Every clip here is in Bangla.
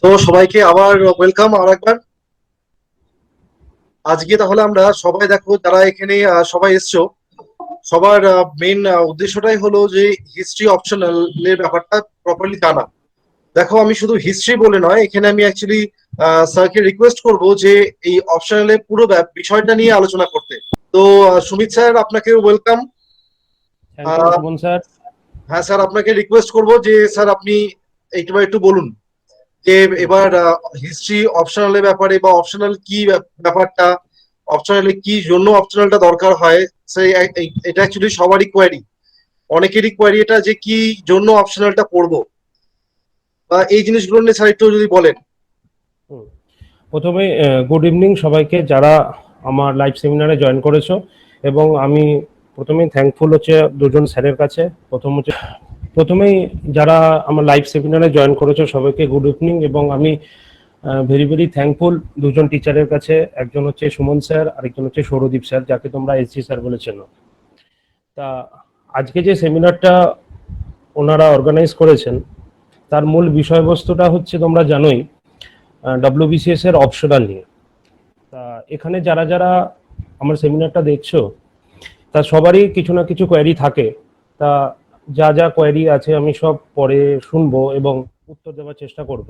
তো সবাইকে আবার ওয়েলকাম আর একবার। আজকে তাহলে আমরা সবাই দেখো যারা এখানে সবাই এসছো, সবার মেইন উদ্দেশ্যটাই হলো যে হিস্ট্রি অপশনাল এর ব্যাপারটা প্রপারলি জানা। দেখো, আমি শুধু হিস্ট্রি বলে নয়, এখানে আমি অ্যাকচুয়ালি স্যারকে রিকোয়েস্ট করব যে এই অপশনালের পুরো বিষয়টা নিয়ে আলোচনা করতে। তো সুমিত স্যার, আপনাকে welcome. Thank you Suman sir. হ্যাঁ স্যার, আপনাকে রিকোয়েস্ট করব যে স্যার আপনি একটু বলুন যে এবার হিস্ট্রি অপশনালের ব্যাপারে বা অপশনাল কি ব্যাপারটা, অপশনালে কি জন্য অপশনালটা দরকার হয়। সেই এটা অ্যাকচুয়ালি সবারই কোয়ারি, অনেকেরই কোয়ারি এটা যে কি জন্য অপশনালটা পড়বো, বা এই জিনিসগুলো নিয়ে স্যার একটু যদি বলেন। প্রথমে গুড ইভিনিং সবাইকে যারা আমার লাইভ সেমিনারে জয়েন করেছো। এবং আমি প্রথমেই থ্যাঙ্কফুল হচ্ছে দুজন স্যারের কাছে। প্রথমেই যারা আমার লাইভ সেমিনারে জয়েন করেছো সবাইকে গুড ইভিনিং। এবং আমি ভেরি ভেরি থ্যাঙ্কফুল দুজন টিচারের কাছে, একজন হচ্ছে সুমন স্যার, আরেকজন হচ্ছে সৌরদীপ স্যার, যাকে তোমরা এসজি স্যার বলেছেন। তা আজকে যে সেমিনারটা ওনারা অর্গানাইজ করেছেন তার মূল বিষয়বস্তুটা হচ্ছে তোমরা জানোই ডব্লিউবিসিএস এর অপশনাল নিয়ে। তা এখানে যারা যারা আমার সেমিনারটা দেখছো তা সবারই কিছু না কিছু কোয়ারি থাকে। তা যা যা কোয়ারি আছে আমি সব পরে শুনবো এবং উত্তর দেওয়ার চেষ্টা করব।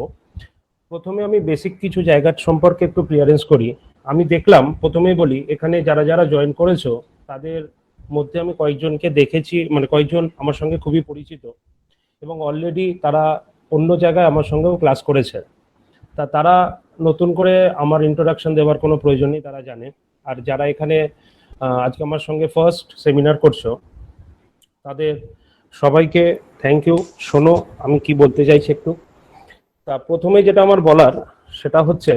প্রথমে আমি বেসিক কিছু জায়গার সম্পর্কে একটু ক্লিয়ারেন্স করি। আমি দেখলাম, প্রথমেই বলি, এখানে যারা যারা জয়েন করেছো তাদের মধ্যে আমি কয়েকজনকে দেখেছি, মানে কয়েকজন আমার সঙ্গে খুবই পরিচিত এবং অলরেডি তারা অন্য জায়গায় আমার সঙ্গেও ক্লাস করেছে। তা তারা নতুন করে আমার ইন্ট্রোডাকশন দেওয়ার কোনো প্রয়োজন নেই, তারা জানে। আর যারা এখানে আজকে আমার সঙ্গে ফার্স্ট সেমিনার করছো তাদের সবাইকে থ্যাংক ইউ। শোনো আমি কি বলতে চাইছি একটু। তা প্রথমে যেটা আমার বলার সেটা হচ্ছে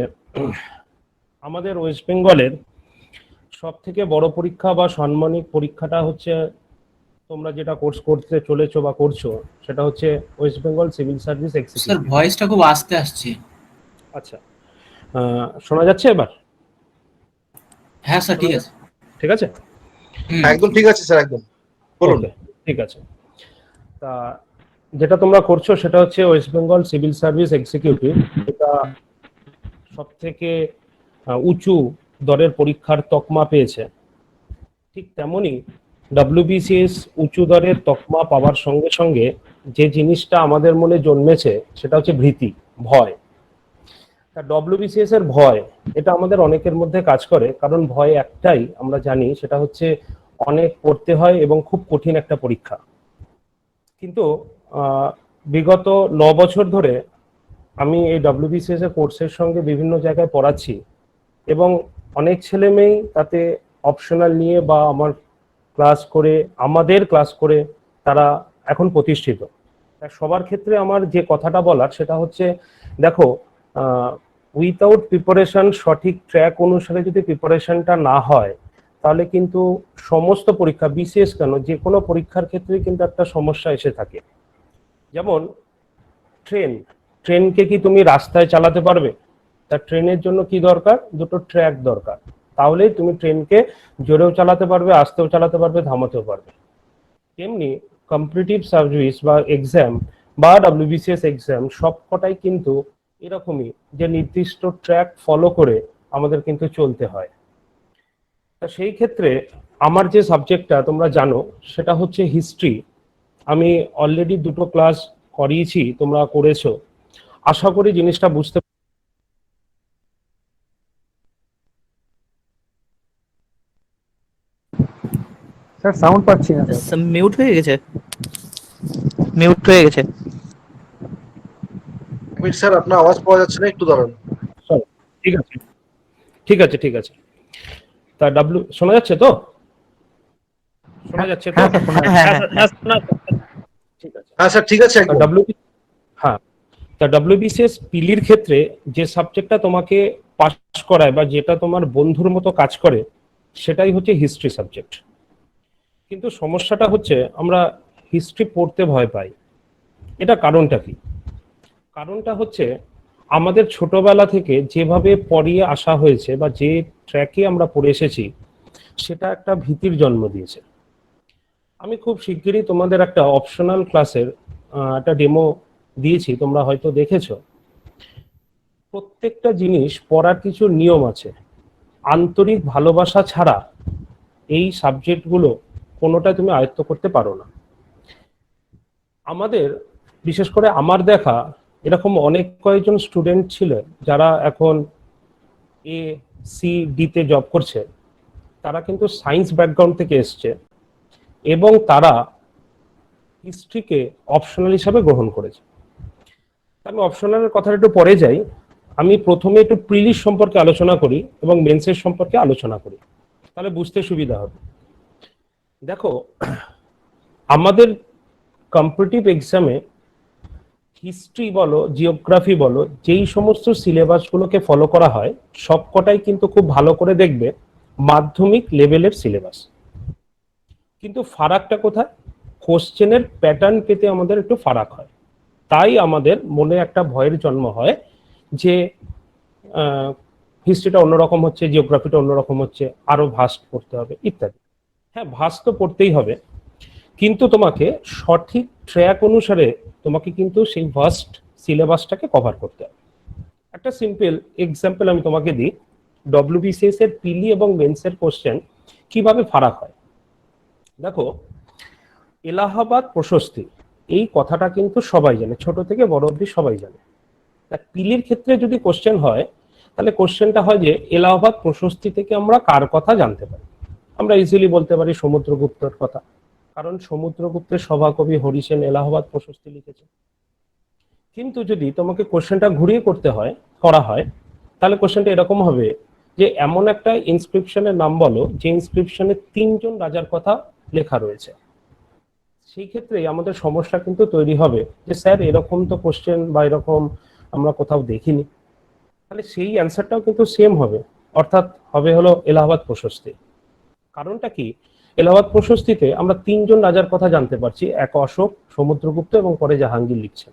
আমাদের ওয়েস্ট বেঙ্গলের সব থেকে বড় পরীক্ষা বা সাম্মানিক পরীক্ষাটা হচ্ছে, তোমরা যেটা কোর্স করতে চলেছো বা করছো, সেটা হচ্ছে West Bengal civil service sir executive. ভয়েসটা খুব আস্তে আসছে। আচ্ছা, শোনা যাচ্ছে এবার? হ্যাঁ স্যার, ঠিক আছে। ঠিক আছে, একদম ঠিক আছে স্যার, একদম বলুন। ওকে, ঠিক আছে। তা যেটা তোমরা করছো সেটা হচ্ছে West Bengal civil service executive. এটা সব থেকে উঁচু দরের পরীক্ষার তকমা পেয়েছে। ঠিক তেমনি ডব্লিউবিসিএস উঁচু দরের তকমা পাওয়ার সঙ্গে সঙ্গে যে জিনিসটা আমাদের মনে জন্মেছে সেটা হচ্ছে ভীতি, ভয়। তা ডব্লিউবিসিএস এর ভয়, এটা আমাদের অনেকের মধ্যে কাজ করে, কারণ ভয় একটাই আমরা জানি, সেটা হচ্ছে অনেক পড়তে হয় এবং খুব কঠিন একটা পরীক্ষা। কিন্তু বিগত 9 বছর ধরে আমি এই ডব্লিউবিসিএস এর কোর্সের সঙ্গে বিভিন্ন জায়গায় পড়াচ্ছি এবং অনেক ছেলে মেয়েই তাতে অপশনাল নিয়ে বা আমাদের ক্লাস করে তারা এখন প্রতিষ্ঠিত। সবার ক্ষেত্রে আমার যে কথাটা বলার সেটা হচ্ছে, দেখো, উইথাউট প্রিপারেশন, সঠিক ট্র্যাক অনুসারে যদি প্রিপারেশনটা না হয় তাহলে কিন্তু সমস্ত পরীক্ষা, বিসিএস কেন, যে কোনো পরীক্ষার ক্ষেত্রে কিন্তু একটা সমস্যা এসে থাকে। যেমন ট্রেনকে কি তুমি রাস্তায় চালাতে পারবে? তা ট্রেনের জন্য কি দরকার? দুটো ট্র্যাক দরকার, তাহলেই তুমি ট্রেনকে জোরেও চালাতে পারবে, আস্তেও চালাতে পারবে, থামাতেও পারবে। তেমনি কম্পিটিটিভ সার্ভিস বা এক্সাম বা ডব্লিউবিসিএস এক্সাম সবকটাই কিন্তু এরকমই, যে নির্দিষ্ট ট্র্যাক ফলো করে আমাদের কিন্তু চলতে হয়। তা সেই ক্ষেত্রে আমার যে সাবজেক্টটা তোমরা জানো সেটা হচ্ছে হিস্ট্রি। আমি অলরেডি দুটো ক্লাস করিয়েছি, তোমরা করেছো, আশা করি জিনিসটা বুঝতে। স্যার সাউন্ড পাচ্ছি না স্যার। মিউট হয়ে গেছে, মিউট হয়ে গেছে। স্যার, আপনার আওয়াজ পাওয়া যাচ্ছে না, একটু দাঁড়ান। ঠিক আছে, ঠিক আছে, ঠিক আছে। তা শোনা যাচ্ছে তো? শোনা যাচ্ছে তো? হ্যাঁ স্যার, শোনা হ্যাঁ যাচ্ছে। হ্যাঁ হ্যাঁ, ঠিক আছে। হ্যাঁ স্যার, ঠিক আছে একদম। হ্যাঁ, তা ডব্লিউবিসিএস পিলির ক্ষেত্রে যে সাবজেক্টটা তোমাকে পাস করায় বা যেটা তোমার বন্ধুর মতো কাজ করে সেটাই হচ্ছে হিস্ট্রি সাবজেক্ট। কিন্তু সমস্যাটা হচ্ছে আমরা হিস্ট্রি পড়তে ভয় পাই। এটা কারণটা কি? কারণটা হচ্ছে আমাদের ছোটবেলা থেকে যেভাবে পড়িয়ে আসা হয়েছে বা যে ট্র্যাকে আমরা পড়ে এসেছি সেটা একটা ভীতির জন্ম দিয়েছে। আমি খুব শিগগিরই তোমাদের একটা অপশনাল ক্লাসের একটা ডেমো দিয়েছি, তোমরা হয়তো দেখেছো। প্রত্যেকটা জিনিস পড়ার কিছু নিয়ম আছে। আন্তরিক ভালোবাসা ছাড়া এই সাবজেক্টগুলো কোনোটা তুমি আয়ত্ত করতে পারো না। আমাদের বিশেষ করে আমার দেখা এরকম অনেক কয়েকজন স্টুডেন্ট ছিলেন যারা এখন এ সি ডিতে জব করছে, তারা কিন্তু সায়েন্স ব্যাকগ্রাউন্ড থেকে এসছে এবং তারা হিস্ট্রিকে অপশনাল হিসাবে গ্রহণ করেছে। আমি অপশনালের কথাটা একটু পরে যাই। আমি প্রথমে একটু প্রিলিশ সম্পর্কে আলোচনা করি এবং মেন্সের সম্পর্কে আলোচনা করি, তাহলে বুঝতে সুবিধা হবে। দেখো, আমাদের কম্পিটিটিভ এক্সামে হিস্ট্রি বলো, জিওগ্রাফি বলো, যেই সমস্ত সিলেবাসগুলোকে ফলো করা হয় সবকটাই কিন্তু খুব ভালো করে দেখবে মাধ্যমিক লেভেলের সিলেবাস। কিন্তু ফারাকটা কোথায়? কোশ্চেনের প্যাটার্ন পেতে আমাদের একটু ফারাক হয়। তাই আমাদের মনে একটা ভয়ের জন্ম হয় যে হিস্ট্রিটা অন্যরকম হচ্ছে, জিওগ্রাফিটা অন্যরকম হচ্ছে, আরো ভাস্ট পড়তে হবে ইত্যাদি। হ্যাঁ, ভাস্ট তো পড়তেই হবে, কিন্তু তোমাকে সঠিক ট্র্যাক অনুসারে তোমাকে কিন্তু সেই ভাস্ট সিলেবাসটাকে কভার করতে হবে। একটা সিম্পল এক্সাম্পল আমি তোমাকে দিই, ডব্লিউবিসিএস এর পিলি এবং মেন্সের কোশ্চেন কিভাবে ফারাক হয়। দেখো, এলাহাবাদ প্রশস্তি এই কথাটা কিন্তু সবাই জানে, ছোট থেকে বড় অবধি সবাই জানে। পিলির ক্ষেত্রে যদি কোশ্চেন হয়, তাহলে কোশ্চেনটা হয় যে এলাহাবাদ প্রশস্তি থেকে আমরা কার কথা জানতে পারি। আমরা ইজিলি বলতে পারি সমুদ্রগুপ্তের কথা, কারণ সমুদ্রগুপ্তের সভাকবি হরিসেন এলাহাবাদ প্রশস্তি লিখেছে। কিন্তু যদি তোমাকে কোশ্চেনটা ঘুরিয়ে করা হয়, তাহলে কোশ্চেনটা এরকম হবে যে এমন একটা ইনস্ক্রিপশনের নাম বলো যে ইনস্ক্রিপশনে 3 জন রাজার কথা লেখা রয়েছে। সেই ক্ষেত্রে আমাদের সমস্যা কিন্তু তৈরি হবে যে স্যার এরকম তো কোশ্চেন বা এরকম আমরা কোথাও দেখিনি। তাহলে সেই অ্যান্সারটাও কিন্তু সেম হবে, অর্থাৎ হবে হলো এলাহাবাদ প্রশস্তি। কারণটা কি? এলাহাবাদ প্রশস্তিতে আমরা 3 জন রাজার কথা জানতে পারছি, এক অশোক, সমুদ্রগুপ্ত এবং পরে জাহাঙ্গীর লিখছেন।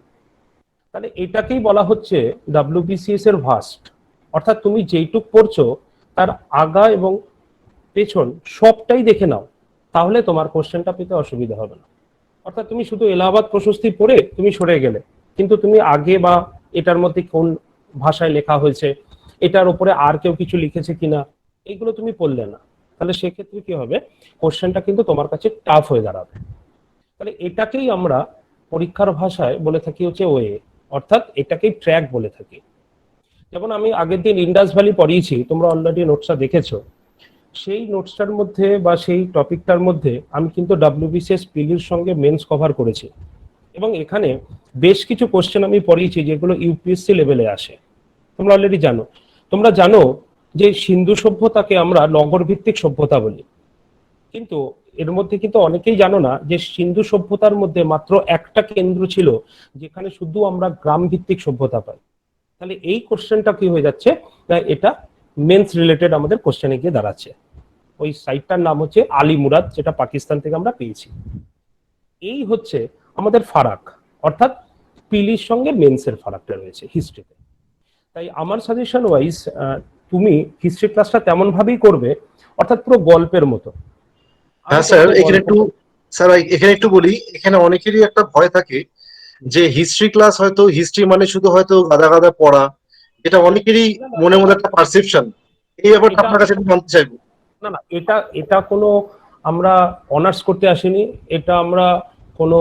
তাহলে এটাকেই বলা হচ্ছে ডব্লিউবিসিএস এর ভাস্ট। অর্থাৎ তুমি যেইটুক পড়ছো তার আগা এবং পেছন সবটাই দেখে নাও, তাহলে তোমার কোশ্চেনটা পেতে অসুবিধা হবে না। অর্থাৎ তুমি শুধু এলাহাবাদ প্রশস্তি পড়ে তুমি সরে গেলে, কিন্তু তুমি আগে বা এটার মধ্যে কোন ভাষায় লেখা হয়েছে, এটার উপরে আর কেউ কিছু লিখেছে কিনা, এইগুলো তুমি পড়লে না। তাহলে সেক্ষেত্রে কি হবে, কোশ্চেনটা কিন্তু তোমার কাছে টাফ হয়ে দাঁড়াবে। তাহলে এটাকেই আমরা পরীক্ষার ভাষায় বলে থাকি হচ্ছে ওয়ে, অর্থাৎ এটাকেই ট্র্যাক বলে থাকি। যেমন আমি আগের দিন ইন্ডাস ভ্যালি পড়িয়েছি, তোমরা অলরেডি নোটসটা দেখেছো। সেই নোটসটার মধ্যে বা সেই টপিকটার মধ্যে আমি কিন্তু ডব্লিউবিসিএস পিলির সঙ্গে মেন্স কভার করেছি, এবং এখানে বেশ কিছু কোশ্চেন আমি পড়িয়েছি যেগুলো ইউপিএসসি লেভেলে আসে। তোমরা অলরেডি জানো, তোমরা জানো যে সিন্ধু সভ্যতাকে আমরা নগর ভিত্তিক সভ্যতা বলি, কিন্তু এর মধ্যে কিন্তু অনেকেই জানো না যে সিন্ধু সভ্যতার মধ্যে মাত্র একটা কেন্দ্র ছিল যেখানে শুধু আমরা গ্রাম ভিত্তিক সভ্যতা পাই। তাহলে এই কোশ্চেনটা কি হয়ে যাচ্ছে, এটা মেন্স রিলেটেড আমাদের কোশ্চেনে গিয়ে দাঁড়াচ্ছে। ওই সাইটটার নাম হচ্ছে আলী মুরাদ, যেটা পাকিস্তান থেকে আমরা পেয়েছি। এই হচ্ছে আমাদের ফারাক, অর্থাৎ পিলির সঙ্গে মেন্সের ফারাকটা রয়েছে হিস্ট্রিতে। তাই আমার সাজেশন ওয়াইজ তুমি হিস্ট্রি ক্লাসটা তেমন ভাবেই করবে, অর্থাৎ পুরো গল্পের মতো। হ্যাঁ স্যার, এখানে একটু বলি, এখানে অনেকেরই একটা ভয় থাকে যে হিস্ট্রি ক্লাস হয়তো হিস্ট্রি মানে শুধু হয়তো গাদা গাদা পড়া, এটা অনেকেরই মনে মনে একটা পারসেপশন। এই ব্যাপারটা আপনার কাছে একটু জানতে চাইবো। না না, এটা কোনো আমরা অনার্স করতে আসিনি, এটা আমরা কোনো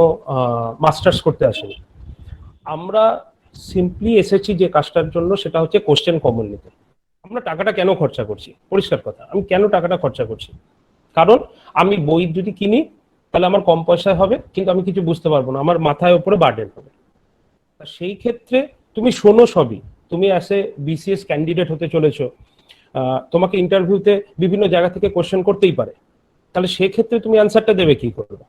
মাস্টার্স করতে আসিনি। আমরা সিম্পলি এসেছি যে কাজটার জন্য, সেটা হচ্ছে কোশ্চেন কমন নিতে। আমরা টাকাটা কেন খরচা করছি? পরিষ্কার কথা, আমি কেন টাকাটা খরচা করছি? কারণ আমি বই যদি কিনি তাহলে আমার কম পয়সায় হবে, কিন্তু আমি কিছু বুঝতে পারবো না, আমার মাথায় উপরে বার্ডেন হবে। সেই ক্ষেত্রে তুমি শোনো সবই, তুমি অ্যাজ এ বিসিএস ক্যান্ডিডেট হতে চলেছো, তোমাকে ইন্টারভিউতে বিভিন্ন জায়গা থেকে কোশ্চেন করতেই পারে। তাহলে সেক্ষেত্রে তুমি অ্যান্সারটা দেবে কি করবে?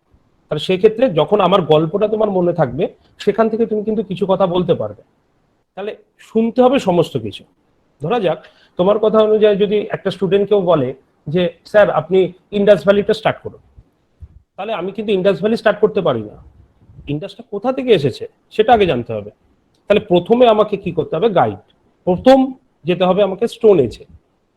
তাহলে সেক্ষেত্রে যখন আমার গল্পটা তোমার মনে থাকবে, সেখান থেকে তুমি কিন্তু কিছু কথা বলতে পারবে। তাহলে শুনতে হবে সমস্ত কিছু। ধরা যাক তোমার কথা অনুযায়ী যদি একটা স্টুডেন্ট কেউ বলে যে স্যার আপনি ইন্ডাস ভ্যালিটা স্টার্ট করুন, তাহলে আমি কিন্তু ইন্ডাস ভ্যালি স্টার্ট করতে পারি না। ইন্ডাসটা কোথা থেকে এসেছে সেটা আগে জানতে হবে। তাহলে প্রথমে আমাকে কি করতে হবে? গাইড। প্রথম যেতে হবে আমাকে স্টোন এজে।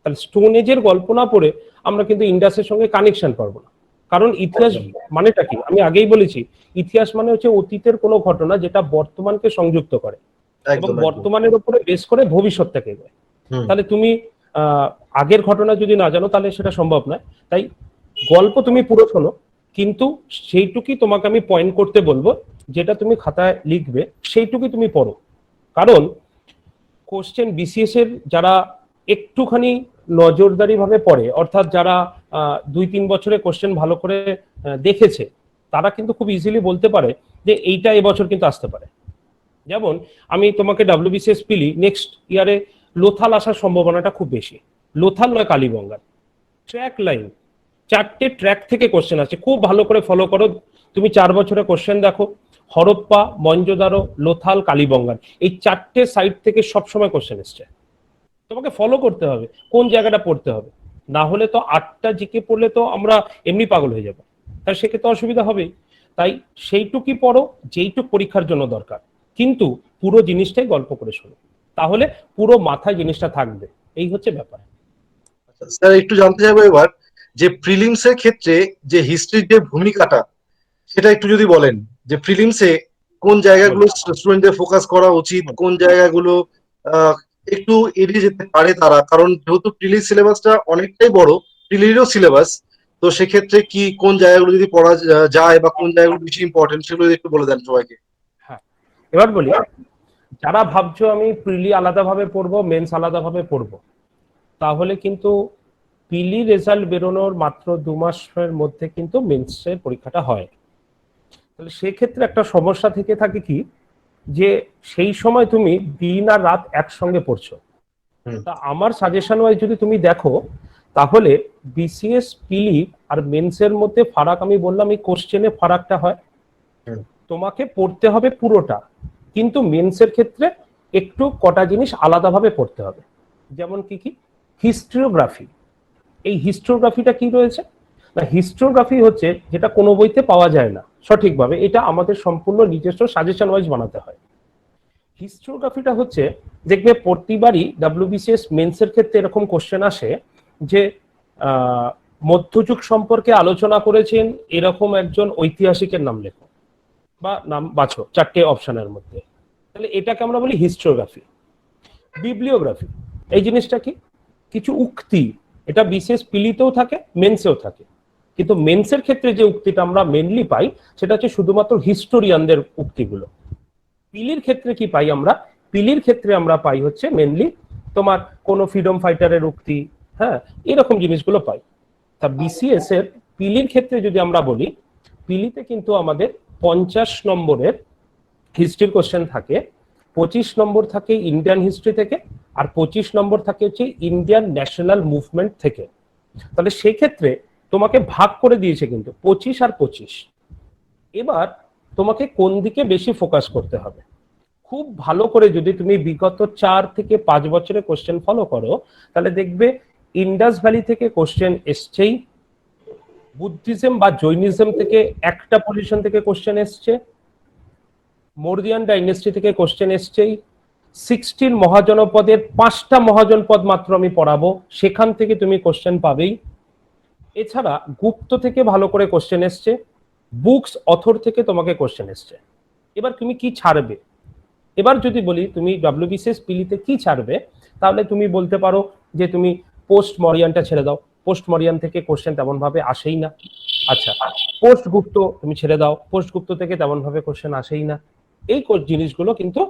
তাহলে স্টোন এজের গল্প না পড়ে আমরা কিন্তু ইন্ডাসের সঙ্গে কানেকশন পারবো না। কারণ ইতিহাস মানেটা কি? আমি আগেই বলেছি, ইতিহাস মানে হচ্ছে অতীতের কোনো ঘটনা যেটা বর্তমানকে সংযুক্ত করে। এবং একদম একদম। বর্তমানের উপরে বেস করে ভবিষ্যৎটাকে এগোয়। হুম। তাহলে তুমি আগের ঘটনা যদি না জানো তাহলে সেটা সম্ভব নয়। তাই গল্প তুমি পুরো শোনো, কিন্তু সেইটুকুই তোমাকে আমি পয়েন্ট করতে বলবো, যেটা তুমি খাতায় লিখবে সেইটুকুই তুমি পড়ো। কারণ কোশ্চেন বিসিএস এর যারা একটুখানি নজরদারি ভাবে পড়ে, অর্থাৎ যারা 2-3 বছরে কোশ্চেন ভালো করে দেখেছে, তারা কিন্তু খুব ইজিলি বলতে পারে যে এইটা এবছর কিন্তু আসতে পারে। যেমন আমি তোমাকে ডাব্লিউবিসিএস পিলি নেক্সট ইয়ারে লোথাল আসার সম্ভাবনাটা খুব বেশি। লোথাল নয়, কালীগঙ্গার ট্র্যাক লাইন, 4টে ট্র্যাক থেকে কোশ্চেন আছে, খুব ভালো করে ফলো করো। তুমি 4 বছরে কোশ্চেন দেখো, হরপ্পা, মহেঞ্জোদারো, লোথাল, কালীবঙ্গান, এই 4টে সাইড থেকে সবসময় কোশ্চেন এসছে। তোমাকে ফলো করতে হবে কোন জায়গাটা পড়তে হবে, না হলে তো 8টা জিকে পড়লে তো আমরা এমনি পাগল হয়ে যাবো, তাই সেক্ষেত্রে অসুবিধা হবেই। তাই সেইটুকুই পড়ো যেইটুক পরীক্ষার জন্য দরকার, কিন্তু পুরো জিনিসটাই গল্প করে শোনো, তাহলে পুরো মাথায় জিনিসটা থাকবে। এই হচ্ছে ব্যাপার। স্যার একটু জানতে চাইবো এবার যে প্রিলিমস এর ক্ষেত্রে যে হিস্ট্রির যে ভূমিকাটা, সেটা একটু যদি বলেন যে প্রিলিমসে কোন জায়গাগুলো স্টুডেন্টদের ফোকাস করা উচিত, কোন জায়গাগুলো আহ, একটু এড়িয়ে যেতে পারে তারা, কারণ যেহেতু প্রিলি সিলেবাসটা অনেকটাই বড়, প্রিলিরও সিলেবাস, তো সেক্ষেত্রে কি কোন জায়গাগুলো যদি পড়া যায় বা কোন জায়গাগুলো বেশি ইম্পর্টেন্ট সেগুলো যদি একটু বলে দেন সবাইকে। হ্যাঁ, এবার বলি, যারা ভাবছো আমি প্রিলি আলাদাভাবে পড়বো, মেন্স আলাদাভাবে পড়বো, তাহলে কিন্তু প্রিলি রেজাল্ট বেরোনোর মাত্র 2 মাসের মধ্যে কিন্তু মেন্সের পরীক্ষাটা হয়। তাহলে সেক্ষেত্রে একটা সমস্যা থেকে থাকে কি, যে সেই সময় তুমি দিন আর রাত একসঙ্গে পড়ছো। হুম। তা আমার সাজেশন ওয়াইজ যদি তুমি দেখো, তাহলে বিসিএস পিলি আর মেন্সের মধ্যে ফারাক আমি বললাম এই কোশ্চেনে ফারাকটা হয়। হুম। তোমাকে পড়তে হবে পুরোটা, কিন্তু মেন্সের ক্ষেত্রে একটু কটা জিনিস আলাদাভাবে পড়তে হবে। যেমন কি কি, হিস্ট্রিওগ্রাফি। এই হিস্টোগ্রাফিটা কি রয়েছে না, হিস্টোগ্রাফি হচ্ছে যেটা কোনো বইতে পাওয়া যায় না সঠিকভাবে, এটা আমাদের সম্পূর্ণ নিজস্ব সাজেশন ওয়াইজ বানাতে হয়। হিস্টোগ্রাফিটা হচ্ছে, দেখবে প্রতিবারই ডাব্লিউবিসিএস মেন্সের ক্ষেত্রে এরকম কোশ্চেন আসে যে মধ্যযুগ সম্পর্কে আলোচনা করেছেন এরকম একজন ঐতিহাসিকের নাম লেখো বা নাম বাছো 4টে অপশনের মধ্যে, তাহলে এটাকে আমরা বলি হিস্টোগ্রাফি। বিবলিওগ্রাফি, এই জিনিসটা কি, কিছু উক্তি, এটা বিশেষ পিলিতেও থাকে, মেন্সেও থাকে, কিন্তু মেন্সের ক্ষেত্রে যে উক্তিটা আমরা মেনলি পাই সেটা হচ্ছে শুধুমাত্র হিস্টোরিয়ানদের উক্তিগুলো। পিলির ক্ষেত্রে কি পাই আমরা, পিলির ক্ষেত্রে আমরা পাই হচ্ছে মেনলি তোমার কোনো ফ্রিডম ফাইটারের উক্তি, হ্যাঁ, এরকম জিনিসগুলো পাই। তা বিসিএস এর পিলির ক্ষেত্রে যদি আমরা বলি, পিলিতে কিন্তু আমাদের 50 নম্বরের হিস্ট্রির কোশ্চেন থাকে, 25 নম্বর থাকে ইন্ডিয়ান হিস্ট্রি থেকে, আর 25 নম্বর থাকে হচ্ছে ইন্ডিয়ান ন্যাশনাল মুভমেন্ট থেকে। তাহলে সেক্ষেত্রে তোমাকে ভাগ করে দিয়েছে কিন্তু 25 আর 25। এবার তোমাকে কোন দিকে বেশি ফোকাস করতে হবে, খুব ভালো করে যদি তুমি বিগত 4 থেকে 5 বছরের কোশ্চেন ফলো করো, তাহলে দেখবে ইন্ডাস ভ্যালি থেকে কোশ্চেন এসছেই, বুদ্ধিজম বা জৈনিজম থেকে একটা পজিশন থেকে কোশ্চেন এসছে, মৌর্যিয়ান ডাইনেস্টি থেকে কোশ্চেন এসছেই, 16 মহাজনপদের 5টা মহাজনপদ মাত্র আমি পড়াবো, সেখান থেকে তুমি কোশ্চেন পাবেই। এছাড়া গুপ্ত থেকে ভালো করে কোশ্চেন এসছে, বুকস অথর থেকে তোমাকে কোশ্চেন এসছে। এবার তুমি কি ছাড়বে, এবার যদি বলি তুমি ডাব্লিউবিসিএস পিলিতে কি ছাড়বে, তাহলে তুমি বলতে পারো যে তুমি পোস্ট মরিয়ানটা ছেড়ে দাও, পোস্ট মরিয়ান থেকে কোশ্চেন তেমন ভাবে আসেই না। আচ্ছা, পোস্ট গুপ্ত তুমি ছেড়ে দাও, পোস্ট গুপ্ত থেকে তেমন ভাবে কোশ্চেন আসেই না। এই জিনিসগুলো কিন্তু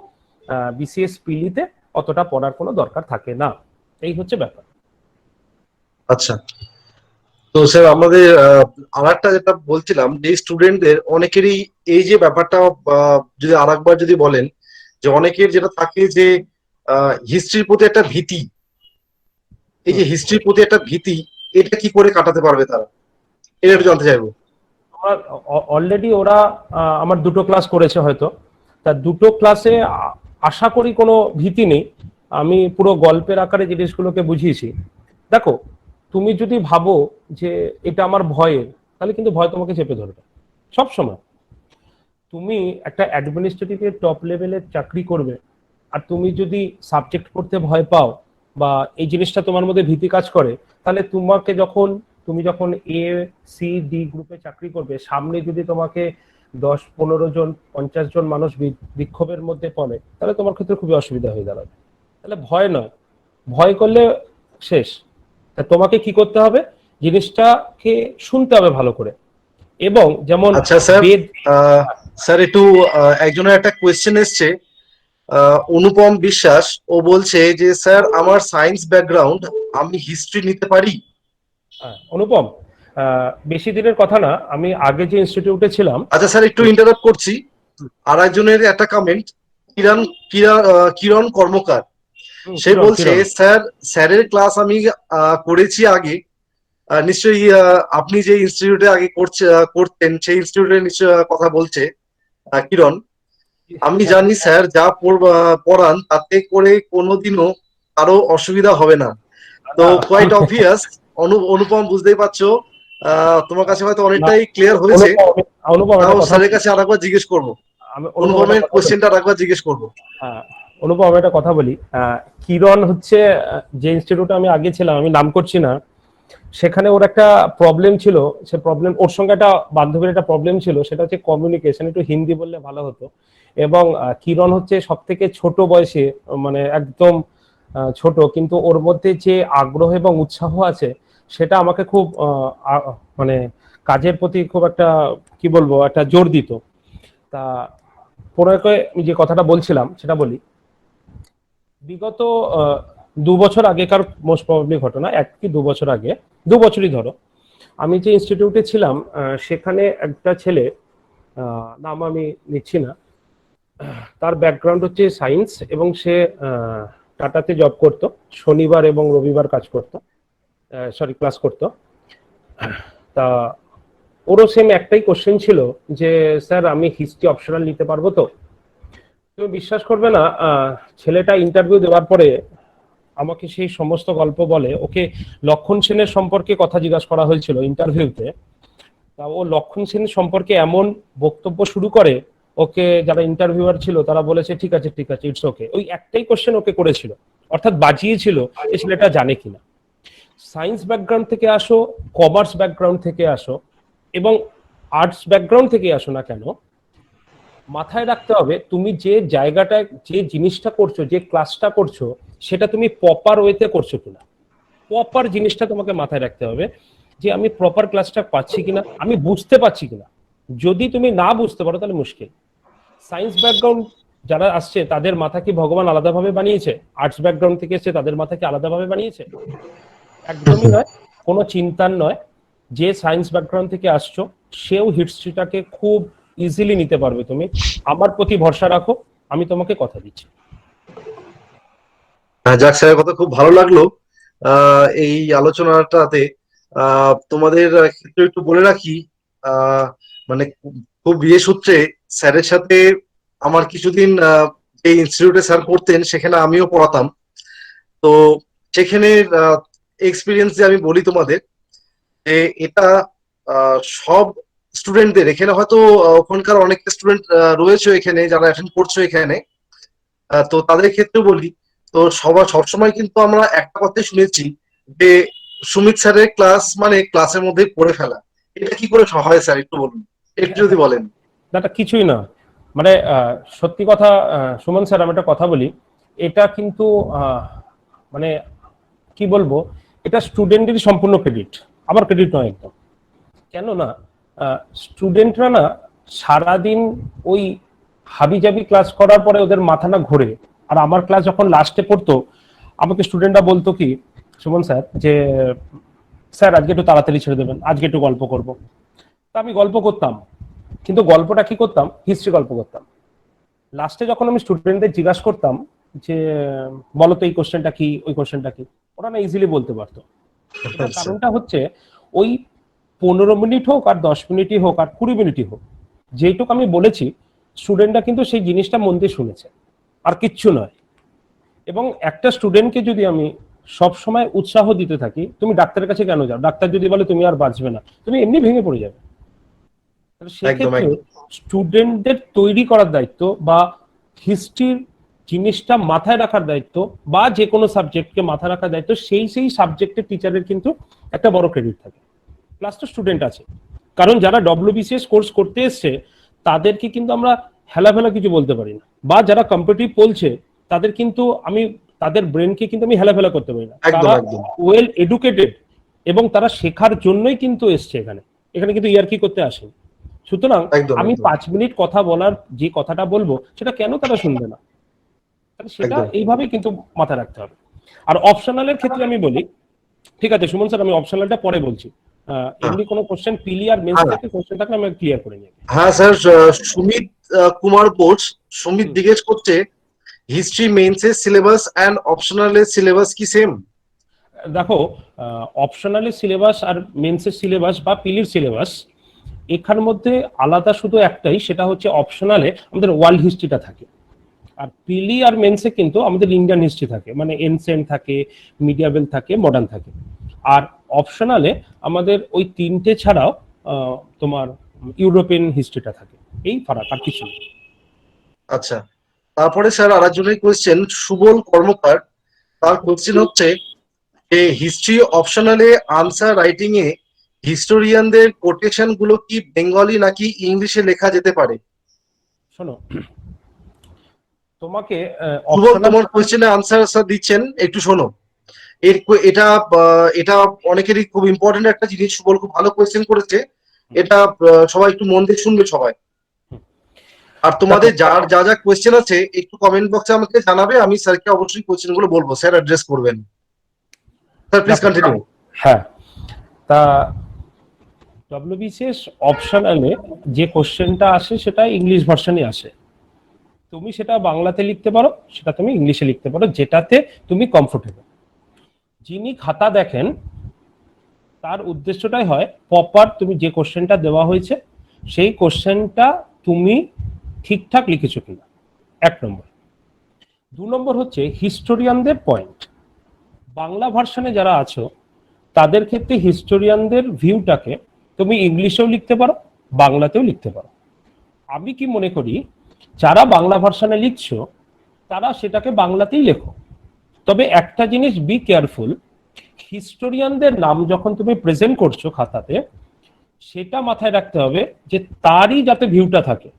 বিসিএস পিলিতে অতটা পড়ার কোনো দরকার থাকে না। এই হচ্ছে ব্যাপার। আচ্ছা, তো স্যার আমাদের আরেকটা যেটা বলছিলাম যে স্টুডেন্টদের অনেকেরই এই যে ব্যাপারটা, যদি আরেকবার যদি বলেন যে অনেকের যেটা থাকে যে হিস্ট্রির প্রতি একটা ভীতি, এই যে হিস্ট্রির প্রতি একটা ভীতি, এটা কি করে কাটাতে পারবে তারা, এটা একটু জানতে চাইবো। অলরেডি ওরা আমার 2টো ক্লাস করেছে হয়তো, তা 2টো ক্লাসে আশা করি কোনো ভীতি নেই, আমি পুরো গল্পের আকারে জিনিসগুলোকে বুঝিয়েছি। দেখো, তুমি যদি ভাবো যে এটা আমার ভয়ের, তাহলে কিন্তু ভয় তোমাকে চেপে ধরবে সব সময়। তুমি একটা অ্যাডমিনিস্ট্রেটিভের টপ লেভেলের চাকরি করবে, আর তুমি যদি সাবজেক্ট পড়তে ভয় পাও বা এই জিনিসটা তোমার মধ্যে ভীতি কাজ করে, তাহলে তুমি যখন এ সি ডি গ্রুপে চাকরি করবে, সামনে যদি তোমাকে 10-15 জন 50 জন মানুষ বিক্ষোভের মধ্যে পড়ে, তাহলে তোমার ক্ষেত্রে খুবই অসুবিধা হয়ে দাঁড়াবে। তাহলে ভয় নয়, ভয় করলে শেষ। তা তোমাকে কি করতে হবে, জিনিসটাকে শুনতে হবে ভালো করে। এবং যেমন আচ্ছা স্যার, স্যার একটু একজনের একটা কোয়েশ্চেন এসছে, অনুপম বিশ্বাস, ও বলছে যে স্যার আমার সায়েন্স ব্যাকগ্রাউন্ড, আমি হিস্ট্রি নিতে পারি? অনুপম, বেশি দিনের কথা না, আমি আগে যে ইনস্টিটিউটে ছিলাম। আচ্ছা স্যার একটু ইন্টারাপ্ট করছি, আর একজনের একটা কমেন্ট, কিরণ কিরণ কর্মকার, সে বলছে স্যার স্যারের ক্লাস আমি করেছি আগে, নিশ্চয়ই আপনি যে ইনস্টিটিউটে আগে করতেন সেই ইনস্টিটিউটের নিশ্চয় কথা বলছে কিরণ। আমি জানি স্যার যা পড়ান তাতে করে কোনোদিনও কারো অসুবিধা হবে না। তো কোয়াইট অবভিয়াস, অনুপম বুঝতেই পারছো, তোমার কাছে হয়তো অনেকটাই ক্লিয়ার হয়েছে। স্যারের কাছে আরেকবার জিজ্ঞেস করবো, অনুপমের কোশ্চেনটা আরেকবার জিজ্ঞেস করবো। অনুপম, আমি একটা কথা বলি। কিরণ হচ্ছে যে ইনস্টিটিউটে আমি আগে ছিলাম, আমি নাম করছি না, সেখানে ওর একটা প্রবলেম ছিল। সে প্রবলেম, ওর সঙ্গে একটা বান্ধবীর একটা প্রবলেম ছিল, সেটা হচ্ছে কমিউনিকেশন, একটু হিন্দি বললে ভালো হতো। এবং কিরণ হচ্ছে সব থেকে ছোট বয়সে, মানে একদম ছোট, কিন্তু ওর মধ্যে যে আগ্রহ এবং উৎসাহ আছে সেটা আমাকে খুব মানে কাজের প্রতি খুব একটা, কি বলবো, একটা জোর দিত। তা পরে আমি যে কথাটা বলছিলাম সেটা বলি। বিগত 2 বছর আগেকার মোস্ট প্রবাবলি ঘটনা, 1 কি 2 বছর আগে, 2 বছরই ধরো, আমি যে ইনস্টিটিউটে ছিলাম সেখানে একটা ছেলে, নাম আমি নিচ্ছি না, তার ব্যাকগ্রাউন্ড হচ্ছে সায়েন্স, এবং সে টাটাতে জব করত, শনিবার এবং রবিবার কাজ করত, ক্লাস করত। তা ওরও সেম একটাই কোশ্চেন ছিল যে স্যার আমি হিস্ট্রি অপশনাল নিতে পারবো তো? তুমি বিশ্বাস করবে না, ছেলেটা ইন্টারভিউ দেওয়ার পরে আমাকে সেই সমস্ত গল্প বলে। ওকে লক্ষণ সেনের সম্পর্কে কথা জিজ্ঞাসা করা হয়েছিল ইন্টারভিউতে, তা ও লক্ষণ সেন সম্পর্কে এমন বক্তব্য শুরু করে, ওকে যারা ইন্টারভিউয়ার ছিল তারা বলেছে ঠিক আছে ঠিক আছে, ইটস ওকে। ওই একটাই কোশ্চেন ওকে করেছিল, অর্থাৎ বাজিয়েছিল এই ছেলেটা জানে কিনা। সায়েন্স ব্যাকগ্রাউন্ড থেকে আসো, কমার্স ব্যাকগ্রাউন্ড থেকে আসো, এবং আর্টস ব্যাকগ্রাউন্ড থেকে আসো না কেন, মাথায় রাখতে হবে তুমি যে জায়গাটায় যে জিনিসটা করছো, যে ক্লাসটা করছো, সেটা তুমি প্রপার ওয়েতে করছো কিনা। প্রপার জিনিসটা তোমাকে মাথায় রাখতে হবে, যে আমি প্রপার ক্লাসটা পাচ্ছি কিনা, আমি বুঝতে পারছি কিনা। যদি তুমি না বুঝতে পারো তাহলে মুশকিল। সায়েন্স ব্যাকগ্রাউন্ড যারা আসছে তাদের মাথা কি ভগবান আলাদাভাবে বানিয়েছে? আর্টস ব্যাকগ্রাউন্ড থেকে এসে তাদের মাথা কি আলাদাভাবে বানিয়েছে? একদমই নয়, কোনো চিন্তার নয়। যে সায়েন্স ব্যাকগ্রাউন্ড থেকে আসছো সেও হিস্ট্রিটাকে খুব ইজিলি নিতে পারবে। তুমি আমার প্রতি ভরসা রাখো, আমি তোমাকে কথা দিচ্ছি। যাক স্যারের কথা খুব ভালো লাগলো এই আলোচনাটাতে। তোমাদের ক্ষেত্রে একটু বলে রাখি, মানে খুব বিয়ে সূত্রে স্যারের সাথে আমার কিছুদিন যে ইনস্টিটিউটে স্যার পড়তেন সেখানে আমিও পড়াতাম। তো সেখানে এক্সপিরিয়েন্স যে আমি বলি তোমাদের, যে এটা সব স্টুডেন্টদের, এখানে হয়তো ওখানকার অনেক স্টুডেন্ট রয়েছে এখানে যারা অ্যাটেন্ড করছো এখানে, তো তাদের ক্ষেত্রে বলি, তো সবসময় কিন্তু আমরা একটা কথাই শুনেছি যে সুমিত স্যারের ক্লাস মানে ক্লাসের মধ্যে পড়ে ফেলা। এটা কি করে হয় স্যার, একটু বলুন, একটু যদি বলেন। এটা কিছুই না, মানে সত্যি কথা, সুমন স্যার আমি একটা কথা বলি, এটা কিন্তু মানে কি বলবো, এটা স্টুডেন্টেরই সম্পূর্ণ ক্রেডিট, আমার ক্রেডিট নয় একদম। কেন না, স্টুডেন্টরা না সারাদিন ওই হাবিজাবি ক্লাস করার পরে ওদের মাথা না ঘোরে। আর আমার ক্লাস যখন লাস্টে পড়তো, আমাকে স্টুডেন্টরা বলতো কি, সুমন স্যার, যে স্যার আজকে একটু তাড়াতাড়ি ছেড়ে দেবেন, আজকে একটু গল্প করব। তা আমি গল্প করতাম, কিন্তু গল্পটা কি করতাম, হিস্ট্রি গল্প করতাম। লাস্টে যখন আমি স্টুডেন্টদের জিজ্ঞাসা করতাম যে বলো তো এই কোশ্চেনটা কি, ওই কোশ্চেনটা কি, ওরা না ইজিলি বলতে পারতো। এটার কারণটা হচ্ছে ওই 15 মিনিট হোক আর 10 মিনিটই হোক আর 20 মিনিটই হোক, যেটুকু আমি বলেছি স্টুডেন্টরা কিন্তু সেই জিনিসটা মন দিয়ে শুনেছে, আর কিচ্ছু নয়। এবং একটা স্টুডেন্টকে যদি আমি সব সময় উৎসাহ দিতে থাকি, তুমি ডাক্তারের কাছে কেন যাও, ডাক্তার যদি বলে তুমি আর বাঁচবে না, তুমি এমনি ভেঙে পড়ে যাবে। সেক্ষেত্রে স্টুডেন্টদের তৈরি করার দায়িত্ব বা হিস্ট্রির জিনিসটা মাথায় রাখার দায়িত্ব, বা যে কোনো সাবজেক্টকে মাথায় রাখার দায়িত্ব, সেই সাবজেক্টের টিচারের কিন্তু একটা বড় ক্রেডিট থাকে। প্লাস তো স্টুডেন্ট আছে, কারণ যারা ডব্লিউবিসিএস কোর্স করতে এসছে তাদেরকে কিন্তু আমরা হেলাফেলা কিছু বলতে পারি না, বা যারা কম্পিটিটিভ বলছে তাদের কিন্তু আমি তাদের ব্রেনকে কিন্তু আমি হেলাফেলা করতে পারি না। একদম তারা একদম ওয়েল এডুকেটেড এবং তারা শেখার জন্যই কিন্তু এসছে এখানে, এখানে কিন্তু ইয়ার্কি করতে আসেনি। সুতরাং একদম আমি একদম 5 মিনিট কথা বলার যে কথাটা বলবো সেটা কেন তারা শুনবে না, তাহলে সেটা একদম এইভাবেই কিন্তু মাথায় রাখতে হবে। আর অপশনালের ক্ষেত্রে আমি বলি, ঠিক আছে সুমন স্যার, আমি অপশনালটা পরে বলছি। হ্যাঁ এমনি কোনো কোশ্চেন ক্লিয়ার মেন্স হ্যাঁ থেকে কোশ্চেন থাকলে আমি ক্লিয়ার করে নিই। হ্যাঁ স্যার, সুমিত কুমার বোস, সুমিত হুম। জিজ্ঞেস করছে হিস্ট্রি মেইনসের সিলেবাস অ্যান্ড অপশনালের সিলেবাস কি সেম? দেখো, অপশনালের সিলেবাস আর মেন্সের সিলেবাস বা পিলির সিলেবাস এখানের মধ্যে আলাদা শুধু একটাই, সেটা হচ্ছে অপশনালে আমাদের ওয়ার্ল্ড হিস্ট্রিটা থাকে, আর পিলি আর মেন্সে কিন্তু আমাদের ইন্ডিয়ান হিস্ট্রি থাকে, মানে এনসেন্ট থাকে, মিডিয়াবেল থাকে, মডার্ন থাকে। আর অপশনালে আমাদের ওই তিনটে ছাড়াও তোমার ইউরোপিয়ান হিস্ট্রিটা থাকে, এই ফারাক, আর কিছু নেই। আচ্ছা, তারপরে স্যার আরেকজনের কোয়েশ্চেন, সুবল কর্মকার, তার কোয়েশ্চেন হচ্ছে যে হিস্ট্রি অপশনালে আনসার রাইটিং এ হিস্টোরিয়ানদের কোটেশন গুলো কি বেঙ্গলি নাকি ইংলিশে লেখা যেতে পারে? শোনো, তোমাকে সুবল তোমার কোয়েশ্চেনে আনসার স্যার দিচ্ছেন, একটু শোনো। এটা এটা অনেকেরই খুব ইম্পর্টেন্ট একটা জিনিস, সুবল খুব ভালো কোয়েশ্চেন করেছে, এটা সবাই একটু মন দিয়ে শুনবে সবাই। আর তোমাদের যার যা যা কোয়েশ্চেন আছে একটু কমেন্ট বক্সে আমাকে জানাবে, আমি স্যারকে অবশ্যই কোয়েশ্চেন গুলো বলবো, স্যার অ্যাড্রেস করবেন। Sir please continue. হ্যাঁ, তা ডব্লিউবিসিএস অপশনালে যে কোশ্চেনটা আসে সেটা ইংলিশ ভার্সনে আসে, তুমি সেটা বাংলাতে লিখতে পারো, সেটা তুমি ইংলিশে লিখতে পারো, যেটাতে তুমি কমফোর্টেবল। যিনি খাতা দেখেন তার উদ্দেশ্যটাই হয় প্রপার তুমি যে কোশ্চেনটা দেওয়া হয়েছে সেই কোশ্চেনটা তুমি ঠিকঠাক লিখেছো কিনা, 1 নম্বর। 2 নম্বর হচ্ছে হিস্টোরিয়ানদের পয়েন্ট। বাংলা ভার্সনে যারা আছো তাদের ক্ষেত্রে হিস্টোরিয়ানদের ভিউটাকে তুমি ইংলিশেও লিখতে পারো, বাংলাতেও লিখতে পারো। আমি কি মনে করি, যারা বাংলা ভার্সনে লিখছো তারা সেটাকে বাংলাতেই লেখো, তবে একটা জিনিস বি কেয়ারফুল, হিস্টোরিয়ানদের নাম যখন তুমি প্রেজেন্ট করছো খাতাতে, সেটা মাথায় রাখতে হবে যে তারই যাতে ভিউটা থাকে,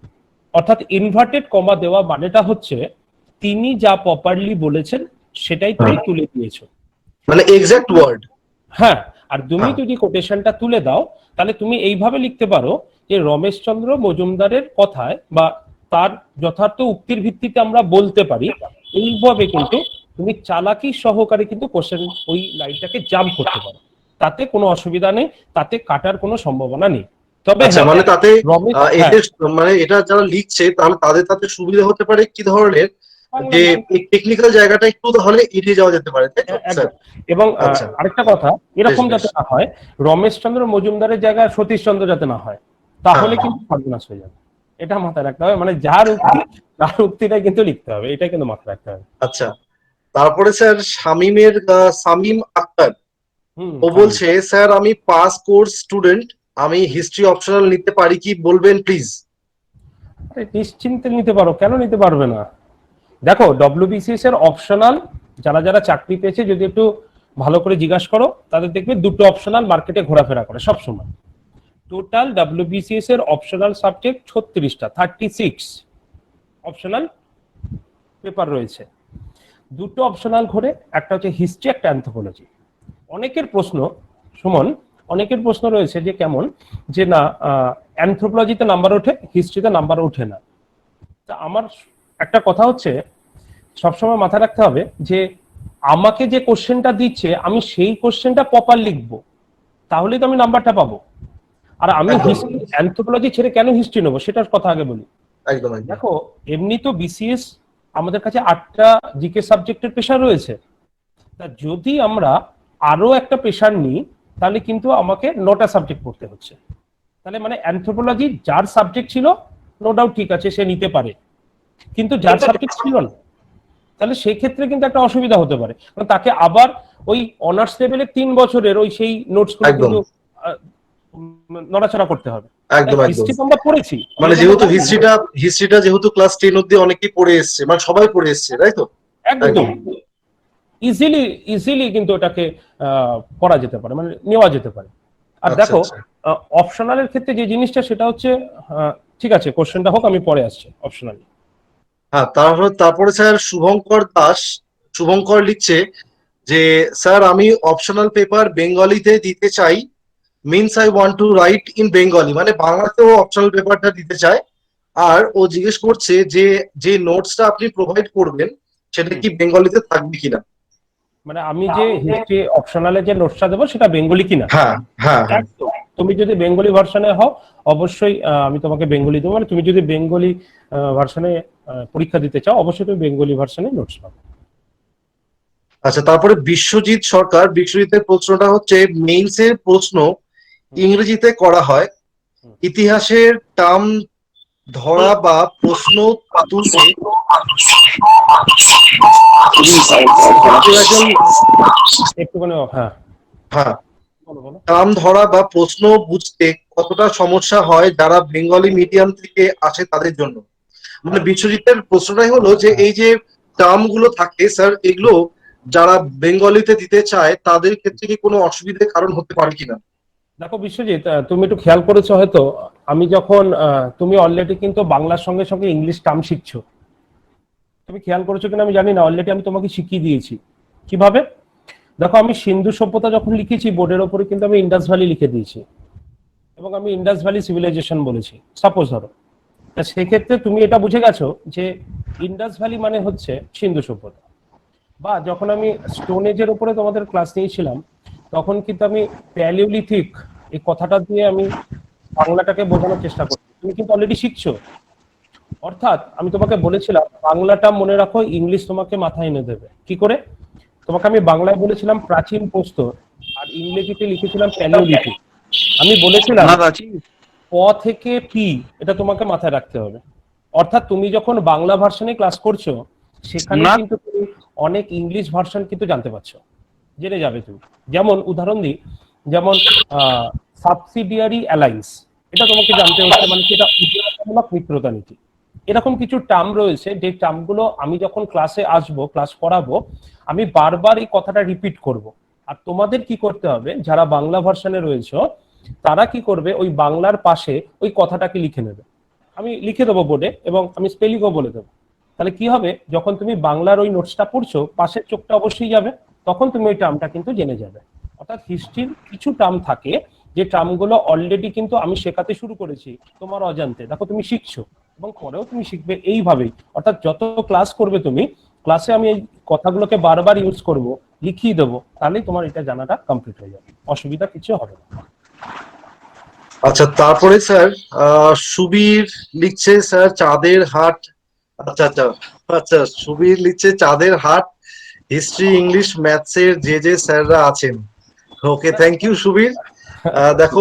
অর্থাৎ ইনভার্টেড কমা দেওয়া মানেটা হচ্ছে তিনি যা প্রপারলি বলেছেন সেটাই তুমি তুলে দিয়েছো, মানে এক্সাক্ট ওয়ার্ড। হ্যাঁ। আর তুমি যদি কোটেশনটা তুলে দাও তাহলে তুমি এইভাবে লিখতে পারো যে রমেশচন্দ্র মজুমদারের কথায় বা তার যথার্থ উক্তির ভিত্তিতে আমরা বলতে পারি, এইভাবে কিন্তু তুমি চালাকি সহকারে কিন্তু কোশ্চেন ওই লাইনটাকে জাম্প করতে পারো, তাতে কোনো অসুবিধা নেই, তাতে কাটার কোনো সম্ভাবনা নেই। তবে আচ্ছা, হ্যাঁ, মানে তাতে রমেশ, হ্যাঁ, এদের মানে এটা যারা লিখছে তাহলে তাদের তাতে সুবিধা হতে পারে কি ধরনের, যে টেকনিক্যাল জায়গাটা একটু তাহলে এড়িয়ে যাওয়া যেতে পারে, তাই তো স্যার? এবং আচ্ছা, আরেকটা কথা, এরকম বেশ, যাতে বেশ। না হয় রমেশচন্দ্র মজুমদারের জায়গায় সতীশচন্দ্র যাতে না হয়, তাহলে হ্যাঁ। কিন্তু সর্বনাশ হয়ে যাবে। এটা মাথায় রাখতে হবে, মানে যার উক্তি তার উক্তিটাই কিন্তু লিখতে হবে, এটা কিন্তু মাথায় রাখতে হবে। আচ্ছা, তারপরে স্যার শামীম আক্তার, হুম, ও বলছে স্যার আমি পাস কোর্স স্টুডেন্ট, আমি হিস্ট্রি অপশনাল নিতে পারি কি, বলবেন প্লিজ? আরে নিশ্চিন্তে নিতে পারো, কেন নিতে পারবে না? দেখো, ডব্লিউবিসিএস এর অপশনাল যারা যারা চাকরি পেয়েছে যদি একটু ভালো করে জিজ্ঞাসা করো, তাদের দেখবে 2টো অপশনাল মার্কেটে ঘোরাফেরা করে সব সময়। টোটাল ডব্লিউবিসিএস এর অপশনাল সাবজেক্ট 36টা, 36 অপশনাল পেপার রয়েছে। 2টো অপশনাল ঘোরে, একটা হচ্ছে হিস্ট্রি, একটা অ্যানথ্রোপোলজি। অনেকের প্রশ্ন, সুমন, অনেকের প্রশ্ন রয়েছে যে কেমন, যে না অ্যানথ্রোপোলজিতে নাম্বার ওঠে, হিস্ট্রিতে নাম্বার ওঠে না। তা আমার একটা কথা হচ্ছে, সবসময় মাথায় রাখতে হবে যে আমাকে যে কোশ্চেনটা দিচ্ছে আমি সেই কোশ্চেনটা প্রপার লিখবো, তাহলেই তো আমি নাম্বারটা পাবো। আর আমি একদম। অ্যানথ্রোপোলজি ছেড়ে কেন হিস্ট্রি নেবো সেটার কথা আগে বলি। একদম একদম। দেখো, এমনি তো বিসিএস আমাদের কাছে 8টা জিকে সাবজেক্টের পেশার রয়েছে, তা যদি আমরা আরো একটা পেশার নিই তাহলে কিন্তু আমাকে 9টা সাবজেক্ট পড়তে হচ্ছে। তাহলে মানে অ্যানথ্রোপোলজি যার সাবজেক্ট ছিল নো ডাউট ঠিক আছে, সে নিতে পারে, কিন্তু যার সাবজেক্ট ছিল না তাহলে সেই ক্ষেত্রে কিন্তু একটা অসুবিধা হতে পারে, কারণ তাকে আবার ওই অনার্স লেভেলে 3 বছরের ওই সেই নোটস গুলো একদম। কিন্তু নড়াচড়া করতে হবে। একদম একদম। হিস্ট্রি তো আমরা পড়েছি, মানে যেহেতু হিস্ট্রিটা যেহেতু ক্লাস 10 অব্দি অনেকেই পড়ে এসছে, মানে সবাই পড়ে এসছে, তাই তো? একদম ইজিলি কিন্তু এটাকে করা যেতে পারে, মানে নেওয়া যেতে পারে। আর আচ্ছা, দেখো, আচ্ছা। অপশনালের ক্ষেত্রে যে জিনিসটা সেটা হচ্ছে ঠিক আছে, কোশ্চেনটা হোক, আমি পরে আসছি অপশনালি। হ্যাঁ, তারপরে স্যার শুভঙ্কর লিখছে যে স্যার আমি অপশনাল পেপার বেঙ্গলিতে দিতে চাই, means I want to right in Bengali, মানে বাংলাতেও অপশনাল পেপারটা দিতে চায়। আর ও জিজ্ঞেস করছে যে যে নোটসটা আপনি প্রোভাইড করবেন সেটা কি বেঙ্গলিতে থাকবে কিনা। মানে আমি যে হিস্ট্রি অপশনালে যে নোটসটা দেবো সেটা বেঙ্গলি কিনা? হ্যাঁ হ্যাঁ হ্যাঁ। একদম। তুমি যদি বেঙ্গলি ভার্সনে হও অবশ্যই আমি তোমাকে বেঙ্গলি দেবো, মানে তুমি যদি বেঙ্গলি ভার্সনে পরীক্ষা দিতে চাও অবশ্যই তুমি বেঙ্গলি ভার্সনে নোটস পাবে। আচ্ছা, তারপরে বিশ্বজিতের প্রশ্নটা হচ্ছে মেইনসের প্রশ্ন ইংরেজিতে করা হয়, ইতিহাসের টার্ম ধরা বা প্রশ্ন তুলতে একটুখানি হ্যাঁ হ্যাঁ বলো বলো। টার্ম ধরা বা প্রশ্ন বুঝতে কতটা সমস্যা হয় যারা বেঙ্গলি মিডিয়াম থেকে আসে তাদের জন্য। মানে বিশ্বজিতের প্রশ্নটাই হলো যে এই যে টার্ম গুলো থাকে স্যার, এগুলো যারা বেঙ্গলিতে দিতে চায় তাদের ক্ষেত্রে কি কোনো অসুবিধার কারণ হতে পারে কিনা? দেখো বিশ্বজিৎ, তুমি একটু খেয়াল করেছো হয়তো, আমি যখন তুমি অলরেডি কিন্তু বাংলার সঙ্গে সঙ্গে ইংলিশ টার্ম শিখছো, তুমি খেয়াল করেছো কিনা আমি জানি না, অলরেডি আমি তোমাকে শিখিয়ে দিয়েছি। কিভাবে? দেখো আমি সিন্ধু সভ্যতা যখন লিখেছি বোর্ডের ওপরে কিন্তু আমি ইন্ডাস ভ্যালি লিখে দিয়েছি এবং আমি ইন্ডাস ভ্যালি সিভিলাইজেশন বলেছি, সাপোজ ধরো। তা সেক্ষেত্রে তুমি এটা বুঝে গেছো যে ইন্ডাস ভ্যালি মানে হচ্ছে সিন্ধু সভ্যতা। বা যখন আমি স্টোন এজের উপরে তোমাদের ক্লাস নিয়েছিলাম তখন কিন্তু আমি প্যালিওলিথিক এই কথাটা দিয়ে আমি বাংলাটাকে বোঝানোর চেষ্টা করছি, তুমি কিন্তু অলরেডি শিখছো। অর্থাৎ আমি তোমাকে বলেছিলাম বাংলাটা মনে রাখো, ইংলিশ তোমাকে মাথায় এনে দেবে। কি করে? তোমাকে আমি বাংলায় বলেছিলাম প্রাচীন প্রস্তর, আর ইংরেজিতে লিখেছিলাম প্যালিওলিথিক। আমি বলেছিলাম প থেকে পি, এটা তোমাকে মাথায় রাখতে হবে। অর্থাৎ তুমি যখন বাংলা ভার্সনে ক্লাস করছো সেখানে কিন্তু তুমি অনেক ইংলিশ ভার্সন কিন্তু জানতে পারছো, জেনে যাবে তুমি। যেমন উদাহরণ দিই, যেমন সাবসিডিয়ারি অ্যালায়েন্স, এটা তোমাকে জানতে হচ্ছে, মানে কি এটা উদ্যোগমূলক মিত্রতা নীতি। এরকম কিছু টার্ম রয়েছে যে টার্মগুলো আমি যখন ক্লাসে আসবো, ক্লাস করাবো, আমি বারবার এই কথাটা রিপিট করব। আর তোমাদের কি করতে হবে, যারা বাংলা ভার্সনে রয়েছে তারা কি করবে, ওই বাংলার পাশে ওই কথাটাকে লিখে নেবে। আমি লিখে দেবো বোর্ডে এবং আমি স্পেলিংও বলে দেবো। তাহলে কি হবে, যখন তুমি বাংলার ওই নোটসটা পড়ছো পাশের চোখটা অবশ্যই যাবে, তখন তুমি ওই টার্মটা কিন্তু জেনে যাবে। অর্থাৎ হিস্ট্রির কিছু টার্ম থাকে যে টার্মগুলো অলরেডি কিন্তু আমি শেখাতে শুরু করেছি তোমার অজান্তে, দেখো তুমি শিখছো এবং পরেও তুমি শিখবে এইভাবেই। অর্থাৎ যত ক্লাস করবে তুমি, ক্লাসে আমি এই কথাগুলোকে বারবার ইউজ করব, লিখিয়ে দেবো, তাহলেই তোমার এটা জানাটা কমপ্লিট হয়ে যাবে, অসুবিধা কিছু হবে না। আচ্ছা, তারপরে স্যার সুবীর লিখছে স্যার চাঁদের হাট। আচ্ছা আচ্ছা আচ্ছা, সুবীর লিখছে চাঁদের হাট হিস্ট্রি ইংলিশ ম্যাথস এর যে স্যাররা আছেন। ওকে, থ্যাংক ইউ সুবীর। দেখো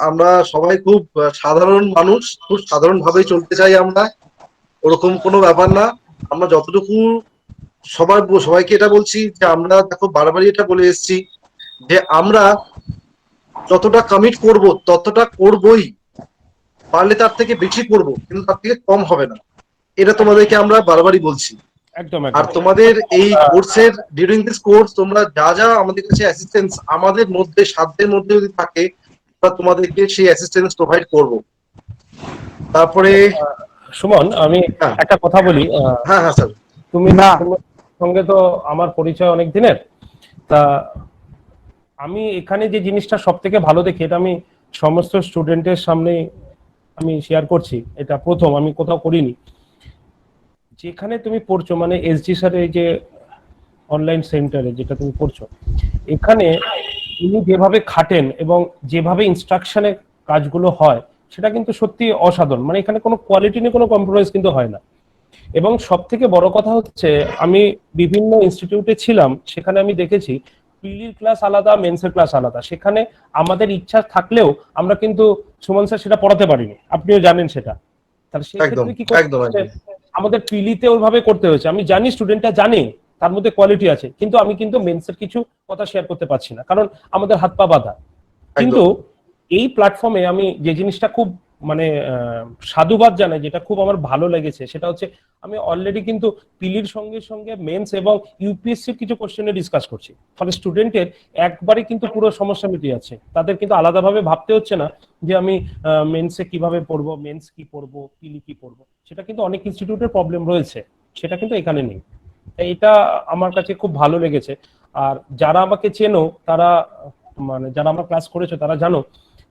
আমরা সবাই খুব সাধারণ মানুষ, খুব সাধারণ ভাবে চলতে চাই আমরা, ওরকম কোনো ব্যাপার না। আমরা যতটুকু সবাইকে এটা বলছি যে আমরা দেখো বারবারই এটা বলে এসেছি যে আমরা যতটা কমিট করব ততটা করবই, পারলে তার থেকে বেশি করব কিন্তু তার থেকে কম হবে না, এটা তোমাদেরকে আমরা বারবারই বলছি। একদম আর একদম। তোমাদের এই কোর্সের ডিউরিং দিস কোর্স তোমরা যা আমাদের কাছে অ্যাসিস্ট্যান্স আমাদের মধ্যে সাধ্যের মধ্যে যদি থাকে আমরা তোমাদেরকে সেই অ্যাসিস্ট্যান্স প্রোভাইড করব। তারপরে সুমন, আমি একটা কথা বলি। হ্যাঁ হ্যাঁ স্যার। তুমি তোমার সঙ্গে তো আমার পরিচয় অনেক দিনের, তা আমি এখানে যে জিনিসটা সব থেকে ভালো দেখি, এটা আমি সমস্ত স্টুডেন্টের সামনে আমি শেয়ার করছি, এটা প্রথম, আমি কোথাও করিনি। যেখানে তুমি পড়ছো মানে এসজি স্যারের যে অনলাইন সেন্টারে যেটা তুমি পড়ছো, এখানে উনি যেভাবে খাটেন এবং যেভাবে ইনস্ট্রাকশনে কাজগুলো হয় সেটা কিন্তু সত্যি অসাধারণ। মানে এখানে কোনো কোয়ালিটি নিয়ে কোনো কম্প্রোমাইজ কিন্তু হয় না। এবং সব থেকে বড় কথা হচ্ছে, আমি বিভিন্ন ইনস্টিটিউটে ছিলাম, সেখানে আমি দেখেছি পিলির ক্লাস আলাদা, মেন্সের ক্লাস আলাদা। সেখানে আমাদের ইচ্ছা থাকলেও আমরা কিন্তু সুমন স্যার সেটা পড়াতে পারিনি, আপনিও জানেন সেটা। তাহলে সেক্ষেত্রে কি করতে হচ্ছে, আমাদের পিলিতে ওইভাবে করতে হয়েছে। আমি জানি স্টুডেন্টটা জানে তার মধ্যে কোয়ালিটি আছে, কিন্তু আমি কিন্তু মেন্সের কিছু কথা শেয়ার করতে পারছি না, কারণ আমাদের হাত পা বাঁধা। কিন্তু এই প্ল্যাটফর্মে আমি যে জিনিসটা খুব মানে সাধুবাদ জানাই, যেটা খুব আমার ভালো লেগেছে, সেটা হচ্ছে আমি অলরেডি কিন্তু পিলির সঙ্গে সঙ্গে মেন্স এবং ইউপিএসসির কিছু কোশ্চেনে ডিসকাস করছি। ফলে স্টুডেন্টের একবারে কিন্তু পুরো সমস্যা মিটে যাচ্ছে, তাদের কিন্তু আলাদাভাবে ভাবতে হচ্ছে না যে আমি মেন্সে কিভাবে পড়বো, মেন্স কি পড়বো, পিলি কি পড়বো। সেটা কিন্তু অনেক ইনস্টিটিউটের প্রবলেম রয়েছে, সেটা কিন্তু এখানে নেই। তাই এটা আমার কাছে খুব ভালো লেগেছে। আর যারা আমাকে চেনো তারা, মানে যারা আমার ক্লাস করেছে তারা জানো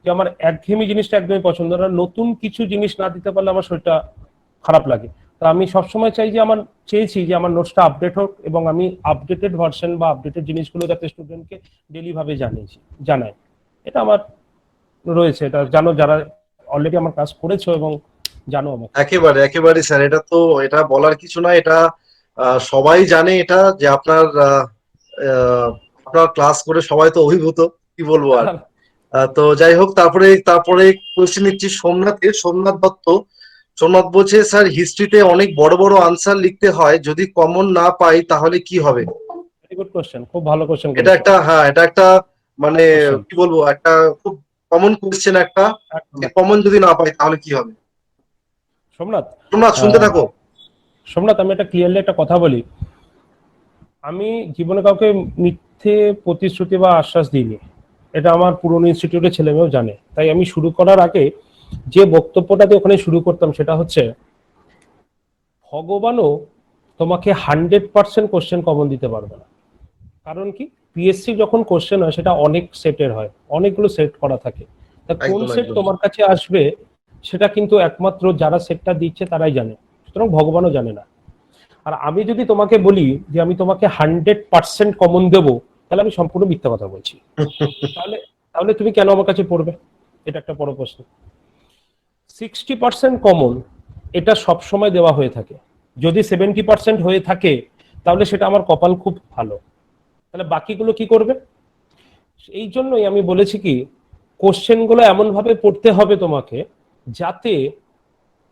যে আমার একঘেয়েমি জিনিসটা একদমই পছন্দ না। নতুন কিছু জিনিস না দিতে পারলে আমার শরীরটা খারাপ লাগে। তো আমি সবসময় চাই যে চেয়েছি যে আমার নোটসটা আপডেট হোক এবং আমি আপডেটেড ভার্সন বা আপডেটেড জিনিসগুলো যাতে স্টুডেন্টকে ডেলি ভাবে জানাই। এটা আমার রয়েছে, এটা জানো যারা অলরেডি আমার ক্লাস করেছো এবং জানো আমাকে। একেবারে একেবারে স্যার, এটা তো এটা বলার কিছু না, এটা সবাই জানে এটা যে আপনার আপনার ক্লাস করে সবাই তো অভিভূত, কি বলবো আর। তো যাই হোক, তারপরে কোয়েশ্চেন নিচ্ছি সোমনাথ দত্ত। সোমনাথ বলছে, স্যার হিস্ট্রিতে অনেক বড় বড় আনসার লিখতে হয়, যদি কমন না পাই তাহলে কি হবে? ভেরি গুড কোশ্চেন, খুব ভালো কোশ্চেন। এটা একটা মানে কি বলবো, একটা খুব কমন কোয়েশ্চেন একটা, কমন যদি না পাই তাহলে কি হবে? সোমনাথ, শুনতে থাকো। সোমনাথ, আমি একটা ক্লিয়ারলি একটা কথা বলি। আমি জীবনে কাউকে মিথ্যে প্রতিশ্রুতি বা আশ্বাস দিইনি, এটা আমার পুরনো ইনস্টিটিউটের ছেলেমেয়েও জানে। তাই আমি শুরু করার আগে যে বক্তব্যটাতে ওখানে শুরু করতাম সেটা হচ্ছে, ভগবানও তোমাকে 100% কোশ্চেন কমন দিতে পারবে না। কারণ কি, পিএসসি যখন কোশ্চেন হয় সেটা অনেক সেটের হয়, অনেকগুলো সেট করা থাকে। তা কোন সেট তোমার কাছে আসবে সেটা কিন্তু একমাত্র যারা সেটটা দিচ্ছে তারাই জানে, সুতরাং ভগবানও জানে না। আর আমি যদি তোমাকে বলি যে আমি তোমাকে 100% কমন দেবো, তাহলে আমি সম্পূর্ণ মিথ্যা কথা বলছি। তাহলে তাহলে তুমি কেন আমার কাছে পড়বে? এটা একটা বড় প্রশ্ন। 60% কমন এটা সবসময় দেওয়া হয়ে থাকে। যদি 70% হয়ে থাকে তাহলে সেটা আমার কপাল খুব ভালো। তাহলে বাকিগুলো কি করবে? এই জন্যই আমি বলেছি কি, কোশ্চেনগুলো এমন ভাবে পড়তে হবে তোমাকে যাতে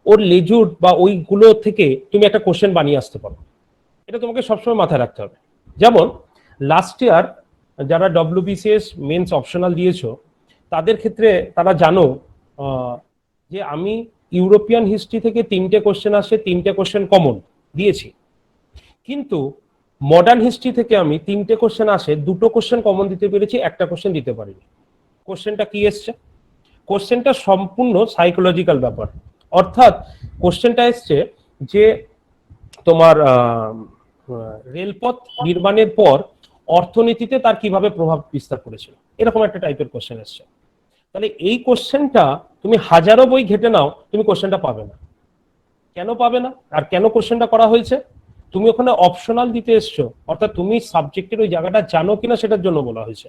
ওর লেজুর বা ওইগুলো থেকে তুমি একটা কোশ্চেন বানিয়ে আসতে পারো। এটা তোমাকে সবসময় মাথায় রাখতে হবে। যেমন লাস্ট ইয়ার যারা ডব্লিউবিসিএস মেন্স অপশনাল দিয়েছো তাদের ক্ষেত্রে তারা জানো যে আমি ইউরোপিয়ান হিস্ট্রি থেকে 3টে কোশ্চেন আসে, 3টে কোশ্চেন কমন দিয়েছি। কিন্তু মডার্ন হিস্ট্রি থেকে আমি 3টে কোশ্চেন আসে, 2টো কোশ্চেন কমন দিতে পেরেছি, একটা কোশ্চেন দিতে পারিনি। কোশ্চেনটা কি এসছে? কোশ্চেনটা সম্পূর্ণ সাইকোলজিক্যাল ব্যাপার। অর্থাৎ কোশ্চেনটা এসছে যে তোমার রেলপথ নির্মাণের পর অর্থনীতিতে তার কিভাবে প্রভাব বিস্তার করেছিল, এরকম একটা টাইপের কোশ্চেন এসছে। তাহলে এই কোশ্চেনটা তুমি হাজারো বই ঘেটে নাও, তুমি কোশ্চেনটা পাবে না। কেন পাবে না? আর কেন কোশ্চেনটা করা হয়েছে? তুমি ওখানে অপশনাল দিতে এসছো, অর্থাৎ তুমি সাবজেক্টের ওই জায়গাটা জানো কিনা সেটার জন্য বলা হয়েছে,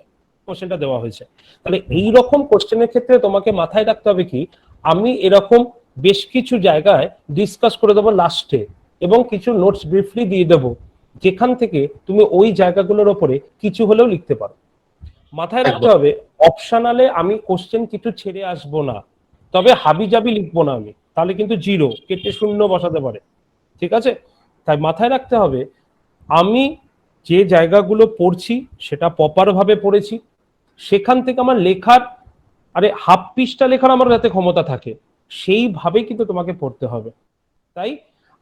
কোশ্চেনটা দেওয়া হয়েছে। তাহলে এই রকম কোশ্চেনের ক্ষেত্রে তোমাকে মাথায় রাখতে হবে কি, আমি এরকম বেশ কিছু জায়গায় ডিসকাস করে দেবো লাস্টে এবং কিছু নোটস ব্রিফলি দিয়ে দেবো, যেখান থেকে তুমি ওই জায়গাগুলোর ওপরে কিছু হলেও লিখতে পারো। মাথায় রাখতে হবে, অপশনালে আমি কোশ্চেন কিছু ছেড়ে আসবো না, তবে হাবিজাবি লিখবো না আমি, তাহলে কিন্তু জিরো কেটে শূন্য বসাতে পারে। ঠিক আছে? তাই মাথায় রাখতে হবে আমি যে জায়গাগুলো পড়ছি সেটা প্রপার ভাবে পড়েছি, সেখান থেকে আমার লেখার হাফ পৃষ্ঠা লেখার আমার যাতে ক্ষমতা থাকে সেইভাবেই কিন্তু তোমাকে পড়তে হবে। তাই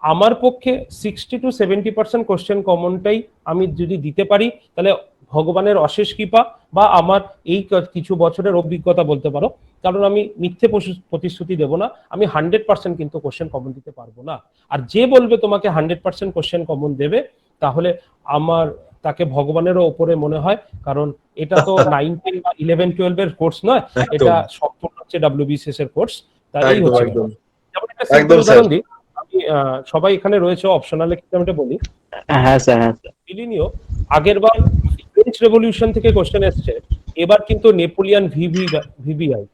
আমার পক্ষে 60-70% কোশ্চেন কমনটাই আমি যদি দিতে পারি তাহলে ভগবানের অশেষ কৃপা বা আমার এই কিছু বছরের অভিজ্ঞতা বলতে পারো। কারণ আমি মিথ্যে প্রতিশ্রুতি দেব না, আমি 100% কিন্তু কোশ্চেন কমন দিতে পারবো না। আর যে বলবে তোমাকে 100% কোশ্চেন কমন দেবে, তাহলে আমার তাকে ভগবানেরও ওপরে মনে হয়। কারণ এটা তো 9, 10 বা 11, 12 এর কোর্স নয়, এটা সম্পূর্ণ হচ্ছে ডব্লিউবিসিএস এর কোর্স। তাই হচ্ছে যেমন একটা সিম্পল উদাহরণ দিই, আমি সবাই এখানে রয়েছে অপশনালে আমি বলি। হ্যাঁ স্যার, হ্যাঁ স্যার। ইলিনিও আগের বার ফ্রেঞ্চ রেভলিউশন থেকে কোশ্চেন এসছে, এবার কিন্তু নেপোলিয়ান ভিভিআই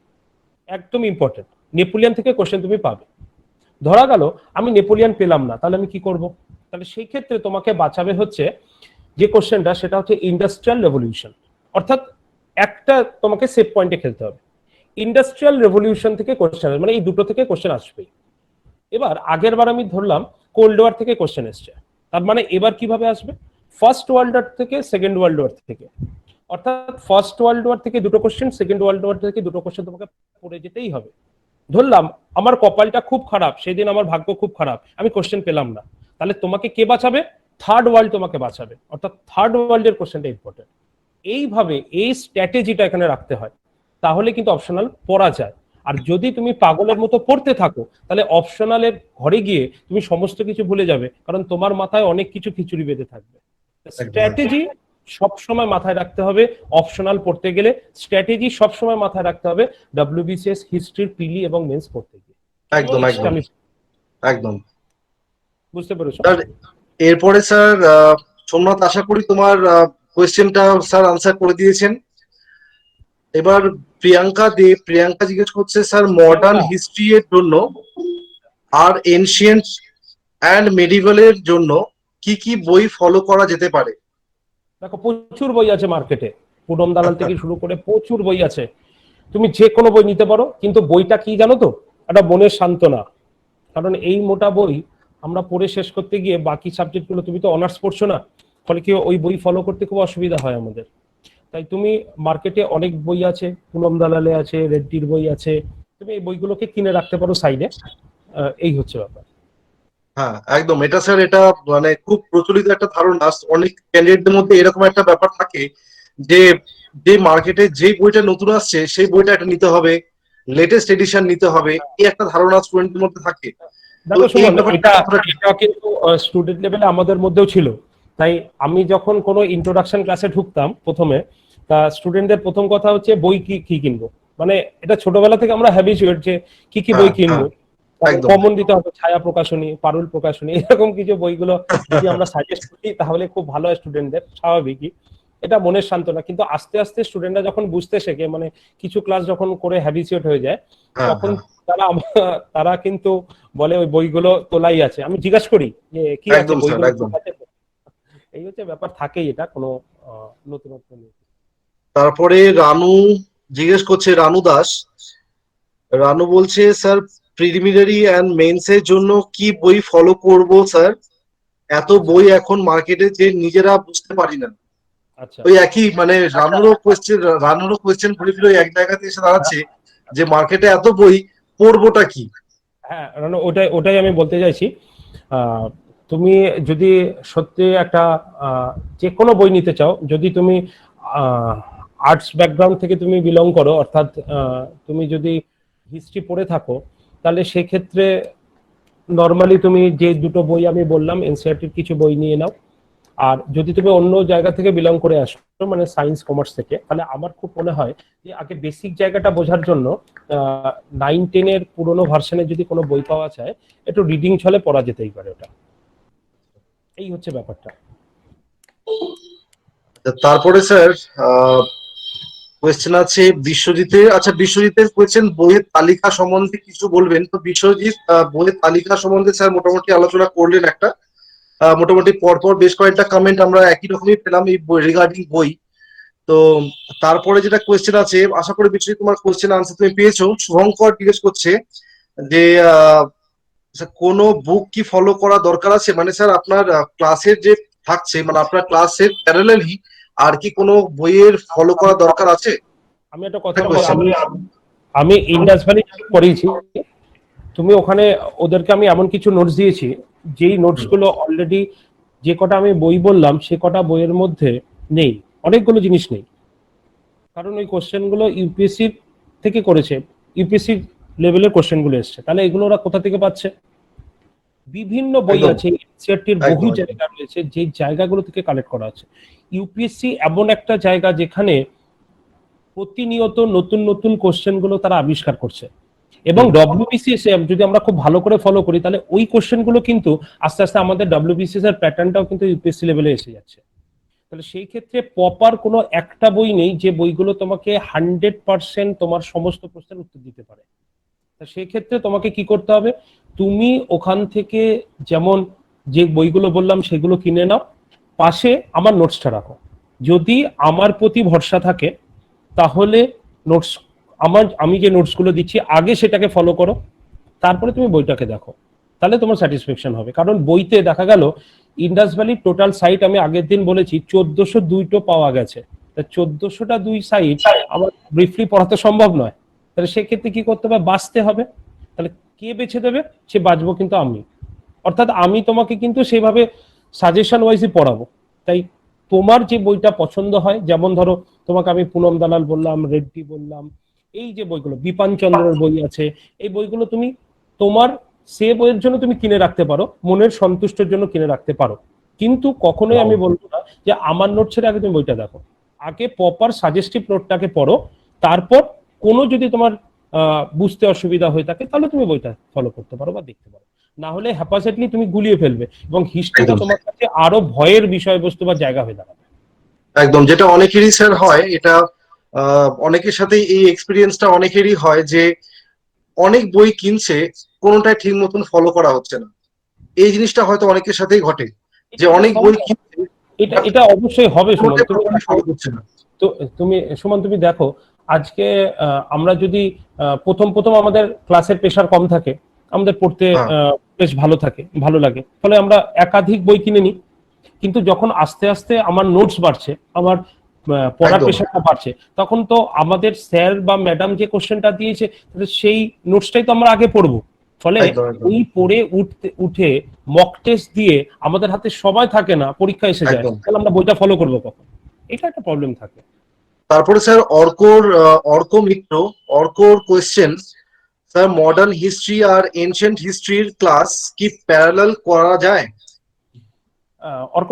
একদম ইম্পর্টেন্ট। নেপোলিয়ান থেকে কোশ্চেন তুমি পাবে। ধরা গেল আমি নেপোলিয়ান পেলাম না, তাহলে আমি কি করব? তাহলে সেই ক্ষেত্রে তোমাকে বাঁচাবে হচ্ছে যে কোশ্চেনটা, সেটা হচ্ছে ইন্ডাস্ট্রিয়াল রেভলিউশন। অর্থাৎ একটা তোমাকে সেভ পয়েন্টে খেলতে হবে। ইন্ডাস্ট্রিয়াল রেভলিউশন থেকে কোশ্চেন, মানে এই দুটো থেকে কোশ্চেন আসবেই। এবার আগের বার আমি ধরলাম কোল্ড ওয়ার থেকে কোশ্চেন এসছে, তার মানে এবার কিভাবে আসবে? ফার্স্ট ওয়ার্ল্ড ওয়ার থেকে সেকেন্ড ওয়ার্ল্ড ওয়ার থেকে। অর্থাৎ ফার্স্ট ওয়ার্ল্ড ওয়ার থেকে দুটো কোশ্চেন, সেকেন্ড ওয়ার্ল্ড ওয়ার থেকে দুটো কোশ্চেন তোমাকে পড়ে যেতেই হবে। ধরলাম আমার কপালটা খুব খারাপ, সেদিন আমার ভাগ্য খুব খারাপ, আমি কোশ্চেন পেলাম না, তাহলে তোমাকে কে বাঁচাবে? থার্ড ওয়ার্ল্ড তোমাকে বাঁচাবে, অর্থাৎ থার্ড ওয়ার্ল্ডের কোশ্চেনটা ইম্পর্টেন্ট। এইভাবে এই স্ট্র্যাটেজিটা এখানে রাখতে হয়, তাহলে কিন্তু অপশনাল পড়া যায়। আর যদি তুমি পাগলের মতো পড়তে থাকো, তাহলে অপশনালের ঘরে গিয়ে তুমি সমস্ত কিছু ভুলে যাবে, কারণ তোমার মাথায় অনেক কিছু খিচুড়ি বেঁধে থাকবে। স্ট্র্যাটেজি সবসময় মাথায় রাখতে হবে। অপশনাল পড়তে গেলে স্ট্র্যাটেজি সবসময় মাথায় রাখতে হবে, ডব্লিউবিসিএস হিস্ট্রির পিলি এবং মেন্স পড়তে গিয়ে। একদম একদম একদম। বুঝতে পেরেছো? স্যার এরপরে স্যার সোমনাথ, আশা করি তোমার কোয়েশ্চেনটা স্যার আনসার করে দিয়েছেন। এবার প্রিয়াঙ্কা জিজ্ঞেস করছে স্যার, মডার্ন হিস্ট্রি এর জন্য আর এনশিয়েন্ট অ্যান্ড মেডিভেলের জন্য কি কি বই ফলো করা যেতে পারে? দেখো, প্রচুর বই আছে মার্কেটে, পুনম দালাল থেকে শুরু করে প্রচুর বই আছে, তুমি যে কোনো বই নিতে পারো। কিন্তু বইটা কি জানো তো? একটা মনের সান্ত্বনা। কারণ এই মোটা বই আমরা পড়ে শেষ করতে গিয়ে বাকি সাবজেক্টগুলো, তুমি তো অনার্স পড়ছো না, ফলে কি ওই বই ফলো করতে খুব অসুবিধা হয় আমাদের। তাই তুমি মার্কেটে অনেক বই আছে, পুনম দালালে আছে, রেড্ডির বই আছে, তুমি এই বইগুলোকে কিনে রাখতে পারো সাইডে। এই হচ্ছে ব্যাপার। হ্যাঁ একদম, এটা স্যার এটা মানে খুব প্রচলিত একটা ধারণা, অনেক ক্যান্ডিডেটদের মধ্যে এরকম একটা ব্যাপার থাকে যে যে মার্কেটে যে বইটা নতুন আসছে সেই বইটা একটা নিতে হবে, লেটেস্ট এডিশন নিতে হবে, এই একটা ধারণা স্টুডেন্টদের মধ্যে থাকে। দেখো সুমন, এটা কিন্তু স্টুডেন্ট লেভেলে আমাদের মধ্যেও ছিল। তাই আমি যখন কোনো ইন্ট্রোডাকশন ক্লাসে ঢুকতাম প্রথমে, তা স্টুডেন্টদের প্রথম কথা হচ্ছে বই কি কি কিনবো। মানে এটা ছোটবেলা থেকে আমরা হ্যাবিচুয়েট যে কি কি বই কিনবো। কমন দিতে হবে ছায়া প্রকাশনী, পারুল প্রকাশনী, এরকম কিছু বইগুলো যদি আমরা সাজেস্ট করি তাহলে খুব ভালো হয় স্টুডেন্টদের, স্বাভাবিকই। এটা মনের সান্ত্বনা। কিন্তু আস্তে আস্তে স্টুডেন্টরা যখন বুঝতে শেখে, মানে কিছু ক্লাস যখন করে হ্যাবিচুয়েট হয়ে যায়, তখন তারা কিন্তু বলে ওই বইগুলো তোলাই আছে। আমি জিজ্ঞাসা করি যে কি আছে বইগুলো, এই হচ্ছে ব্যাপার। থাকেই এটা, কোনো নতুনত্ব নেই। তারপরে রানু জিজ্ঞেস করছে, রানু দাস, রানু বলছে স্যার প্রিলিমিনারি অ্যান্ড মেন্স এর জন্য কি বই ফলো করব স্যার? এত বই এখন মার্কেটে যে নিজেরা বুঝতে পারি না। আচ্ছা, ওই একই মানে রানুরও কোয়েশ্চেন ঘুরে ওই এক জায়গাতে এসে দাঁড়াচ্ছে যে মার্কেটে এত বই, পড়বোটা কি? হ্যাঁ রানু, ওটাই আমি বলতে চাইছি। তুমি যদি সত্যি একটা যে কোনো বই নিতে চাও, যদি তুমি আর্টস ব্যাকগ্রাউন্ড থেকে তুমি বিলং করো, অর্থাৎ তুমি যদি হিস্ট্রি পড়ে থাকো, তাহলে সেক্ষেত্রে নর্মালি তুমি যে দুটো বই আমি বললাম এনসিইআরটির কিছু বই নিয়ে নাও। আর যদি তুমি অন্য জায়গা থেকে বিলং করে আসো, মানে সায়েন্স কমার্স থেকে, তাহলে আমার খুব মনে হয় যে আগে বেসিক জায়গাটা বোঝার জন্য 9-10 এর পুরোনো ভার্সনে যদি কোনো বই পাওয়া যায়, একটু রিডিং ছলে পড়া যেতেই পারে ওটা। এই হচ্ছে ব্যাপারটা। তারপরে স্যার কোয়েশ্চেন আছে বিশ্বজিতের। আচ্ছা, বিশ্বজিতের কোয়েশ্চেন, বইয়ের তালিকা সম্বন্ধে কিছু বলবেন। তো বিশ্বজিৎ বইয়ের তালিকা সম্বন্ধে স্যার মোটামুটি আলোচনা করলেন একটা, মোটামুটি পরপর বেশ কয়েকটা কমেন্ট আমরা একই রকমই পেলাম এই বই রিগার্ডিং বই। তো তারপরে যেটা কোয়েশ্চেন আছে, আশা করি বিশ্বজিৎ তোমার কোয়েশ্চেন আনসার তুমি পেয়েছো। শুভঙ্কর জিজ্ঞেস করছে যে কোনো বুক কি ফলো করা দরকার আছে? মানে স্যার আপনার ক্লাসের যে থাকছে, মানে আপনার ক্লাসের প্যারালালি আর কি কোনো বইয়ের ফলো করা দরকার আছে? আমি একটা কথা বলি, আমি ইন্ডাস ভ্যালি পড়িয়েছি, তুমি ওখানে ওদেরকে আমি এমন কিছু নোটস দিয়েছি যেই নোটস গুলো অলরেডি, যে কটা আমি বই বললাম সে কটা বইয়ের মধ্যে নেই, অনেকগুলো জিনিস নেই। কারণ ওই কোশ্চেন গুলো ইউপিএসসি থেকে করেছে, ইউপিএসসি লেভেলের কোশ্চেন গুলো এসছে, তাহলে এগুলো ওরা কোথা থেকে পাচ্ছে? বিভিন্ন বই আছে, এনসিইআরটির বহু জায়গা রয়েছে যে জায়গাগুলো থেকে কালেক্ট করা আছে। ইউপিএসসি এমন একটা জায়গা যেখানে প্রতিনিয়ত নতুন নতুন কোশ্চেন গুলো তারা আবিষ্কার করছে, এবং ডব্লিউবিসিএস যদি আমরা খুব ভালো করে ফলো করি, তাহলে ওই কোশ্চেন গুলো কিন্তু আস্তে আস্তে আমাদের ডব্লিউবিসিএস এর প্যাটার্নটাও কিন্তু ইউপিএসসি লেভেলে এসে যাচ্ছে। তাহলে সেই ক্ষেত্রে প্রপার কোনো একটা বই নেই যে বইগুলো তোমাকে 100% তোমার সমস্ত প্রশ্নের উত্তর দিতে পারে। তা সেই ক্ষেত্রে তোমাকে কি করতে হবে, তুমি ওখান থেকে যেমন যে বইগুলো বললাম সেগুলো কিনে নাও, পাশে আমার নোটসটা রাখো। যদি আমার প্রতি ভরসা থাকে তাহলে নোটস, আমি যে নোটসগুলো দিচ্ছি আগে সেটাকে ফলো করো, তারপরে তুমি বইটাকে দেখো, তাহলে তোমার স্যাটিসফ্যাকশন হবে। কারণ বইতে দেখা গেল ইন্ডাস ভ্যালি টোটাল সাইট আমি আগের দিন বলেছি 1402টো পাওয়া গেছে। তা 1402 সাইট আমার ব্রিফলি পড়াতে সম্ভব নয়, তাহলে সেক্ষেত্রে কি করতে হবে, বাঁচতে হবে। তাহলে কে বেছে দেবে? সে বাঁচবো কিন্তু আমি। অর্থাৎ আমি তোমাকে কিন্তু সেইভাবে সাজেশন ওয়াইজই পড়াবো। তাই তোমার যে বইটা পছন্দ হয়, যেমন ধরো তোমাকে আমি পুনম দালাল বললাম, রেড্ডি বললাম, এই যে বইগুলো বিপান চন্দ্রের বই আছে, এই বইগুলো তুমি তোমার সে বইয়ের জন্য তুমি কিনে রাখতে পারো, মনের সন্তুষ্টের জন্য কিনে রাখতে পারো। কিন্তু কখনোই আমি বলবো না যে আমার নোট ছেড়ে আগে তুমি বইটা দেখো। আগে প্রপার সাজেস্টিভ নোটটাকে পড়ো, তারপর কোনো যদি তোমার বুঝতে অসুবিধা হয়ে থাকে তাহলে তুমি বইটা ফলো করতে পারো বা দেখতে পারো। না হলে হ্যাপাসেটলি তুমি গুলিয়ে ফেলবে এবং হিস্ট্রিটা একদম। তোমার কাছে আরো ভয়ের বিষয়বস্তু বা জায়গা হয়ে দাঁড়াবে। একদম, যেটা অনেকেরই স্যার হয়, এটা অনেকের সাথে এই এক্সপিরিয়েন্সটা অনেকেরই হয় যে অনেক বই কিনছে, কোনোটাই ঠিক মতন ফলো করা হচ্ছে না। এই জিনিসটা হয়তো অনেকের সাথেই ঘটে যে অনেক বই কিনছে, এটা এটা অবশ্যই হবে সুমন। কোনোটাই তুমি properly follow করছে না। তো তুমি সুমন তুমি দেখো, আজকে আমরা যদি প্রথম প্রথম আমাদের ক্লাসের প্রেশার কম থাকে, আমাদের পড়তে হ্যাঁ, বেশ ভালো থাকে, ভালো লাগে, ফলে আমরা একাধিক বই কিনে নিই। কিন্তু যখন আস্তে আস্তে আমার নোটস বাড়ছে, আমার পড়ার একদম প্রেশারটা বাড়ছে, তখন তো আমাদের স্যার বা ম্যাডাম যে কোশ্চেনটা দিয়েছে সেই নোটসটাই তো আমরা আগে পড়বো। ফলে একদম একদম এই পড়ে উঠে মক টেস্ট দিয়ে আমাদের হাতে সময় থাকে না, পরীক্ষা এসে যায়, একদম। তাহলে আমরা বইটা ফলো করবো কখন? এটা একটা প্রবলেম থাকে। তারপরে স্যার অর্ক মিত্র, কোয়েশ্চেন, স্যার মডার্ন হিস্ট্রি আর এনশিয়েন্ট হিস্ট্রির ক্লাস কি প্যারালাল করা যায়? অর্ক,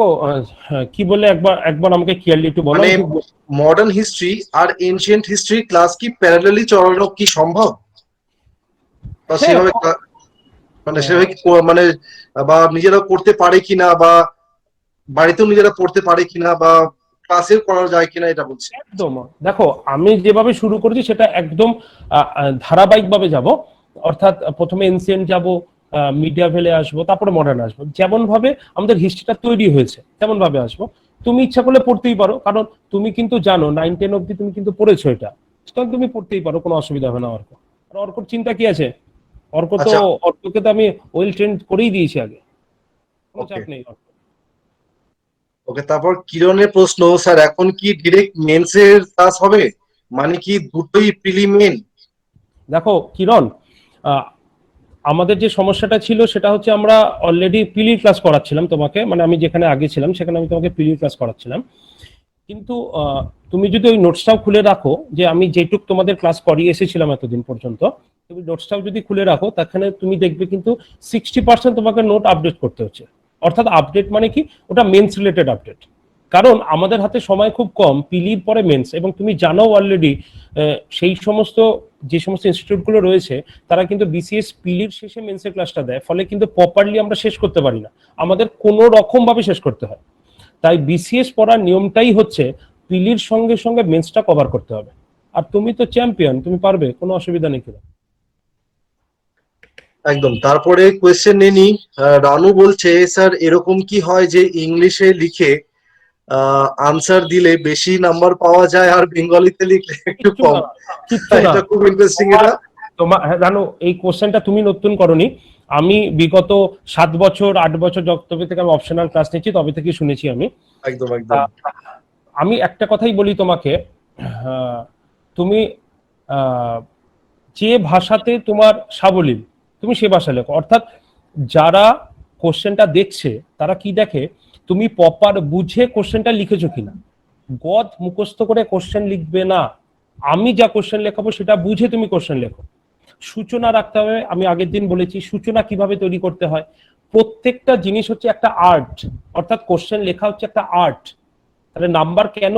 কি বললে একবার একবার আমাকে ক্লিয়ারলি একটু বলো। মানে মডার্ন হিস্ট্রি আর এনশিয়েন্ট হিস্ট্রির ক্লাস কি প্যারালালি চলানো কি সম্ভব? বা হ্যাঁ, সেভাবে মানে সেভাবে মানে বা নিজেরা করতে পারে কিনা, বা বাড়িতেও নিজেরা পড়তে পারে কিনা, বা ক্লাসেও করা যায় কিনা, এটা বলছে। একদম দেখো, আমি যেভাবে শুরু করেছি সেটা একদম ধারাবাহিক ভাবে যাব। অর্থাৎ প্রথমে এনসিয়েন্ট যাব, মিডিয়াভেলে আসবো, তারপরে মডার্ন আসবো। যেমন ভাবে আমাদের হিস্ট্রিটা তৈরি হয়েছে তেমন ভাবে আসবো। তুমি ইচ্ছা করলে পড়তেই পারো, কারণ তুমি কিন্তু জানো 9-10 অব্দি তুমি কিন্তু পড়েছো এটা, সুতরাং তুমি পড়তেই পারো, কোনো অসুবিধা হবে না। অর্ক আর অর্কর চিন্তা কি আছে? আচ্ছা, অর্ককে তো আমি ওয়েল ট্রেন্ড করেই দিয়েছি আগে, কোনো চাপ ওকে নেই। ওকে। তারপর কিরণের প্রশ্ন, স্যার এখন কি ডিরেক্ট মেন্সের ক্লাস হবে, মানে কি দুটোই প্রিলিমিন? দেখো কিরণ, আহ, আমাদের যে সমস্যাটা ছিল সেটা হচ্ছে আমরা অলরেডি পিলি ক্লাস করাচ্ছিলাম তোমাকে, মানে আমি যেখানে আগে ছিলাম সেখানে আমি তোমাকে পিলি ক্লাস করাচ্ছিলাম। কিন্তু তুমি যদি ওই নোটসটাও খুলে রাখো, যে আমি যেটুক তোমাদের ক্লাস করিয়ে এসেছিলাম এতদিন পর্যন্ত, তুমি নোটসটাও যদি খুলে রাখো, তাখানে তুমি দেখবে কিন্তু 60% তোমাকে নোট আপডেট করতে হচ্ছে। অর্থাৎ আপডেট মানে কি, ওটা মেন্স রিলেটেড আপডেট। কারণ আমাদের হাতে সময় খুব কম, পিলির পরে মেন্স, এবং তুমি জানো অলরেডি সেই সমস্ত যে সমস্ত ইনস্টিটিউটগুলো রয়েছে তারা কিন্তু বিসিএস পিলির শেষে মেন্সের ক্লাসটা দেয়, ফলে কিন্তু প্রপারলি আমরা শেষ করতে পারি না, আমাদের কোনো রকম ভাবে শেষ করতে হয়। তাই বিসিএস পড়ার নিয়মটাই হচ্ছে পিলির সঙ্গে সঙ্গে মেন্সটা কভার করতে হবে। আর তুমি তো চ্যাম্পিয়ন, তুমি পারবে, কোনো অসুবিধা নেই। কিনা একদম। তারপরে কোয়েশ্চেন নেনি, রানু বলছে, স্যার এরকম কি হয় যে ইংলিশে লিখে আনসার দিলে বেশি নাম্বার পাওয়া যায় আর বেঙ্গলিতে লিখলে একটু কিচ্ছু কম? না, কিচ্ছু না। এটা খুব ইন্টারেস্টিং। এটা তোমার জানো, এই কোশ্চেনটা তুমি নতুন করনি। আমি বিগত 7 বছর 8 বছর যবে থেকে আমি অপশনাল ক্লাস নিচ্ছি তবে থেকে শুনেছি আমি। একদম একদম আমি একটা কথাই বলি তোমাকে, তুমি যে ভাষাতে তোমার সাবলীল তুমি সে ভাষা লেখো। অর্থাৎ যারা কোশ্চেনটা দেখছে তারা কি দেখে, তুমি প্রপার বুঝে কোশ্চেনটা লিখেছো কিনা। গদ মুখস্থ করে কোশ্চেন লিখবে না, আমি যা কোশ্চেন লেখাবো সেটা বুঝে তুমি কোশ্চেন লেখো। সূচনা রাখতে হবে, আমি আগের দিন বলেছি সূচনা কিভাবে তৈরি করতে হয়। প্রত্যেকটা জিনিস হচ্ছে একটা আর্ট, অর্থাৎ কোশ্চেন লেখা হচ্ছে একটা আর্ট। তাহলে নাম্বার কেন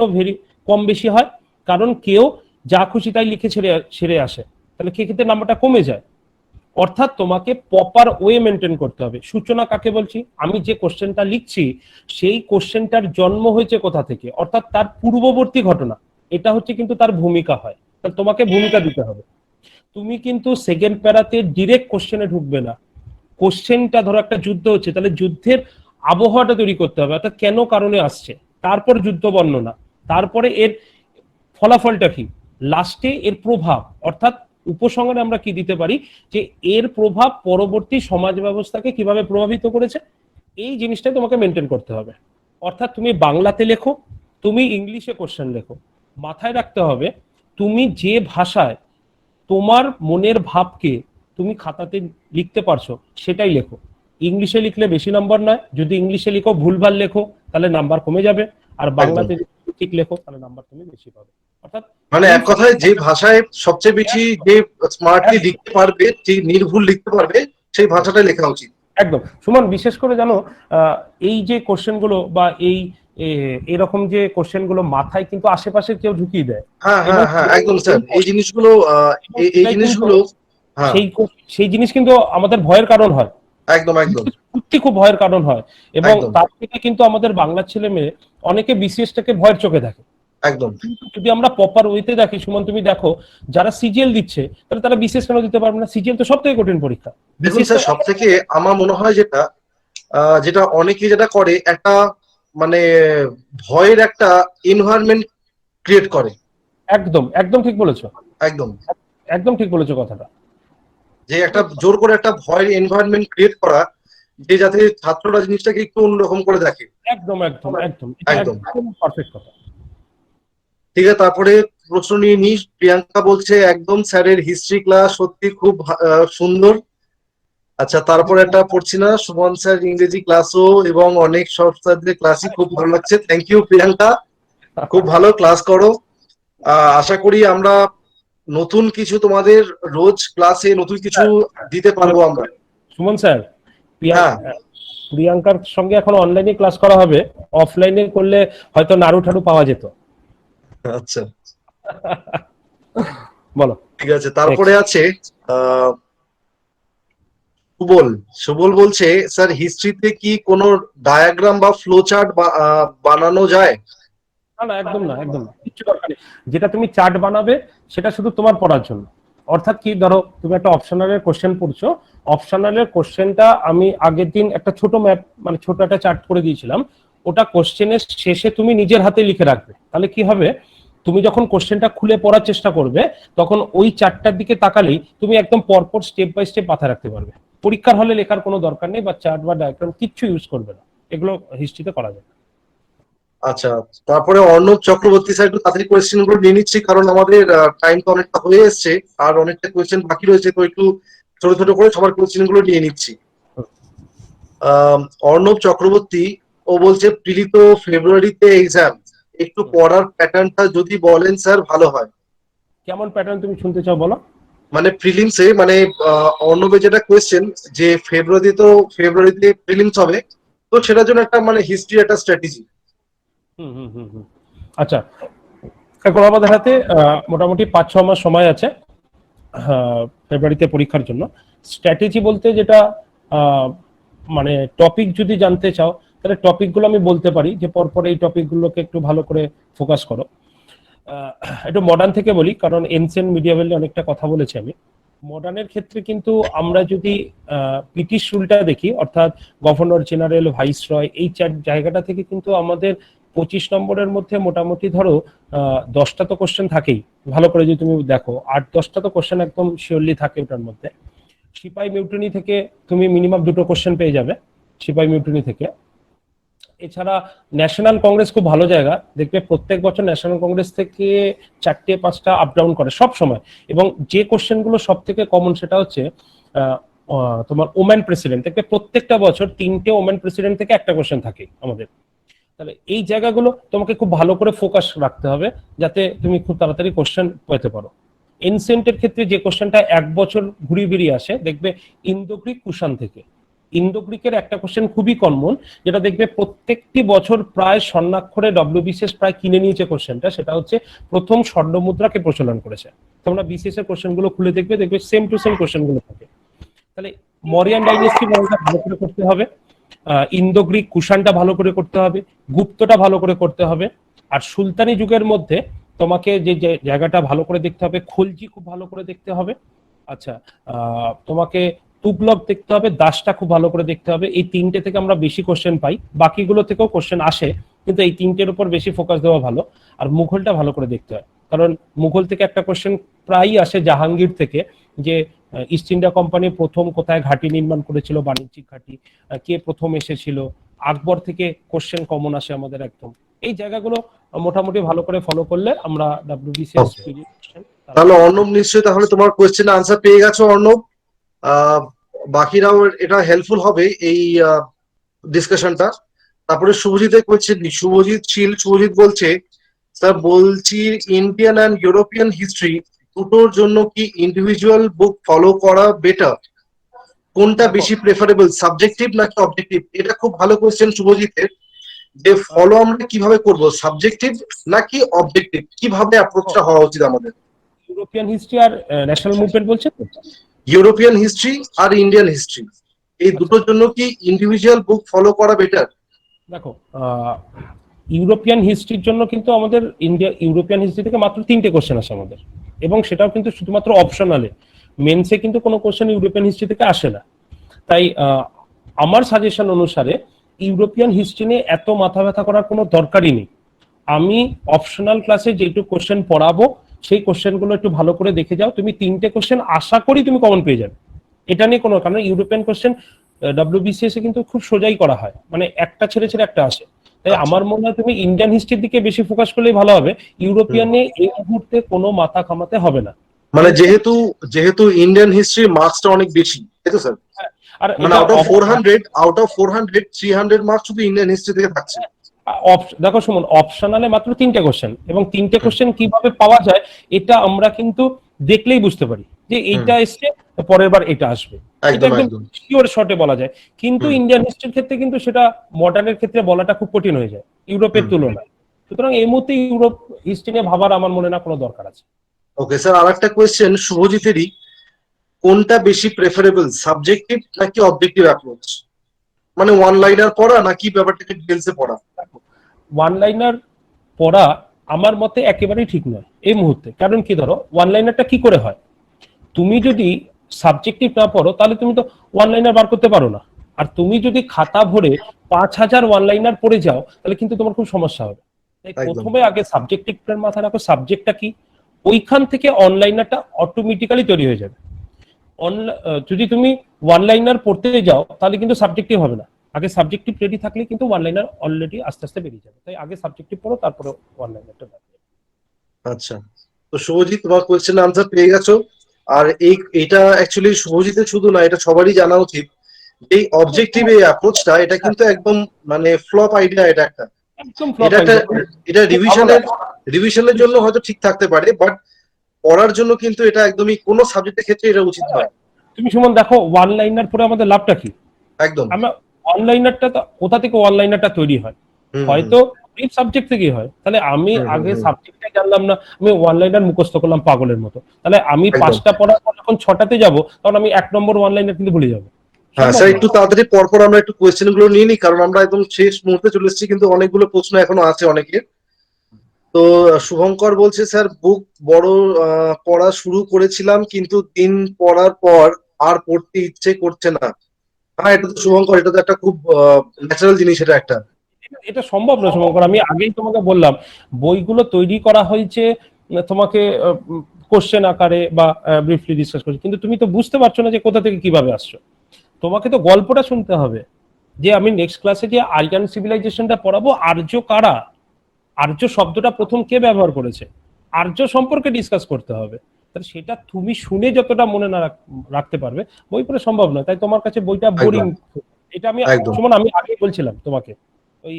কম বেশি হয়? কারণ কেউ যা খুশি তাই লিখে ছেড়ে আসে, তাহলে ক্ষেত্রে নাম্বারটা কমে যায়। অর্থাৎ তোমাকে প্রপার ওয়ে মেনটেন করতে হবে। সূচনা কাকে বলছি? আমি যে কোশ্চেনটা লিখছি সেই কোশ্চেনটার জন্ম হয়েছে কোথা থেকে, অর্থাৎ তার পূর্ববর্তী ঘটনা, এটা হচ্ছে কিন্তু তার ভূমিকা হয়। তাহলে তোমাকে ভূমিকা দিতে হবে। তুমি কিন্তু সেকেন্ড প্যারাতে ডিরেক্ট কোশ্চেনে ঢুকবে না। কোশ্চেনটা ধরো একটা যুদ্ধ হচ্ছে, তাহলে যুদ্ধের আবহাওয়াটা তৈরি করতে হবে, অর্থাৎ কেন কারণে আসছে, তারপর যুদ্ধ বর্ণনা, তারপরে এর ফলাফলটা কি, লাস্টে এর প্রভাব, অর্থাৎ উপসংহারে আমরা কি দিতে পারি যে এর প্রভাব পরবর্তী সমাজ ব্যবস্থাকে কিভাবে প্রভাবিত করেছে। এই জিনিসটাই তোমাকে মেনটেন করতে হবে। অর্থাৎ তুমি বাংলাতে লেখো, তুমি ইংলিশে কোশ্চেন লেখো, মাথায় রাখতে হবে তুমি যে ভাষায় তোমার মনের ভাবকে তুমি খাতাতে লিখতে পারছো সেটাই লেখো। ইংলিশে লিখলে বেশি নাম্বার নয়, যদি ইংলিশে লিখো ভুলভাল লেখো তাহলে নাম্বার কমে যাবে, আর বাংলাতে যদি ঠিক লেখো তাহলে নাম্বার তুমি বেশি পাবে। অর্থাৎ মানে এক কথায় যে ভাষায় সবচেয়ে বেশি যে স্মার্টলি লিখতে পারবে, যে নির্ভুল লিখতে পারবে, সেই ভাষাটাই লেখা উচিত। একদম সুমন, বিশেষ করে জানো এই যে কোশ্চেন গুলো বা এরকম যে কোশ্চেন গুলো মাথায় কিন্তু আশেপাশের কেউ ঢুকিয়ে দেয়। হ্যাঁ হ্যাঁ হ্যাঁ, একদম স্যার, এই জিনিসগুলো এই জিনিসগুলো হ্যাঁ সেই জিনিস কিন্তু আমাদের ভয়ের কারণ হয়, একদম একদম সত্যি খুব ভয়ের কারণ হয়। এবং একদম। তার থেকে কিন্তু আমাদের বাংলা ছেলে মেয়ে অনেকে বিসিএসটাকে ভয়ের চোখে দেখে। একদম কিন্তু যদি আমরা প্রপার ওয়েতে দেখি সুমন, তুমি দেখো যারা সিজিএল দিচ্ছে তাহলে তারা বিসিএস কেন দিতে পারবে না? সিজিএল তো সব থেকে কঠিন পরীক্ষা। দেখুন স্যার, সব থেকে আমার মনে হয় যেটা অনেকে যেটা করে, একটা মানে ভয়ের একটা এনভায়রনমেন্ট ক্রিয়েট করে। একদম একদম ঠিক বলেছো, একদম, একদম ঠিক বলেছো কথাটা। যে একটা জোর করে একটা ভয়ের এনভায়রনমেন্ট ক্রিয়েট করা, যে যাতে ছাত্ররা জিনিসটাকে একটু অন্যরকম করে দেখে। একদম একদম একদম, এটা একদম। একদম পারফেক্ট কথা। ঠিক আছে, তারপরে প্রশ্ন নিয়ে নিই। প্রিয়াঙ্কা বলছে একদম স্যারের হিস্ট্রি ক্লাস সত্যি খুব সুন্দর। আচ্ছা, তারপরে একটা পড়ছি না, সুমন স্যার ইংরেজি ক্লাসও এবং অনেক সব স্যারদের ক্লাসই খুব ভালো লাগছে। থ্যাংক ইউ প্রিয়াঙ্কা, খুব ভালো ক্লাস করো। আশা করি আমরা নতুন কিছু তোমাদের রোজ ক্লাসে নতুন কিছু দিতে পারবো আমরা। সুমন স্যার, হ্যাঁ প্রিয়াঙ্কার সঙ্গে এখন অনলাইনে ক্লাস করা হবে, অফলাইনে করলে হয়তো নাড়ু ঠাড়ু পাওয়া যেত। আচ্ছা বলো। ঠিক আছে, তারপরে আছে সুবল বলছে স্যার হিস্ট্রিতে কি কোনো ডায়াগ্রাম বা ফ্লো চার্ট বানানো যায়? না না, একদম না, একদম না, কিচ্ছু দরকার নেই। যেটা তুমি চার্ট বানাবে সেটা শুধু তোমার পড়ার জন্য। অর্থাৎ কি, ধরো তুমি একটা অপশনালের কোশ্চেন পড়ছো, অপশনালের কোশ্চেনটা আমি আগের দিন একটা ছোট ম্যাপ মানে ছোট একটা চার্ট করে দিয়েছিলাম, ওটা কোশ্চেনের শেষে তুমি নিজের হাতে লিখে রাখবে। তাহলে কি হবে, তুমি যখন কোশ্চেনটা খুলে পড়ার চেষ্টা করবে তখন ওই চার্টটার দিকে তাকালেই তুমি একদম পরপর স্টেপ বাই স্টেপ মাথায় রাখতে পারবে। পরীক্ষার হলে লেখার কোনো দরকার নেই, বা চার্ট বা ডায়াগ্রাম কিচ্ছু ইউজ করবে না, এগুলো হিস্ট্রিতে করা যায়। আচ্ছা, তারপরে অর্ণব চক্রবর্তী স্যার, একটু তাড়াতাড়ি কোয়েশ্চেন গুলো নিয়ে নিচ্ছি কারণ আমাদের টাইম তো অনেকটা হয়ে এসছে, আর অনেকটা কোয়েশ্চেন বাকি রয়েছে, তো একটু ছোট ছোট করে সবার কোয়েশ্চেন গুলো নিয়ে নিচ্ছি। অর্ণব চক্রবর্তী ও বলছে প্রিলি তো ফেব্রুয়ারিতে এক্সাম, একটু পড়ার প্যাটার্নটা যদি বলেন স্যার ভালো হয়। কেমন প্যাটার্ন তুমি শুনতে চাও বলো? মানে প্রিলিমসে, মানে অর্ণবের যেটা কোয়েশ্চেন যে ফেব্রুয়ারিতে প্রিলিমস হবে, তো সেটার জন্য একটা মানে হিস্ট্রি একটা স্ট্র্যাটেজি। আচ্ছা, এখন আমাদের হাতে মোটামুটি 5-6 মাস সময় আছে ফেব্রুয়ারিতে পরীক্ষার জন্য। স্ট্র্যাটেজি বলতে যেটা মানে টপিক যদি জানতে চাও তাহলে টপিকগুলো আমি বলতে পারি যে পরপর এই টপিকগুলোকে একটু ভালো করে ফোকাস করো। একটু মডার্ন থেকে বলি, কারণ এনসিয়েন্ট মিডিয়াভেলে অনেকটা কথা বলেছি আমি। মডার্নের ক্ষেত্রে কিন্তু আমরা যদি ব্রিটিশ রুলটা দেখি, অর্থাৎ গভর্নর জেনারেল, ভাইসরয়, এই জায়গাটা থেকে কিন্তু আমাদের 25 নম্বরের মধ্যে মোটামুটি ধরো 10টা তো কোশ্চেন থাকেই। ভালো করে যদি তুমি দেখো 8-10টা তো কোশ্চেন একদম শিওরলি থাকে ওটার মধ্যে। সিপাই মিউটিনি থেকে তুমি মিনিমাম 2টো কোশ্চেন পেয়ে যাবে সিপাই মিউটিনি থেকে। এছাড়া ন্যাশনাল কংগ্রেস খুব ভালো জায়গা, দেখবে প্রত্যেক বছর ন্যাশনাল কংগ্রেস থেকে 4টে-5টা আপ ডাউন করে সব সময়। এবং যে কোশ্চেনগুলো সব থেকে কমন সেটা হচ্ছে তোমার ওম্যান প্রেসিডেন্ট, দেখবে প্রত্যেকটা বছর 3টে ওম্যান প্রেসিডেন্ট থেকে একটা কোশ্চেন থাকে আমাদের। তাহলে এই জায়গাগুলো তোমাকে খুব ভালো করে ফোকাস রাখতে হবে যাতে তুমি খুব তাড়াতাড়ি কোশ্চেন পেতে পারো। এনসেন্টের ক্ষেত্রে যে কোশ্চেনটা 1 বছর ঘুরিয়ে বেরিয়ে আসে, দেখবে ইন্দো গ্রিক কুষাণ থেকে। ইন্দো গ্রিকের একটা কোশ্চেন খুবই কমন, যেটা দেখবে প্রত্যেকটি বছর প্রায় স্বর্ণাক্ষরে ডব্লিউবিসিএস প্রায় কিনে নিয়েছে কোশ্চেনটা, সেটা হচ্ছে প্রথম স্বর্ণ মুদ্রাকে প্রচলন করেছে। তোমরা বিসিএস এর কোশ্চেন গুলো খুলে দেখবে, দেখবে সেম টু সেম কোশ্চেন গুলো থাকে। তাহলে মরিয়ান ডাইনেস্টি ভালো করে করতে হবে, ইন্দো গ্রিক কুষাণটা ভালো করে করতে হবে, গুপ্তটা ভালো করে করতে হবে। আর সুলতানি যুগের মধ্যে তোমাকে যে জায়গাটা ভালো করে দেখতে হবে, খলজি খুব ভালো করে দেখতে হবে। আচ্ছা, তোমাকে তুগলক দেখতে হবে, দাসটা খুব ভালো করে দেখতে হবে। এই 3টে থেকে আমরা বেশি কোশ্চেন পাই, বাকিগুলো থেকেও কোশ্চেন আসে, কিন্তু এই 3টের উপর বেশি ফোকাস দেওয়া ভালো। আর মুঘলটা ভালো করে দেখতে হয়, কারণ মুঘল থেকে একটা কোশ্চেন প্রায়ই আসে জাহাঙ্গীর থেকে, যে ইস্ট ইন্ডিয়া কোম্পানি প্রথম কোথায় ঘাঁটি নির্মাণ করেছিল, বাণিজ্যিক ঘাঁটি, কে প্রথম এসেছিল। আকবর থেকে কোশ্চেন কমন আসে আমাদের একদম। এই জায়গাগুলো মোটামুটি ভালো করে ফলো করলে আমরা ডাব্লিউবিসিএস। তাহলে অর্ণব নিশ্চয়ই তাহলে তোমার কোয়েশ্চেন আনসার পেয়ে গেছো অর্ণব? আহ, বাকিরাও এটা হেল্পফুল হবে এই ডিসকাশনটা। তারপরে শুভজিতের কোয়েশ্চেন, শুভজিৎ বলছে, স্যার বলছি ইন্ডিয়ান অ্যান্ড ইউরোপিয়ান হিস্ট্রি দুটোর জন্য কি ইন্ডিভিজুয়াল বুক ফলো করা বেটার? কোনটা দেখো, বেশি প্রেফারেবল, সাবজেক্টিভ নাকি অবজেক্টিভ? এটা খুব ভালো কোয়েশ্চেন শুভজিতের, যে ফলো আমরা কিভাবে করব, সাবজেক্টিভ নাকি অবজেক্টিভ, কিভাবে অ্যাপ্রোচটা হওয়া উচিত আমাদের? ইউরোপিয়ান হিস্ট্রি আর ন্যাশনাল মুভমেন্ট বলছে তো? ইউরোপিয়ান হিস্ট্রি আর ইন্ডিয়ান হিস্ট্রি, এই আচ্ছা, দুটোর জন্য কি ইন্ডিভিজুয়াল বুক ফলো করা বেটার? দেখো, ইউরোপিয়ান হিস্ট্রির জন্য কিন্তু আমাদের ইউরোপিয়ান হিস্ট্রি থেকে মাত্র 3টে কোশ্চেন আসে আমাদের, এবং সেটাও কিন্তু শুধুমাত্র অপশনালে। মেন্সে কিন্তু কোনো কোশ্চেন ইউরোপিয়ান হিস্ট্রি থেকে আসে না। তাই আমার সাজেশন অনুসারে ইউরোপিয়ান হিস্ট্রি নিয়ে এত মাথা ব্যথা করার কোনো দরকারই নেই। আমি অপশনাল ক্লাসে যেটুকু কোশ্চেন পড়াবো সেই কোশ্চেনগুলো একটু ভালো করে দেখে যাও, তুমি 3টে কোশ্চেন আশা করি তুমি কমন পেয়ে যাবে। এটা নিয়ে কোনো, কারণ ইউরোপিয়ান কোশ্চেন ডব্লিউবিসিএস এ কিন্তু খুব সোজাই করা হয়, মানে একটা ছেড়ে ছেড়ে একটা আসে। তাই আচ্ছা। আমার মনে হয় তুমি ইন্ডিয়ান হিস্ট্রির দিকে বেশি ফোকাস করলেই ভালো হবে। ইউরোপিয়ান নিয়ে এই মুহূর্তে কোনো মাথা ঘামাতে হবে না। মানে যেহেতু যেহেতু ইন্ডিয়ান হিস্ট্রি মার্কসটা অনেক বেশি, তাই তো স্যার? আর মানে এটা আউট অফ 400 মার্কস শুধু ইন্ডিয়ান হিস্ট্রি থেকে থাকছে। দেখো সুমন, অপশনালে মাত্র 3টে কোশ্চেন, এবং 3টে কোশ্চেন কিভাবে পাওয়া যায় এটা আমরা কিন্তু দেখলেই বুঝতে পারি যে এইটা এসছে, পরের বার এটা আসবে। এটা একদম একদম একদম। শিওর শর্টে বলা যায়। কিন্তু ইন্ডিয়ান হিস্ট্রির ক্ষেত্রে কিন্তু সেটা মডার্নের ক্ষেত্রে বলাটা খুব কঠিন হয়ে যায় ইউরোপের তুলনায়। সুতরাং এই মুহূর্তে ইউরোপ হিস্ট্রি নিয়ে ভাবার আমার মনে না কোনো দরকার আছে। ওকে স্যার, আর একটা কোয়েশ্চেন শুভজিতেরই, কোনটা বেশি প্রেফারেবল, সাবজেক্টিভ নাকি অবজেক্টিভ অ্যাপ্রোচ? মানে ওয়ান লাইনার পড়া নাকি ব্যাপারটাকে ডিটেলসে পড়া? ওয়ান লাইনার পড়া আমার মতে একেবারেই ঠিক নয় এই মুহূর্তে। কারণ কি, ধরো ওয়ান লাইনারটা কি করে হয়, তুমি যদি সাবজেক্টিভ না পড়ো তাহলে তুমি তো ওয়ান লাইনার বার করতে পারো না। আর তুমি যদি খাতা ভরে 5,000 ওয়ান লাইনার পড়ে যাও তাহলে কিন্তু তোমার খুব সমস্যা হবে। তাই একদম। প্রথমে আগে সাবজেক্টিভটার মাথায় রাখো, সাবজেক্টটা কি, ওইখান থেকে অনলাইনারটা অটোমেটিক্যালি তৈরি হয়ে যাবে। যদি তুমি ওয়ান লাইনার পড়তে যাও তাহলে কিন্তু সাবজেক্টিভ হবে না। আগে সাবজেক্টিভ রেডি থাকলে কিন্তু ওয়ান লাইনার অলরেডি আস্তে আস্তে বেরিয়ে যাবে। তাই আগে সাবজেক্টিভ পড়ো, তারপরে ওয়ান লাইনারটা। আচ্ছা, তো শুভজিৎ তোমার কোয়েশ্চেন আনসার পেয়ে গেছো। আর এটা অ্যাকচুয়ালি শুভজিতের শুধু না, এটা সবারই জানা উচিত। এই অবজেক্টিভ এই অ্যাপ্রোচটা, এটা কিন্তু একদম মানে ফ্লপ আইডিয়া। এটা একটা, একদম ফ্লপ এটা একটা, আইডিয়া। এটা রিভিশনের জন্য হয়তো ঠিক থাকতে পারে, বাট পড়ার জন্য কিন্তু এটা একদমই কোনো সাবজেক্টের ক্ষেত্রে এটা উচিত নয়। তুমি সুমন দেখো, ওয়ান লাইনার পরে আমাদের লাভটা কি? একদম। আমরা ওয়ান লাইনারটা কোথা থেকে ওয়ান লাইনারটা তৈরি হয়? হুম, হয়তো এই সাবজেক্ট থেকেই হয়। তাহলে আমি আগে সাবজেক্টটা জানলাম না, আমি ওয়ান লাইনার মুখস্থ করলাম পাগলের মতো। তাহলে আমি একদম। 5টা পড়ার পর যখন 6টাতে যাব তখন আমি 1 নম্বর ওয়ান লাইনার কিন্তু ভুলে যাবো। হ্যাঁ সম্ভব স্যার, না। একটু তাড়াতাড়ি পরপর আমরা একটু কোয়েশ্চেন গুলো নিয়ে নিই, কারণ আমরা একদম শেষ মুহূর্তে চলে এসেছি, কিন্তু অনেকগুলো প্রশ্ন এখনো আছে অনেকের। তো শুভঙ্কর বলছে, স্যার বুক বড় পড়া শুরু করেছিলাম, কিন্তু দিন পড়ার পর আর পড়তে ইচ্ছে করছে না। হ্যাঁ, এটা তো শুভঙ্কর, এটা তো একটা খুব ন্যাচারাল জিনিস, এটা একটা। এটা সম্ভব না শুভঙ্কর, আমি আগেই তোমাকে বললাম বইগুলো তৈরি করা হয়েছে তোমাকে কোশ্চেন আকারে বা ব্রিফলি ডিসকাস করছি, কিন্তু তুমি তো বুঝতে পারছো না যে কোথা থেকে কিভাবে আসছো। তোমাকে তো গল্পটা শুনতে হবে, যে আমি নেক্সট ক্লাসে যে আরিয়ান সিভিলাইজেশনটা পড়াবো, আর্য কারা, আর্য শব্দটা প্রথম কে ব্যবহার করেছে, আর্য সম্পর্কে ডিসকাস করতে হবে। তাহলে সেটা তুমি শুনে যতটা মনে না রাখতে পারবে, বই পড়ে সম্ভব না। তাই তোমার কাছে বইটা বোরিং। এটা আমি একদম। সুমন, আমি আগেই বলছিলাম তোমাকে ওই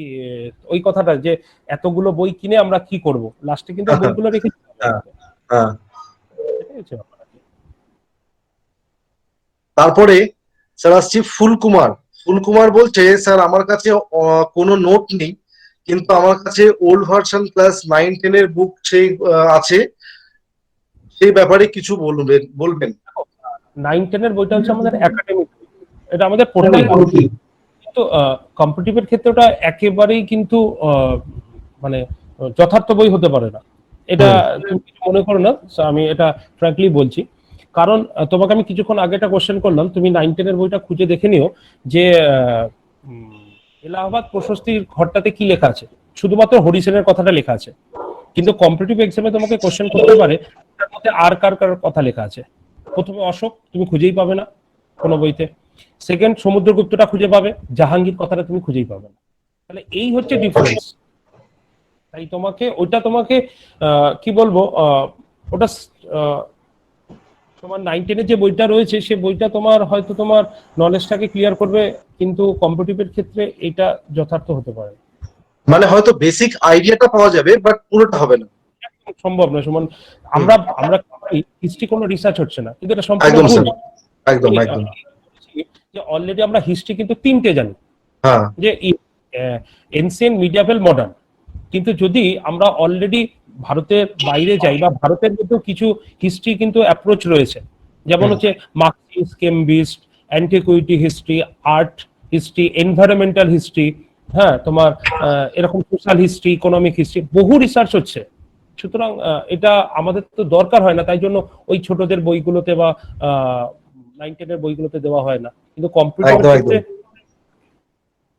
ওই কথাটা, যে এতগুলো বই কিনে আমরা কি করব, লাস্টে কিন্তু বইগুলো রেখে দিতে হবে। হ্যাঁ। এটাই হচ্ছে ব্যাপার। তারপরে স্যার আসছি ফুলকুমার বলছে, স্যার আমার কাছে কোনো নোট নেই, কিন্তু আমার কাছে ওল্ড ভার্সন ক্লাস 9-10 এর বুক সেই আছে, সেই ব্যাপারে কিছু বলবেন। 9-10 এর বইটা হচ্ছে আমাদের একাডেমিক, এটা আমাদের পড়তেই হবে। কিন্তু কম্পিটিটিভের ক্ষেত্রে ওটা একেবারেই কিন্তু মানে যথার্থ বই হতে পারে না। এটা তুমি কিছু মনে করো না, আমি এটা ফ্র্যাঙ্কলি বলছি। কারণ তোমাকে আমি কিছুক্ষণ আগে একটা কোশ্চেন করলাম, তুমি 9-10 এর বইটা খুঁজে দেখে নিও যে এলাহাবাদ প্রশস্তির ঘরটাতে কি লেখা আছে। শুধুমাত্র হরিসেনের কথাটা লেখা আছে, কিন্তু কম্পিটিটিভ এক্সামে তোমাকে কোশ্চেন করতে পারে তার মধ্যে আর কার কার কথা লেখা আছে। প্রথমে অশোক তুমি খুঁজেই পাবে না কোনো বইতে, সেকেন্ড সমুদ্রগুপ্তটা খুঁজে পাবে, জাহাঙ্গীর কথাটা তুমি খুঁজেই পাবে না। তাহলে এই হচ্ছে ডিফারেন্স। তাই তোমাকে কি বলবো, ওটা তোমার 9-10 যে বইটা রয়েছে সে বইটা তোমার হয়তো তোমার নলেজটাকে ক্লিয়ার করবে, কিন্তু কম্পিটিটিভের ক্ষেত্রে এটা যথার্থ হতে পারে না। মানে হয়তো বেসিক আইডিয়াটা পাওয়া যাবে বাট পুরোটা হবে না। সম্ভব নয় সুমন। আমরা আমরা হিস্ট্রি কোনো রিসার্চ হচ্ছে না, কিন্তু এটা সম্পূর্ণ একদম ভুল। স্যার, একদম একদম। যে অলরেডি আমরা হিস্ট্রি কিন্তু 3টে জানি, হ্যাঁ যে এনসিয়েন্ট, মিডিয়াভেল, মডার্ন। কিন্তু যদি আমরা অলরেডি ভারতের বাইরে যাই বা ভারতের মধ্যেও কিছু হিস্ট্রি কিন্তু অ্যাপ্রোচ রয়েছে, যেমন হচ্ছে Marxist, Cambridgist, antiquity history, art history, environmental history, হ্যাঁ তোমার এরকম সোশ্যাল হিস্ট্রি, ইকোনমিক হিস্ট্রি, বহু রিসার্চ হচ্ছে। সুতরাং এটা আমাদের তো দরকার হয় না, তাই জন্য ওই ছোটদের বইগুলোতে বা 9-10 বইগুলোতে দেওয়া হয় না, কিন্তু কম্পিউটারের একদম, ক্ষেত্রে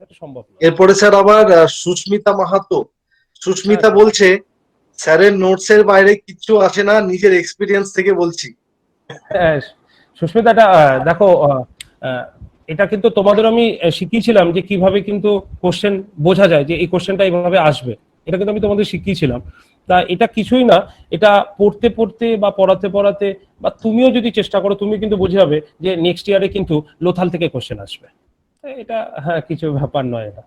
এটা সম্ভব না। এরপরে স্যার আবার সুস্মিতা মাহাতো, সুস্মিতা বলছে স্যারের নোটস এর বাইরে কিচ্ছু আসে না, নিজের এক্সপিরিয়েন্স থেকে বলছি। হ্যাঁ, সুস্মিতা, এটা দেখো, এটা কিন্তু তোমাদের আমি শিখিয়েছিলাম যে কিভাবে কিন্তু কোশ্চেন বোঝা যায় যে এই কোশ্চেনটা এইভাবে আসবে, এটা কিন্তু আমি তোমাদের শিখিয়েছিলাম। তা এটা কিছুই না, এটা পড়তে পড়তে বা পড়াতে পড়াতে বা তুমিও যদি চেষ্টা করো, তুমি কিন্তু বুঝে যাবে যে নেক্সট ইয়ারে কিন্তু লোথাল থেকে কোশ্চেন আসবে। এটা হ্যাঁ কিছু ব্যাপার নয় এটা।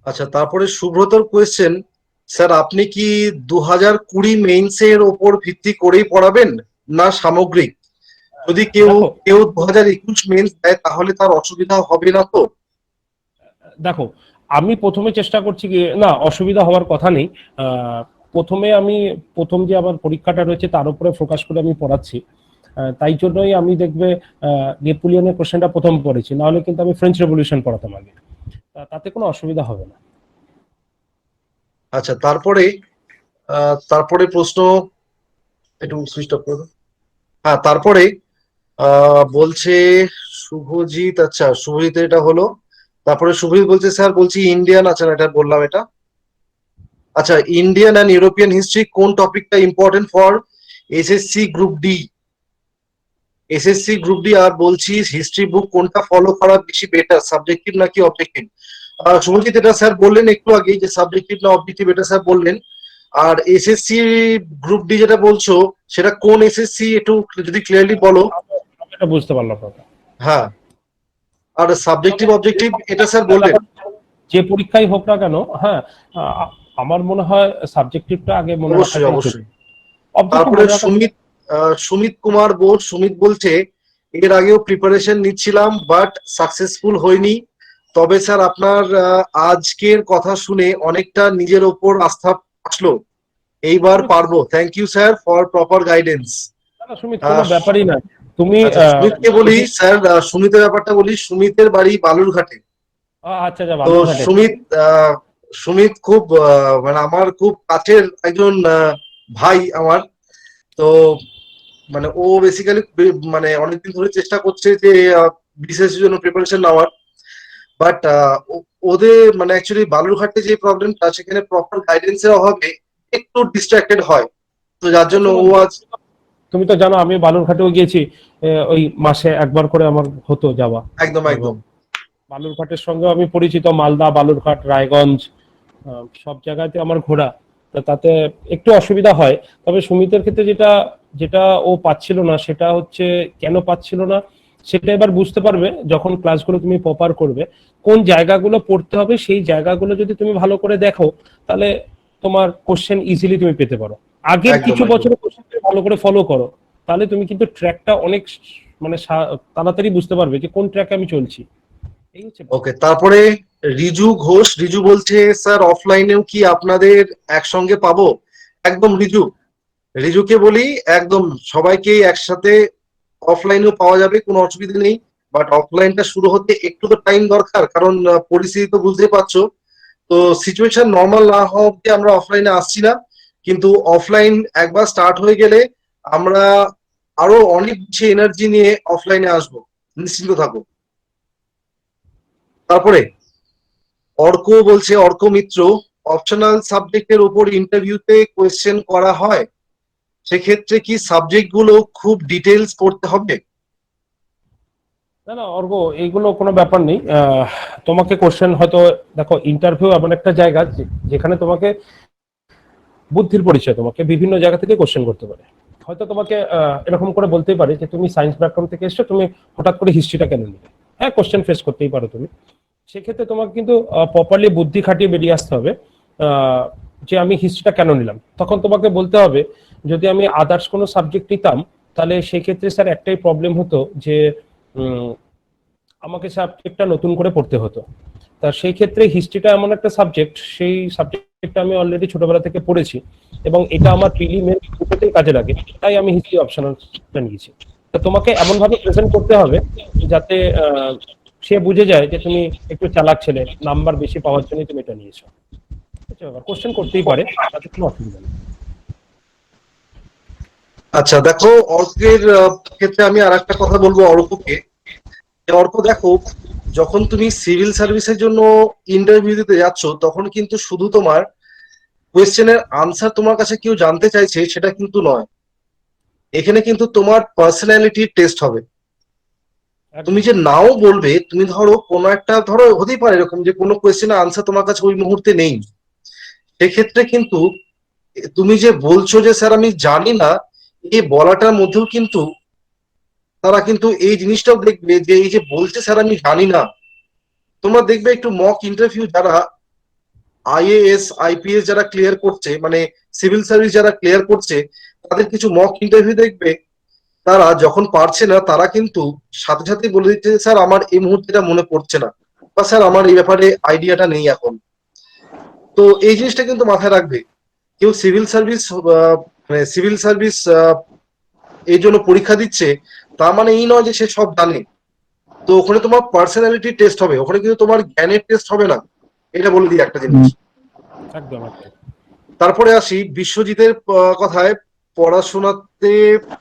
আচ্ছা, তারপরে সুব্রতর কোয়েশ্চেন, স্যার আপনি কি 2020 মেইনস এর ওপর ভিত্তি করেই পড়াবেন না সামগ্রিক? যদি কেউ দেখো, কেউ 2021 মেইনস দেয় তাহলে তার অসুবিধা হবে না তো? দেখো আমি প্রথমে চেষ্টা করছি কি না, অসুবিধা হওয়ার কথা নেই। প্রথমে আমি প্রথম যে আমার পরীক্ষাটা রয়েছে তার উপরে ফোকাস করে আমি পড়াচ্ছি। তাই জন্যই আমি দেখবে নেপোলিয়নের কোশ্চেনটা প্রথম পড়েছি, নাহলে কিন্তু আমি ফ্রেঞ্চ রেভলিউশন পড়াতাম আগে। তাতে কোনো অসুবিধা হবে না। আচ্ছা, তারপরে প্রশ্ন একটু সুইচ অফ করে দাও। হ্যাঁ, তারপরে বলছে শুভজিৎ, আচ্ছা শুভজিৎ এটা হলো। তারপরে শুভজিৎ বলছে স্যার বলছি ইন্ডিয়ান, আচ্ছা এটা বললাম এটা। আচ্ছা, ইন্ডিয়ান অ্যান্ড ইউরোপিয়ান হিস্ট্রি কোন টপিকটা important for SSC group D? SSC group D আর বলছি হিস্ট্রি বুক কোনটা ফলো করা বেশি বেটার, সাবজেক্টিভ নাকি অবজেক্টিভ? শুভজিৎ এটা স্যার বললেন একটু আগেই যে সাবজেক্টিভ না অবজেক্টিভ, এটা স্যার বললেন। আর এসএসসি গ্রুপ ডি যেটা বলছো সেটা কোন এসএসসি একটু যদি ক্লিয়ারলি বলো। আমি এটা বুঝতে পারলাম না। হ্যাঁ, আর সাবজেক্টিভ অবজেক্টিভ এটা স্যার বললেন। যে পরীক্ষাই হোক না কেন, হ্যাঁ আমার মনে হয় সাবজেক্টিভটা আগে মনে অবশ্যই রাখাটাই অবশ্যই। objective তারপরে মনে রাখা- সুমিত কুমার বোস, সুমিত বলছে এর আগেও প্রিপারেশন নিচ্ছিলাম বাট সাকসেসফুল হয়নি। তবে স্যার আপনার আজকের কথা শুনে অনেকটা নিজের ওপর আস্থা আসলো, এইবার পারবো। Thank you sir for proper guidance. না, সুমিত কোনো ব্যাপারই না। তুমি সুমিতকে বলি স্যার, সুমিতের ব্যাপারটা বলি, সুমিতের বাড়ি বালুরঘাটে। আচ্ছা যা তো বালুরঘাটে। সুমিত খুব মানে আমার খুব কাছের একজন ভাই আমার। তো মানে ও বেসিক্যালি মানে অনেকদিন ধরে চেষ্টা করছে যে বিসিএস এর জন্য প্রিপারেশন নেওয়ার, বাট ওদের মানে অ্যাকচুয়ালি বালুরঘাটে যে প্রবলেমটা, সেখানে প্রপার গাইডেন্সের অভাবে একটু ডিস্ট্রাক্টেড হয়। তো যার জন্য ও আজ, তুমি তো জানো আমি বালুরঘাটেও গিয়েছি, ওই মাসে একবার করে আমার হতো যাওয়া। একদম একদম বালুরঘাটের সঙ্গে আমি পরিচিত, মালদা, বালুরঘাট, রায়গঞ্জ, সব জায়গাতে আমার ঘোরা। তো তাতে একটু অসুবিধা হয়। তবে সুমিতের ক্ষেত্রে যেটা যেটা ও পাচ্ছিল না, সেটা হচ্ছে কেন পাচ্ছিল না সেটা এবার বুঝতে পারবে যখন ক্লাসগুলো তুমি প্রপার করবে। কোন জায়গাগুলো পড়তে হবে সেই জায়গাগুলো যদি তুমি ভালো করে দেখো, তাহলে তোমার কোশ্চেন ইজিলি তুমি পেতে পারো। আগের একদম, কিছু একদম। বছরের কোশ্চেন ভালো করে ফলো করো, তাহলে তুমি কিন্তু ট্র্যাকটা অনেক মানে তাড়াতাড়ি বুঝতে পারবে যে কোন ট্র্যাকে আমি চলছি। এই হচ্ছে ব্যাপার। ওকে, তারপরে রিজু ঘোষ, রিজু বলছে স্যার অফলাইনেও কি আপনাদের একসঙ্গে পাবো? একদম রিজুকে বলি একদম সবাইকেই একসাথে অফলাইনেও পাওয়া যাবে, কোনো অসুবিধা নেই। বাট অফলাইনটা শুরু হতে একটু তো টাইম দরকার, কারণ পরিস্থিতি তো বুঝতে পারছো। তো সিচুয়েশন নর্মাল না হওয়া অব্দি আমরা অফলাইনে আসছি না, কিন্তু অফলাইন একবার স্টার্ট হয়ে গেলে আমরা আরো অনেক বেশি এনার্জি নিয়ে অফলাইনে আসবো, নিশ্চিন্ত থাকো। তারপরে অর্ক বলছে, অর্ক মিত্র, অপশনাল সাবজেক্টের উপর ইন্টারভিউতে কোয়েশ্চেন করা হয়, সেক্ষেত্রে কি সাবজেক্ট গুলো খুব ডিটেলস পড়তে হবে? না না অর্গ, এইগুলো কোনো ব্যাপার নেই। তোমাকে কোশ্চেন হয়তো, দেখো ইন্টারভিউ এমন একটা জায়গা যেখানে তোমাকে বুদ্ধির পরিচয়, তোমাকে বিভিন্ন জায়গা থেকে কোশ্চেন করতে পারে। হয়তো তোমাকে এরকম করে বলতেই পারে যে তুমি সায়েন্স ব্যাকগ্রাউন্ড থেকে এসছো, তুমি হঠাৎ করে হিস্ট্রিটা কেন নিলে। হ্যাঁ, কোশ্চেন ফেস করতেই পারো তুমি। সেক্ষেত্রে তোমাকে কিন্তু প্রপারলি বুদ্ধি খাটিয়ে বেরিয়ে আসতে হবে যে আমি হিস্ট্রিটা কেন নিলাম। তখন তোমাকে বলতে হবে যদি আমি আদার্স কোনো সাবজেক্ট নিতাম তাহলে সেক্ষেত্রে স্যার একটাই প্রবলেম হতো যে আমাকে সাবজেক্টটা নতুন করে পড়তে হতো। তা সেই ক্ষেত্রে হিস্ট্রিটা এমন একটা সাবজেক্ট, সেই সাবজেক্টটা আমি অলরেডি ছোটবেলা থেকে পড়েছি এবং এটা আমার প্রিলিমের দুটোতেই কাজে লাগে, তাই আমি হিস্ট্রি অপশনালটা নিয়েছি। তা তোমাকে এমন ভাবে প্রেজেন্ট করতে হবে যাতে সে বুঝে যায় যে তুমি একটু চালাক ছেলে, নাম্বার বেশি পাওয়ার জন্য তুমি এটা নিয়েছো। কোশ্চেন করতেই পারে, তাতে কোনো অসুবিধা নেই। আচ্ছা দেখো, অর্কের ক্ষেত্রে আমি আর একটা কথা বলবো অর্ককে। অর্ক দেখো, যখন তুমি সিভিল সার্ভিসের জন্য ইন্টারভিউ দিতে যাচ্ছ তখন কিন্তু শুধু তোমার কোয়েশ্চেনের আনসার তোমার কাছে কেউ জানতে চাইছে সেটা কিন্তু নয়, এখানে কিন্তু তোমার পার্সোনালিটি টেস্ট হবে। তুমি যে নাও বলবে, তুমি ধরো কোনো একটা, ধরো হতেই পারে এরকম যে কোনো কোয়েশ্চেনের আনসার তোমার কাছে ওই মুহূর্তে নেই, সেক্ষেত্রে কিন্তু তুমি যে বলছো যে স্যার আমি জানি না, এই বলাটার মধ্যেও কিন্তু তারা কিন্তু এই জিনিসটাও দেখবে যে এই যে বলছে স্যার আমি জানি না। তোমরা দেখবে একটু মক ইন্টারভিউ যারা আইএএস আইপিএস যারা ক্লিয়ার করছে, মানে সিভিল সার্ভিস যারা ক্লিয়ার করছে, তাদের কিছু মক ইন্টারভিউ দেখবে তারা যখন পারছে না তারা কিন্তু সাথে সাথে বলে দিচ্ছে স্যার আমার এই মুহূর্তে এটা মনে পড়ছে না, বা স্যার আমার এই ব্যাপারে আইডিয়াটা নেই এখন। তো এই জিনিসটা কিন্তু মাথায় রাখবে। কেউ সিভিল সার্ভিস মানে সিভিল সার্ভিস এই জন্য পরীক্ষা দিচ্ছে তার মানে এই নয় যে সে সব জানে। তো ওখানে তোমার পার্সোনালিটি টেস্ট হবে, ওখানে কিন্তু তোমার জ্ঞানের টেস্ট হবে না, এটা বলে দিই একটা জিনিস। একদম একদম। তারপরে আসি বিশ্বজিতের কথায়, পড়াশোনাতে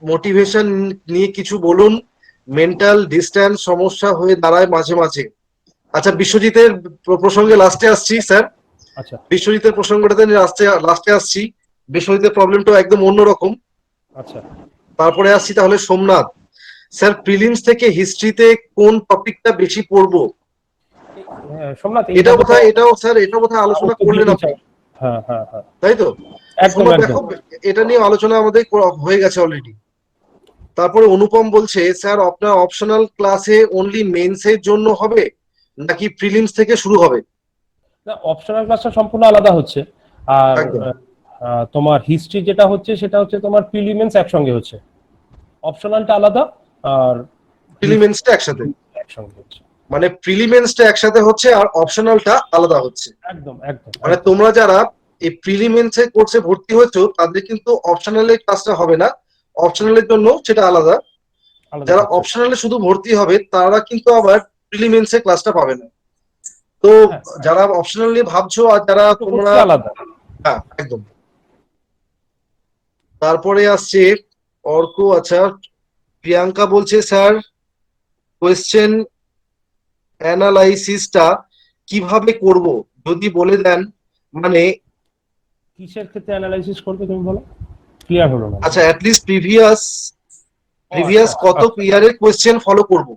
মোটিভেশন নিয়ে কিছু বলুন, মেন্টাল ডিস্ট্যান্স সমস্যা হয়ে দাঁড়ায় মাঝে মাঝে। আচ্ছা, বিশ্বজিতের প্রসঙ্গে লাস্টে আসছি স্যার, আচ্ছা বিশ্বজিতের প্রসঙ্গটাতে লাস্টে আসছি। বিশ্বজিতের প্রবলেমটা একদম অন্যরকম। আচ্ছা। তারপরে আসছি তাহলে সোমনাথ স্যার, প্রিলিমস থেকে হিস্ট্রিতে কোন টপিকটা বেশি পড়বো? সোমনাথ, এটাও স্যার এটাও বোধহয় আলোচনা করলেন আপনি, হ্যাঁ হ্যাঁ হ্যাঁ, তাই তো? একদম সোমনাথ একদম। দেখো, এটা নিয়ে আলোচনা আমাদের হয়ে গেছে অলরেডি। তারপরে অনুপম বলছে স্যার আপনার অপশনাল ক্লাসে অনলি মেন্সের জন্য হবে নাকি প্রিলিমস থেকে শুরু হবে? না, অপশনাল ক্লাসটা সম্পূর্ণ আলাদা হচ্ছে। আর একদম। তোমার হিস্ট্রি যেটা হচ্ছে সেটা হচ্ছে তোমার প্রিলিমিনস একসঙ্গে হচ্ছে, অপশনালটা আলাদা আর প্রিলিমিনসটা একসাথে, একসঙ্গে হচ্ছে। মানে প্রিলিমিনসটা একসাথে হচ্ছে আর অপশনালটা আলাদা হচ্ছে। একদম একদম। মানে তোমরা যারা এই প্রিলিমিনস এর কোর্সে ভর্তি হয়েছো তাদের কিন্তু অপশনালের ক্লাসটা হবে না, অপশনালের জন্য সেটা আলাদা। আলাদা যারা হচ্ছে। অপশনালে শুধু ভর্তি হবে তারা কিন্তু আবার প্রিলিমিনস এর ক্লাসটা পাবে না। তো হ্যাঁ, যারা অপশনাল নিয়ে ভাবছো আর যারা তোমরা, আলাদা। হ্যাঁ একদম। তারপরে আসছে অর্ক। আচ্ছা, প্রিয়াঙ্কা বলছে স্যার কোয়েশ্চেন অ্যানালাইসিসটা কিভাবে করব যদি বলে দেন, মানে কিসের ক্ষেত্রে অ্যানালাইসিস করবে তুমি বলো, ক্লিয়ার হলো না। আচ্ছা অ্যাটলিস্ট প্রিভিয়াস কত আচ্ছা। ইয়ারের কোয়েশ্চেন ফলো করব?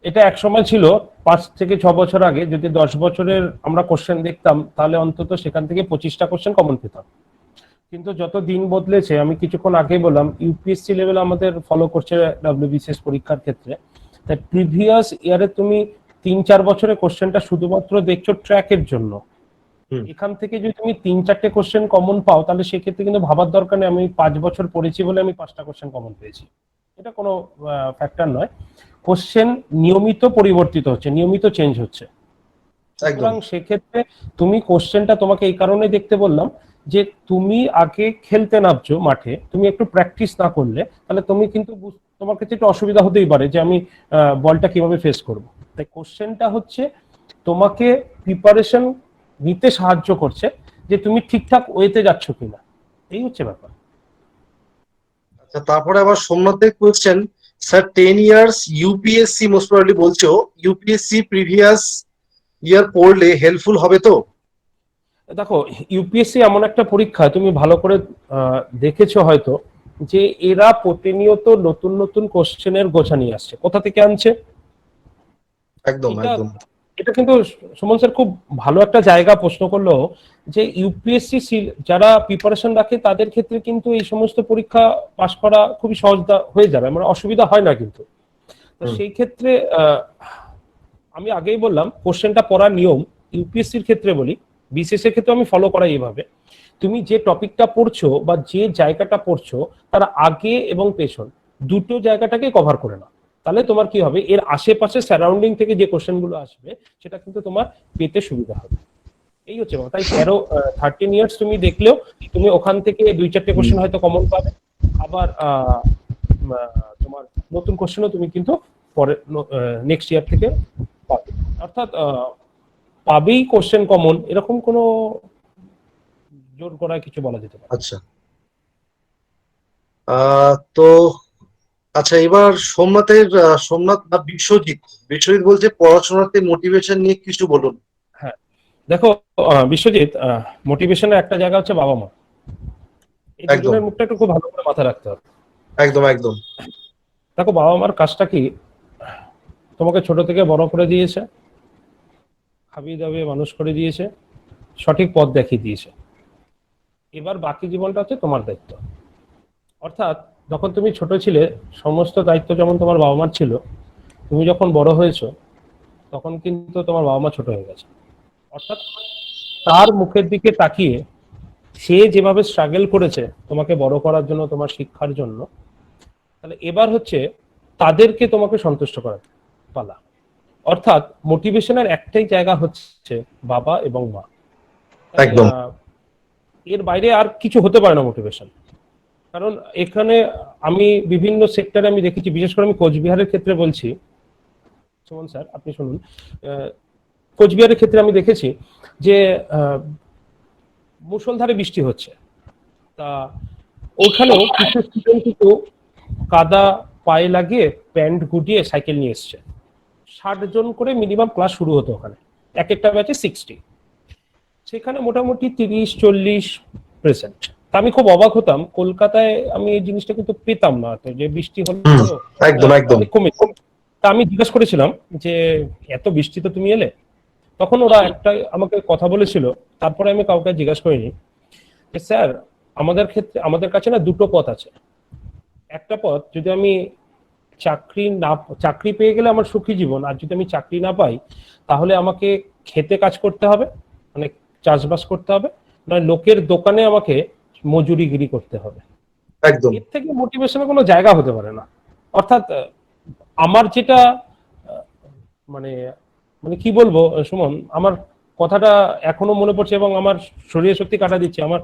এটা এক সময় ছিল 5 থেকে 6 বছর আগে, যদি 10 বছরের আমরা কোশ্চেন দেখতাম তাহলে অন্তত সেখান থেকে 25টা কোশ্চেন কমন পেতাম। কিন্তু যত দিন বদলেছে, আমি কিছুক্ষণ আগেই বললাম ইউপিএসসি লেভেল আমাদের ফলো করছে ডব্লিউবিসিএস পরীক্ষার ক্ষেত্রে। তাই প্রিভিয়াস ইয়ারে তুমি 3-4 বছরের কোশ্চেনটা শুধুমাত্র দেখছো ট্র্যাকের জন্য। এখান থেকে যদি তুমি 3-4টে কোশ্চেন কমন পাও তাহলে সেক্ষেত্রে কিন্তু ভাবার দরকার নেই আমি 5 বছর পড়েছি বলে আমি 5টা কোশ্চেন কমন পেয়েছি, এটা কোনো ফ্যাক্টর নয়। কোশ্চেন নিয়মিত পরিবর্তিত হচ্ছে, নিয়মিত চেঞ্জ হচ্ছে। সুতরাং সেক্ষেত্রে তুমি কোশ্চেনটা তোমাকে এই কারণে দেখতে বললাম যে তুমি আগে খেলতে নামছো মাঠে, তুমি একটু প্র্যাকটিস না করলে তাহলে তুমি কিন্তু তোমার কাছে একটু অসুবিধা হতেই পারে যে আমি বলটা কিভাবে ফেস করব। তাই কোশ্চেনটা হচ্ছে তোমাকে প্রিপারেশন নিতে সাহায্য করছে যে তুমি ঠিকঠাক ওয়েতে যাচ্ছ কিনা, এই হচ্ছে ব্যাপার। আচ্ছা, তারপরে আবার সোমনাথের question sir 10 years UPSC most probably বলছো, ইউপিএসসি প্রিভিয়াস ইয়ার পড়লে হেল্পফুল হবে তো? দেখো, ইউপিএসসি এমন একটা পরীক্ষা, তুমি ভালো করে দেখেছো হয়তো যে এরা প্রতিনিয়ত নতুন নতুন কোশ্চেনের গোছা নিয়ে আসছে। কোথা থেকে আনছে? একদম একদম। এটা কিন্তু সুমন স্যার খুব ভালো একটা জায়গা প্রশ্ন করলো, যে ইউপিএসসি যারা প্রিপারেশন রাখে তাদের ক্ষেত্রে কিন্তু এই সমস্ত পরীক্ষা পাশ করা খুবই সহজ হয়ে যাবে, মানে অসুবিধা হয় না কিন্তু। তো হুম। সেই ক্ষেত্রে আমি আগেই বললাম কোশ্চেনটা পড়ার নিয়ম ইউপিএসসির ক্ষেত্রে বলি, বিসিএস এর ক্ষেত্রে আমি ফলো করা এইভাবে, তুমি যে টপিকটা পড়ছো বা যে জায়গাটা পড়ছো তার আগে এবং পেছন দুটো জায়গাটাকে কভার করে নাও, তাহলে তোমার কি হবে, এর আশেপাশে সারাউন্ডিং থেকে যে কোশ্চেন গুলো আসবে সেটা কিন্তু তোমার পেতে সুবিধা হবে। এই হচ্ছে ব্যাপার। তাই 13 ইয়ার্স তুমি দেখলেও তুমি ওখান থেকে 2-4টে কোশ্চেন হয়তো কমন পাবে, আবার তোমার নতুন কোশ্চেনও তুমি কিন্তু পরে নেক্সট ইয়ার থেকে পাবে। অর্থাৎ পাবেই কোশ্চেন কমন, এরকম কোনো জোর করা কিছু বলা যেতে পারে। আচ্ছা, তো আচ্ছা, এবার সোমনাথ বা বিশ্বজিৎ বিশ্বজিৎ বলছে পড়াশোনাতে মোটিভেশন নিয়ে কিছু বলুন। হ্যাঁ, দেখো বিশ্বজিৎ, মোটিভেশনের একটা জায়গা হচ্ছে বাবা মা, এই একদম দুজনের মুখটা একটু খুব ভালো করে মাথায় রাখতে হবে। একদম একদম দেখো বাবা মার কাজটা কি, তোমাকে ছোট থেকে বড় করে দিয়েছে, খাবিয়ে দাবিয়ে মানুষ করে দিয়েছে, সঠিক পথ দেখিয়ে দিয়েছে, এবার বাকি জীবনটা হচ্ছে তোমার দায়িত্ব। অর্থাৎ যখন তুমি ছোট ছিলে সমস্ত দায়িত্ব যেমন তোমার বাবা মার ছিল, তুমি যখন বড় হয়েছো তখন কিন্তু তোমার বাবা মা ছোট হয়ে গেছে। অর্থাৎ তার মুখের দিকে তাকিয়ে সে যেভাবে স্ট্রাগল করেছে তোমাকে বড় করার জন্য, তোমার শিক্ষার জন্য, তাহলে এবার হচ্ছে তাদেরকে তোমাকে সন্তুষ্ট করার পালা। অর্থাৎ মোটিভেশনের একটাই জায়গা হচ্ছে বাবা এবং মা। তাই, একদম এর বাইরে আর কিছু হতে পারে না মোটিভেশন। কারণ এখানে আমি বিভিন্ন সেক্টরে আমি দেখেছি, বিশেষ করে আমি কোচবিহারের ক্ষেত্রে বলছি, সুমন স্যার আপনি শুনুন, কোচবিহারের ক্ষেত্রে আমি দেখেছি যে মুষলধারে বৃষ্টি হচ্ছে, তা ওখানেও কিছু স্টুডেন্ট কিন্তু কাদা পায়ে লাগিয়ে প্যান্ট গুটিয়ে সাইকেল নিয়ে এসছে। 60 জন করে মিনিমাম ক্লাস শুরু হতো ওখানে, এক একটা ব্যাচে 60, সেখানে মোটামুটি 30-40 প্রেজেন্ট। তা আমি খুব অবাক হতাম, কলকাতায় আমি এই জিনিসটা কিন্তু পেতাম না, তো যে বৃষ্টি হলো একদম একদম অনেক কমে। তা আমি জিজ্ঞেস করেছিলাম যে এত বৃষ্টি তো তুমি এলে, তখন ওরা একটা আমাকে কথা বলেছিল, তারপরে আমি কাউকে জিজ্ঞেস করিনি, যে স্যার আমাদের ক্ষেত্রে আমাদের কাছে না দুটো পথ আছে। একটা পথ, যদি আমি চাকরি পেয়ে গেলে আমার সুখী জীবন, আর যদি আমি চাকরি না পাই তাহলে আমাকে খেতে কাজ করতে হবে, মানে চাষবাস করতে হবে, নয় লোকের দোকানে আমাকে মজুরিগিরি করতে হবে। একদম এর থেকে মোটিভেশনের কোনো জায়গা হতে পারে না। অর্থাৎ আমার যেটা মানে মানে কি বলবো সুমন, আমার কথাটা এখনো মনে পড়ছে এবং আমার শরীরে শক্তি কাটা দিচ্ছে। আমার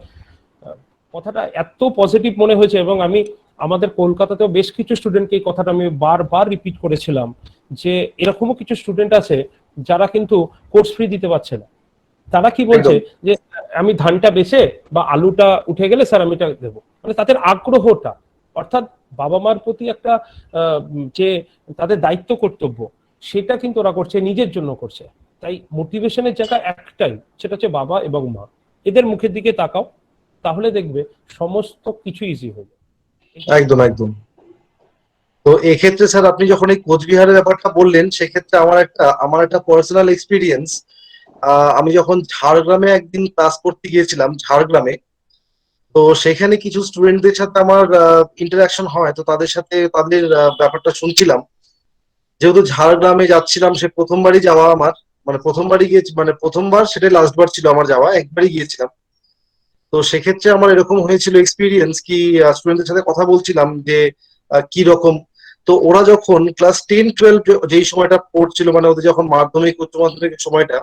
কথাটা এত পজিটিভ মনে হয়েছে, এবং আমি আমাদের কলকাতাতেও বেশ কিছু স্টুডেন্টকে এই কথাটা আমি বারবার রিপিট করেছিলাম, যে এরকমও কিছু স্টুডেন্ট আছে যারা কিন্তু কোর্স ফ্রি দিতে পারছে না। তারা কি বলছে যে আমি ধানটা বেচে বা আলুটা উঠে গেলে স্যার আমি এটা দেবো, মানে তাদের আগ্রহটা, অর্থাৎ বাবা মার প্রতি একটা যে তাদের দায়িত্ব কর্তব্য, সেটা কিন্তু ওরা করছে, নিজের জন্য করছে। তাই মোটিভেশনের জায়গা একটাই, সেটা হচ্ছে বাবা এবং মা, এদের মুখের দিকে তাকাও, তাহলে দেখবে সমস্ত কিছু ইজি হয়ে যাবে। একদম একদম তো এক্ষেত্রে স্যার আপনি যখন এই কোচবিহারের ব্যাপারটা বললেন, সেক্ষেত্রে আমার একটা পার্সোনাল এক্সপিরিয়েন্স। আমি যখন ঝাড়গ্রামে একদিন ক্লাস করতে গিয়েছিলাম, ঝাড়গ্রামে, তো সেখানে কিছু স্টুডেন্টদের সাথে আমার ইন্টারাকশন হয়, তো তাদের সাথে তাদের ব্যাপারটা শুনছিলাম। যেহেতু ঝাড়গ্রামে যাচ্ছিলাম, সে প্রথমবারই যাওয়া আমার, মানে প্রথমবারই গিয়েছি, মানে প্রথমবার, সেটাই লাস্টবার ছিল আমার যাওয়া, একবারই গিয়েছিলাম। তো সেক্ষেত্রে আমার এরকম হয়েছিল এক্সপিরিয়েন্স কি, স্টুডেন্টদের সাথে কথা বলছিলাম যে কি রকম। তো ওরা যখন ক্লাস 10-12 যেই সময়টা পড়ছিল, মানে ওদের যখন মাধ্যমিক উচ্চ মাধ্যমিকের সময়টা,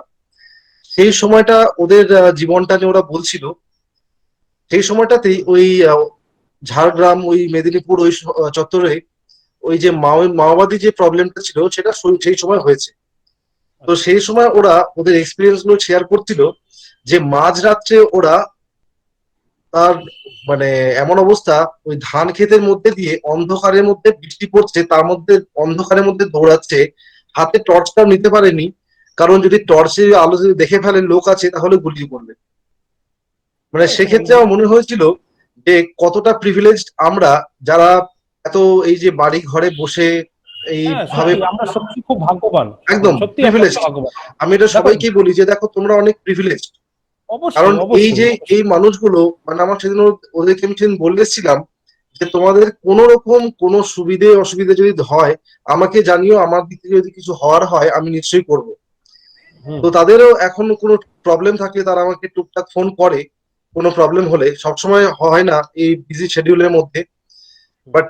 সেই সময়টা ওদের জীবনটা নিয়ে ওরা বলছিল। সেই সময়টাতেই ওই ঝাড়গ্রাম, ওই মেদিনীপুর, ওই চত্বরে ওই যে মাওবাদী যে প্রবলেমটা ছিল, সেটা সেই সময় হয়েছে। তো সেই সময় ওরা ওদের এক্সপিরিয়েন্স গুলো শেয়ার করছিল, যে মাঝরাত্রে ওরা তার মানে এমন অবস্থা, ওই ধান ক্ষেতের মধ্যে দিয়ে অন্ধকারের মধ্যে বৃষ্টি পড়ছে, তার মধ্যে অন্ধকারের মধ্যে দৌড়াচ্ছে, হাতে টর্চটাও নিতে পারেনি, কারণ যদি টর্চের আলো যদি দেখে ফেলে লোক আছে তাহলে গুলিয়ে পড়বে। মানে সেক্ষেত্রে আমার মনে হয়েছিল যে কতটা প্রিভিলেজড আমরা, যারা এত এই যে বাড়ি ঘরে বসে হ্যাঁ এইভাবে সত্যি আমরা সত্যি খুব ভাগ্যবান, একদম সত্যি আমরা প্রিভিলেজড। ভাগ্যবান। আমি এটা দেখো সবাইকেই বলি যে দেখো তোমরা অনেক প্রিভিলেজড, কারণ অবশ্যই এই অবশ্যই যে এই অবশ্যই। মানুষগুলো মানে আমার সেদিন ওদেরকে আমি সেদিন বলেছিলাম যে তোমাদের কোনো রকম কোনো সুবিধে অসুবিধা যদি হয় আমাকে জানিও, আমার দিক থেকে যদি কিছু হওয়ার হয় আমি নিশ্চয়ই করব। হুম তো তাদেরও এখন কোনো প্রবলেম থাকলে তারা আমাকে টুকটাক ফোন করে, কোনো প্রবলেম হলে, সবসময় হয় না এই বিজি শিডিউলের মধ্যে। হুম। বাট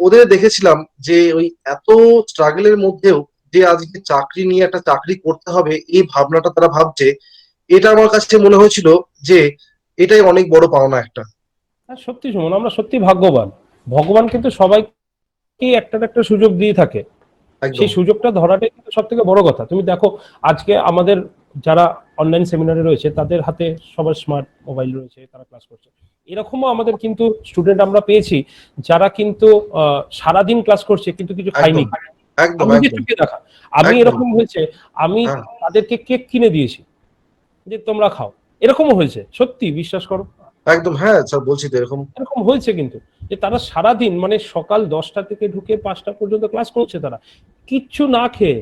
ওদের দেখেছিলাম যে ওই এত স্ট্রাগলের মধ্যেও যে আজকে চাকরি নিয়ে একটা চাকরি করতে হবে এই ভাবনাটা তারা ভাবছে, এটা আমার কাছে মনে হয়েছিল যে এটাই অনেক বড় পাওনা একটা। হ্যাঁ সত্যি সুমন, আমরা সত্যি ভাগ্যবান। ভগবান কিন্তু সবাইকে একটা না একটা সুযোগ দিয়ে থাকে, একদম সেই সুযোগটা ধরাটাই কিন্তু সব থেকে বড় কথা। তুমি দেখো আজকে আমাদের যারা অনলাইন সেমিনারে রয়েছে তাদের হাতে সবার স্মার্ট মোবাইল রয়েছে, তারা ক্লাস করছে। এরকমও আমাদের কিন্তু স্টুডেন্ট আমরা পেয়েছি যারা কিন্তু সারাদিন ক্লাস করছে কিন্তু কিছু খায়নি। একদম একদম আমি নিজের একদম চোখে দেখা, আমি একদম। এরকম হয়েছে, আমি হ্যাঁ তাদেরকে কেক কিনে দিয়েছি যে তোমরা খাও, এরকমও হয়েছে, সত্যি বিশ্বাস করো। একদম, হ্যাঁ স্যার বলছি তো এরকম। এরকম হয়েছে কিন্তু, যে তারা সারাদিন মানে সকাল 10টা থেকে ঢুকে 5টা পর্যন্ত ক্লাস করছে, তারা কিচ্ছু না খেয়ে,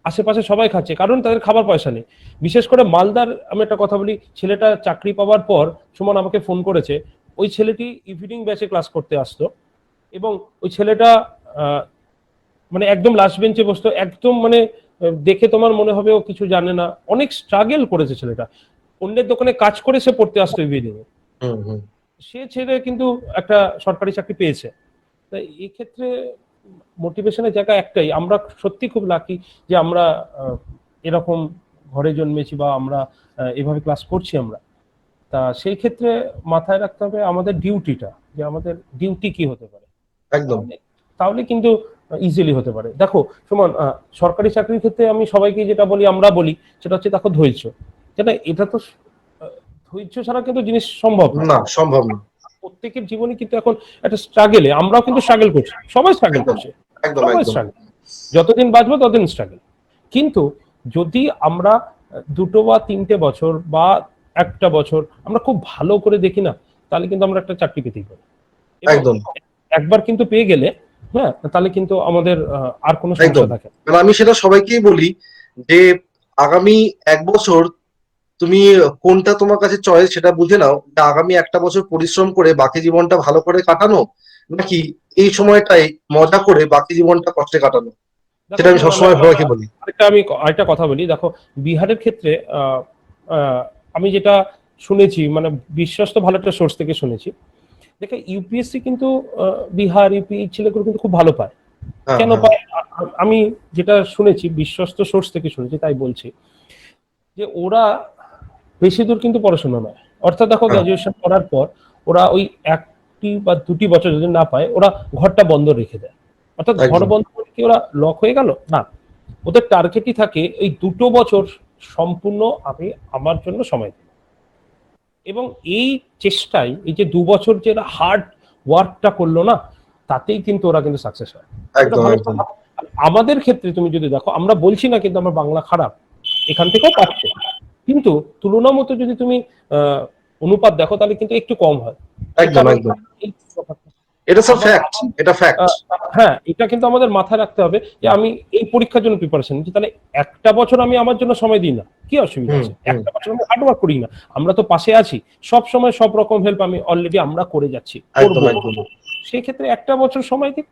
আশেপাশে সবাই খাচ্ছে কারণ তাদের খাবার পয়সা নেই। বিশেষ করে মালদার আমি একটা কথা বলি, ছেলেটা চাকরি পাওয়ার পর সুমন আমাকে ফোন করেছে, ওই ছেলেটি ইভিনিং ব্যাচে ক্লাস করতে আসতো এবং ওই ছেলেটা আহ, মানে একদম লাস্ট বেঞ্চে বসতো, একদম মানে দেখে তোমার মনে হবে ও কিছু জানে না, অনেক স্ট্রাগল করেছে ছেলেটা, অন্যের দোকানে কাজ করে সে পড়তে আসতো ইভিনিং এ। হুম হুম। সে ছেলে কিন্তু একটা সরকারি চাকরি পেয়েছে। তাই এই ক্ষেত্রে মোটিভেশনের জায়গা একটাই, আমরা সত্যি খুব লাকি যে আমরা এরকম ঘরে জন্মেছি বা আমরা এভাবে ক্লাস করছি আমরা। তা সেই ক্ষেত্রে মাথায় রাখতে হবে আমাদের ডিউটিটা, যে আমাদের ডিউটি কি হতে পারে, একদম তাহলে তাহলে কিন্তু ইজিলি হতে পারে। দেখো সুমন, সরকারি চাকরির ক্ষেত্রে আমি সবাইকে যেটা বলি, আমরা বলি সেটা হচ্ছে দেখো ধৈর্য, যেটা এটা তো ধৈর্য ছাড়া কিন্তু জিনিস সম্ভব না। না, সম্ভব না। প্রত্যেকের জীবনে কিন্তু এখন একটা স্ট্রাগেলে, আমরাও কিন্তু স্ট্রাগল করছি, সবাই স্ট্রাগল একদম করছে, একদম সবাই একদম স্ট্রাগল, যতদিন বাঁচবো ততদিন স্ট্রাগল। কিন্তু যদি আমরা 2 বা 3টে বছর বা 1টা বছর আমরা খুব ভালো করে দেখি না, তাহলে কিন্তু আমরা একটা চাকরি পেতেই পারি। এবং একদম একবার কিন্তু পেয়ে গেলে, হ্যাঁ, তাহলে কিন্তু আমাদের আর কোনো একদম। সমস্যা থাকে না। কারণ আমি সেটা সবাইকেই বলি যে আগামী 1 বছর তুমি কোনটা তোমার কাছে চয়েস সেটা বুঝে নাও, যে আগামী 1টা বছর পরিশ্রম করে বাকি জীবনটা ভালো করে কাটানো, নাকি এই সময়টাই মজা করে বাকি জীবনটা কষ্টে কাটানো। দেখো সেটা আমি সুমন, সবসময় সবাইকে বলি। আমি আরেকটা কথা বলি, দেখো বিহারের ক্ষেত্রে আমি যেটা শুনেছি, মানে বিশ্বস্ত ভালো একটা সোর্স থেকে শুনেছি, দেখো ইউপিএসসি কিন্তু বিহার ইউপি এই ছেলেগুলো কিন্তু খুব ভালো পায়। হ্যাঁ কেন হ্যাঁ পায় আমি যেটা শুনেছি, বিশ্বস্ত সোর্স থেকে শুনেছি তাই বলছি, যে ওরা বেশি দূর কিন্তু পড়াশোনা নয়, অর্থাৎ দেখো হ্যাঁ গ্রাজুয়েশন করার পর ওরা ওই 1টি বা 2টি বছর যদি না পায়, ওরা ঘরটা বন্ধ রেখে দেয়। অর্থাৎ ঘর একদম বন্ধ করে কি ওরা লক হয়ে গেল না, ওদের টার্গেটই থাকে এই 2টো বছর সম্পূর্ণ আমি আমার জন্য সময় দেব। এবং এই চেষ্টায় এই যে 2 বছর যে হার্ড ওয়ার্কটা করলো না, তাতেই কিন্তু ওরা কিন্তু সাকসেস হয়। এটা একদম ভালো একদম কথা। আর আমাদের ক্ষেত্রে তুমি যদি দেখো, আমরা বলছি না কিন্তু আমার বাংলা খারাপ, এখান থেকেও পাচ্ছে, কিন্তু তুলনা মতো যদি তুমি আহ, অনুপাত দেখো তাহলে কিন্তু একটু কম হয়। এই একদম কারণে একদম। এই ব্যাপারটা। এটা স্যার আবার ফ্যাক্ট, এটা ফ্যাক্ট। হ্যাঁ, এটা কিন্তু আমাদের মাথায় রাখতে হবে যে আমি এই পরীক্ষার জন্য প্রিপারেশন নিচ্ছি, তাহলে 1টা বছর আমি আমার জন্য সময় দিই না, কি অসুবিধা হুম আছে? হুম। 1টা বছর আমি হার্ড ওয়ার্ক করি না, আমরা তো পাশে আছি, সব সময় সব রকম হেল্প আমি অলরেডি আমরা করে যাচ্ছি, একদম করবো। একদম সেই ক্ষেত্রে 1টা বছর সময় দিই,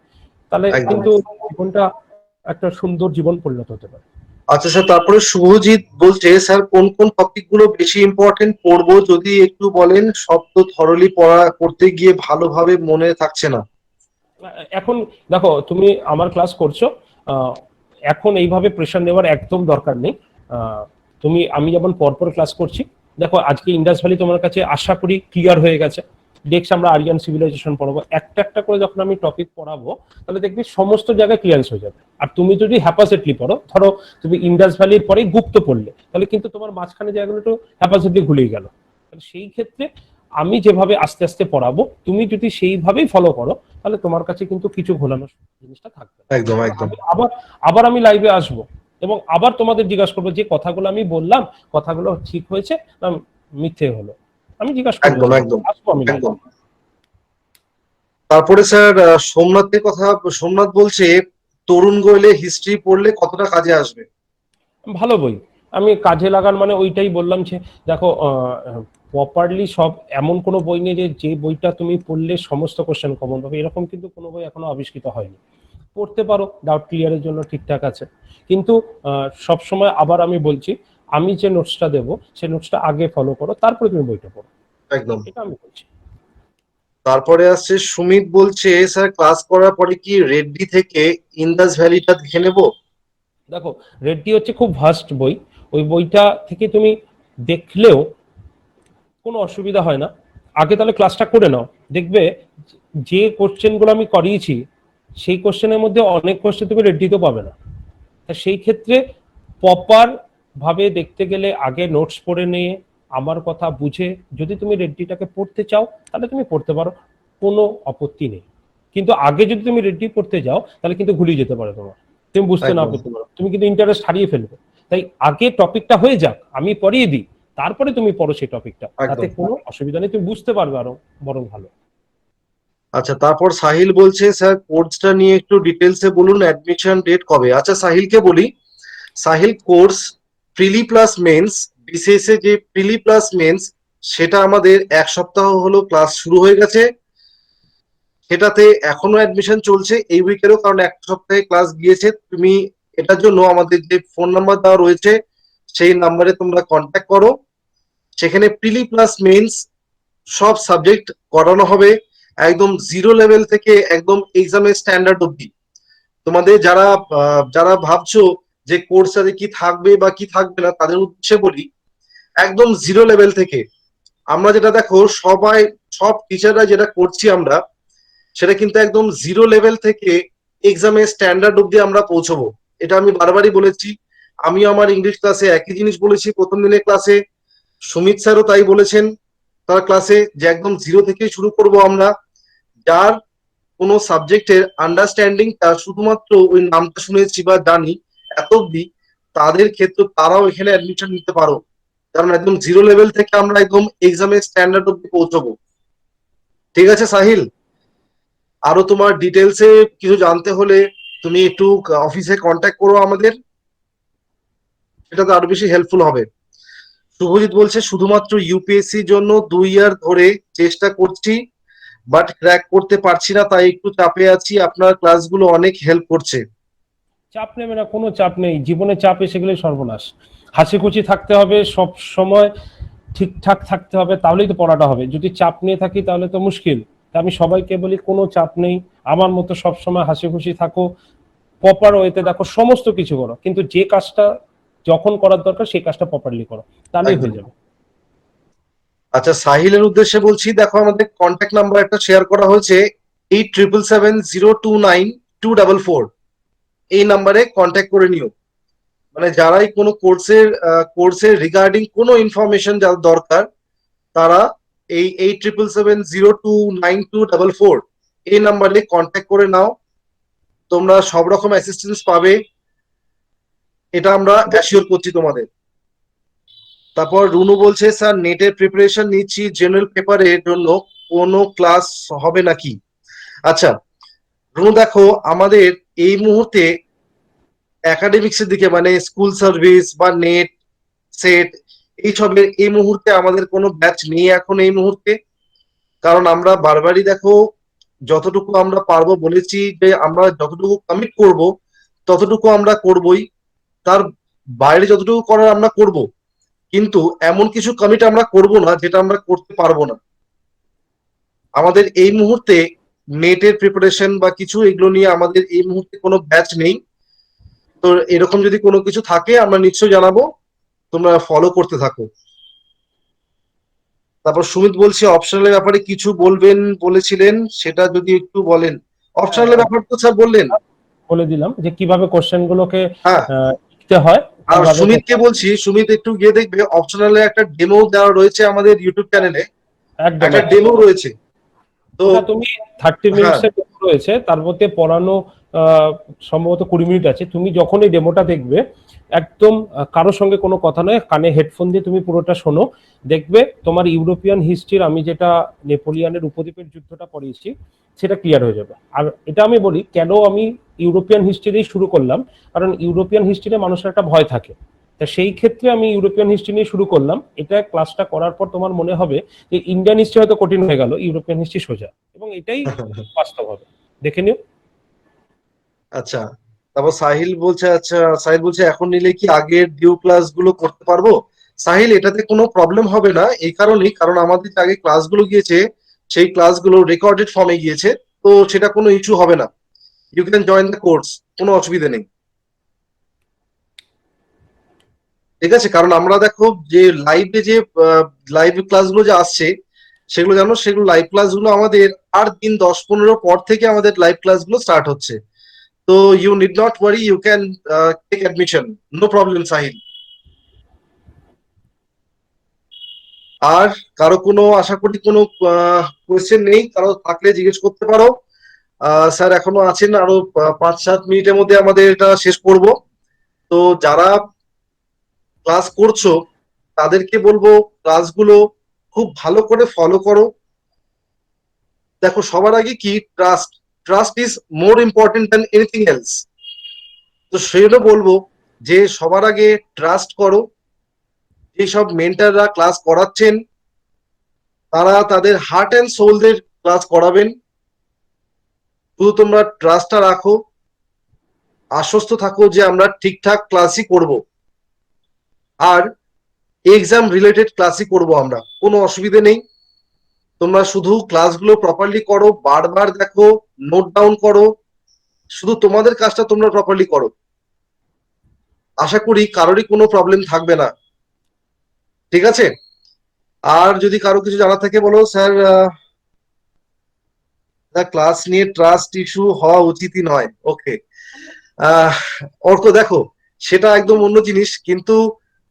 তাহলে একদম। কিন্তু জীবনটা একটা সুন্দর জীবন পরিণত হতে পারে। আচ্ছা স্যার, তারপরে শুভজিৎ বলছে স্যার কোন কোন টপিক গুলো বেশি ইম্পর্টেন্ট পড়বো যদি একটু বলেন, সব তো থরলি পড়তে গিয়ে ভালোভাবে মনে থাকছে না। এখন দেখো তুমি আমার ক্লাস করছো, আহ, এখন এইভাবে প্রেশার নেওয়ার একদম দরকার নেই। আমি যেমন পরপর ক্লাস করছি, দেখো আজকে ইন্ডাস ভ্যালি তোমার কাছে আশা করি ক্লিয়ার হয়ে গেছে, নেক্সট আমরা আরিয়ান সিভিলাইজেশন পড়াবো, একটা একটা করে যখন আমি টপিক পড়াবো তাহলে দেখবি সমস্ত জায়গায় ক্লিয়ারেন্স হয়ে যাবে। আর তুমি যদি হ্যাপাসেটলি পড়ো, ধরো তুমি ইন্ডাস ভ্যালির পরে গুপ্ত পড়লে, তাহলে কিন্তু তোমার মাঝখানে জায়গাগুলো একটু হ্যাপাসেটলি ভুলেই গেল। সেই ক্ষেত্রে আমি যেভাবে আস্তে আস্তে পড়াবো, তুমি যদি সেইভাবেই ফলো করো, তাহলে তোমার কাছে কিন্তু কিছু ঘোলানোর জিনিসটা থাকবে না। একদম একদম আমি আবার আবার আমি লাইভে আসবো এবং আবার তোমাদের জিজ্ঞাসা করবো যে কথাগুলো আমি বললাম, কথাগুলো ঠিক হয়েছে না মিথ্যে হলো, আমি জিজ্ঞাসা করবো, একদম একদম আসবো আমি live এ। একদম। তারপরে স্যার সোমনাথের কথা, সোমনাথ বলছে তরুণ গোয়েলে হিস্ট্রি পড়লে কতটা কাজে আসবে? ভালো বই। আমি কাজে লাগান মানে ওইটাই বললাম যে দেখো, প্রপারলি সব এমন কোনো বই নেই যে যে বইটা তুমি পড়লে সমস্ত কোশ্চেন কমন পাবে, এরকম কিন্তু কোনো বই এখনো আবিষ্কৃত হয়নি। পড়তে পারো, ডাউট ক্লিয়ারের জন্য ঠিকঠাক আছে, কিন্তু সব সময় আবার আমি বলছি, আমি যে নোটসটা দেবো সেই নোটসটা আগে ফলো করো, তারপরে তুমি বইটা পড়ো, একদম। এটা আমি বলছি। তারপরে আসছে সুমিত, বলছে স্যার ক্লাস করার পরে কি রেড্ডি থেকে ইন্দাস ভ্যালিটা দেখে নেব? দেখো, রেড্ডি হচ্ছে খুব ভাস্ট বই, ওই বইটা থেকে তুমি দেখলেও কোনো অসুবিধা হয় না। আগে তাহলে ক্লাসটা করে নাও, দেখবে যে কোশ্চেনগুলো আমি করিয়েছি সেই কোশ্চেনের মধ্যে অনেক কোশ্চেন তুমি রেড্ডিতেও পাবে না। তা সেই ক্ষেত্রে প্রপার ভাবে দেখতে গেলে আগে নোটস পড়ে নিয়ে আমার কথা বুঝে যদি তুমি রেড্ডিটাকে পড়তে চাও তাহলে তুমি পড়তে পারো, কোনো আপত্তি নেই। কিন্তু আগে যদি তুমি রেড্ডি পড়তে যাও তাহলে কিন্তু ঘুরিয়ে যেতে পারে তোমার, তুমি বুঝতে না একদম পেতে পারো, তুমি কিন্তু ইন্টারেস্ট হারিয়ে ফেলবে। তাই আগে টপিকটা হয়ে যাক, আমি পড়িয়ে দিই, তারপরে তুমি পড়ো সেই টপিকটা, তাতে একদম। কোনো অসুবিধা নেই, তুমি বুঝতে পারবে আরো বরং ভালো। আচ্ছা, তারপর সাহিল বলছে স্যার কোর্সটা নিয়ে একটু ডিটেলসে বলুন, অ্যাডমিশন ডেট কবে? আচ্ছা, সাহিলকে বলি। সাহিল, কোর্স প্রিলি প্লাস মেন্স, বিসিএস যে প্রিলি প্লাস মেন্স, সেটা আমাদের 1 সপ্তাহ হলো ক্লাস শুরু হয়ে গেছে। সেটাতে এখনো অ্যাডমিশন চলছে এই উইকেরও, কারণ 1 সপ্তাহে ক্লাস গিয়েছে। তুমি এটার জন্য আমাদের যে ফোন নাম্বার দেওয়া রয়েছে সেই নাম্বারে তোমরা কন্ট্যাক্ট করো। সেখানে প্রিলি প্লাস মেন্স সব সাবজেক্ট করানো হবে, একদম জিরো লেভেল থেকে একদম এক্সামের স্ট্যান্ডার্ড অব্দি। তোমাদের যারা যারা ভাবছো যে কোর্সে কি থাকবে বা কি থাকবে না, তাদের উদ্দেশ্যে বলি, একদম জিরো লেভেল থেকে আমরা যেটা, দেখো সবাই, সব টিচাররা যেটা করছি আমরা, সেটা কিন্তু একদম জিরো লেভেল থেকে এক্সামের স্ট্যান্ডার্ড অব্দি আমরা পৌঁছবো। এটা আমি বারবারই বলেছি। আমি আমার ইংলিশ ক্লাসে একই জিনিস বলেছি প্রথম দিনের ক্লাসে, সুমিত স্যারও তাই বলেছেন তার ক্লাসে, যে একদম জিরো থেকে শুরু করব আমরা। যার কোনো সাবজেক্টের আন্ডারস্ট্যান্ডিং তা শুধুমাত্র ওই নামটা শুনেছি বা জানি এত অব্দি, তাদের ক্ষেত্রে তারাও এখানে অ্যাডমিশন নিতে পারো, কারণ একদম জিরো লেভেল থেকে আমরা একদম এক্সামের স্ট্যান্ডার্ড অব্দি পৌঁছবো। ঠিক আছে সাহিল, আরো তোমার ডিটেলসে কিছু জানতে হলে তুমি একটু অফিসে কন্ট্যাক্ট করো আমাদের, সেটা তো আরো বেশি হেল্পফুল হবে। শুভজিৎ বলছে শুধুমাত্র ইউপিএসসির জন্য 2 ইয়ার ধরে চেষ্টা করছি, বাট ক্র্যাক করতে পারছি না, তাই একটু চাপে আছি। আপনার ক্লাসগুলো অনেক হেল্প করছে। চাপ নেবে না, কোনো চাপ নেই, জীবনে চাপ এসে গেলে সর্বনাশ। হাসি খুশি থাকতে হবে, সব সময় ঠিকঠাক থাকতে হবে, তাহলেই তো পড়াটা হবে। যদি চাপ নিয়ে থাকি তাহলে তো মুশকিল। তা আমি সবাইকে বলি কোনো চাপ নেই, আমার মতো সব সময় হাসি খুশি থাকো, প্রপার ওয়েতে দেখো, সমস্ত কিছু করো, কিন্তু যে কাজটা যখন করার দরকার সেই কাজটা প্রপারলি করো, তাহলেই হয়ে যাবে। আচ্ছা, সাহিলের উদ্দেশ্যে বলছি, দেখো আমাদের কন্ট্যাক্ট নাম্বার একটা শেয়ার করা হয়েছে, 8777029244। এই নাম্বারে কন্ট্যাক্ট করে নিও। মানে যারাই কোনো কোর্সের রিগার্ডিং কোনো ইনফরমেশন যার দরকার, তারা এই 8777029244 এই নাম্বারে কন্ট্যাক্ট করে নাও, তোমরা সব রকম অ্যাসিস্ট্যান্স পাবে, এটা আমরা অ্যাসিওর করছি তোমাদের। তারপর রুনু বলছে স্যার নেটের প্রিপারেশন নিচ্ছি, জেনারেল পেপারের জন্য কোনো ক্লাস হবে নাকি? আচ্ছা রুনু, দেখো আমাদের এই মুহূর্তে একাডেমিক্স এর দিকে, মানে স্কুল সার্ভিস বা নেট সেট, এইসবের এই মুহূর্তে আমাদের কোনো ব্যাচ নেই এখন এই মুহূর্তে। কারণ আমরা বারবারই, দেখো যতটুকু আমরা পারবো বলেছি যে আমরা যতটুকু কমিট করব ততটুকু আমরা করবই, তার বাইরে যতটুকু করার আমরা করব, কিন্তু এমন কিছু কমিট আমরা করব না যেটা আমরা করতে পারবো না। আমাদের এই মুহূর্তে নেটের প্রিপারেশন বা কিছু এগুলো নিয়ে আমাদের এই মুহূর্তে কোনো ব্যাচ নেই। তো এরকম যদি কোনো কিছু থাকে আমরা নিশ্চয়ই জানাবো, তোমরা ফলো করতে থাকো। তারপর সুমিত বলছে অপশনালের ব্যাপারে কিছু বলবেন বলেছিলেন, সেটা যদি একটু বলেন। অপশনালের ব্যাপার তো স্যার বললেন, বলে দিলাম যে কিভাবে কোশ্চেন গুলোকে হ্যাঁ। লিখতে হয়। আর কিভাবে সুমিতকে বলছি, সুমিত একটু গিয়ে দেখবে, অপশনালে একটা ডেমো দেওয়া রয়েছে আমাদের ইউটিউব চ্যানেলে, একদম একটা ডেমো রয়েছে। তো ওটা তুমি 30 হ্যাঁ, মিনিটসের ডেমো রয়েছে, তার মধ্যে পড়ানো সম্ভবত 20 মিনিট আছে। তুমি যখন এই ডেমোটা দেখবে একদম কারোর সঙ্গে কোনো কথা নয়, কানে হেডফোন দিয়ে তুমি পুরোটা শোনো, দেখবে তোমার ইউরোপিয়ান হিস্ট্রির, আমি যেটা নেপোলিয়নের উপদ্বীপের যুদ্ধটা পড়িয়েছি সেটা ক্লিয়ার হয়ে যাবে। আর এটা আমি বলি কেন আমি ইউরোপিয়ান হিস্ট্রি দিয়ে শুরু করলাম, কারণ ইউরোপিয়ান হিস্ট্রিতে মানুষের একটা ভয় থাকে। তা সেই ক্ষেত্রে আমি ইউরোপিয়ান হিস্ট্রি নিয়ে শুরু করলাম। এটা ক্লাসটা করার পর তোমার মনে হবে যে ইন্ডিয়ান হিস্ট্রি হয়তো কঠিন হয়ে গেল, ইউরোপিয়ান হিস্ট্রি সোজা, এবং এটাই বাস্তব হবে। দেখে নিও। আচ্ছা, তারপর সাহিল বলছে, আচ্ছা সাহিল বলছে এখন নিলে কি আগের ডিউ ক্লাসগুলো করতে পারবো? সাহিল, এটাতে কোনো প্রবলেম হবে না, এই কারণেই কারণ আমাদের যে আগে ক্লাসগুলো গিয়েছে সেই ক্লাসগুলো রেকর্ডেড ফর্মে গিয়েছে, তো সেটা কোনো ইস্যু হবে না। You can join the course, কোনো অসুবিধা নেই। ঠিক আছে, কারণ আমরা দেখো যে লাইভে যে লাইভ ক্লাসগুলো যে আসছে সেগুলো জানো, সেগুলো লাইভ ক্লাসগুলো আমাদের আর দিন 10-15 পর থেকে আমাদের লাইভ ক্লাসগুলো স্টার্ট হচ্ছে। তো you need not worry, you can take admission, no problem Sahil. আর কারো কোনো, আশা করি কোনো কোয়েশ্চেন নেই, কারো থাকলে জিজ্ঞেস করতে পারো। স্যার এখনো আছেন, আরো 5-7 মিনিটের মধ্যে আমাদের এটা শেষ করব। তো যারা ক্লাস করছো তাদেরকে বলবো ক্লাসগুলো খুব ভালো করে ফলো করো। দেখো সবার আগে কি, trust, trust is more important than anything else. তো সেজন্য বলবো যে সবার আগে ট্রাস্ট করো। যেসব মেন্টাররা ক্লাস করাচ্ছেন তারা তাদের হার্ট অ্যান্ড সোল দিয়ে ক্লাস করাবেন। শুধু তোমরা ট্রাস্টটা রাখো, আশ্বস্ত থাকো যে আমরা ঠিকঠাক ক্লাসই করব, আর এক্সাম রিলেটেড ক্লাসই করব আমরা, কোনো অসুবিধে নেই। তোমরা শুধু ক্লাসগুলো প্রপারলি করো, বারবার দেখো, নোট ডাউন করো, শুধু তোমাদের কাজটা তোমরা প্রপারলি করো। আশা করি কারোরই কোনো প্রবলেম থাকবে না। ঠিক আছে, আর যদি কারো কিছু জানা থাকে বলো। স্যার ক্লাস নিয়ে ট্রাস্ট ইস্যু হওয়া উচিতই নয়, ওকে। অর্ক দেখো, সেটা একদম অন্য জিনিস, কিন্তু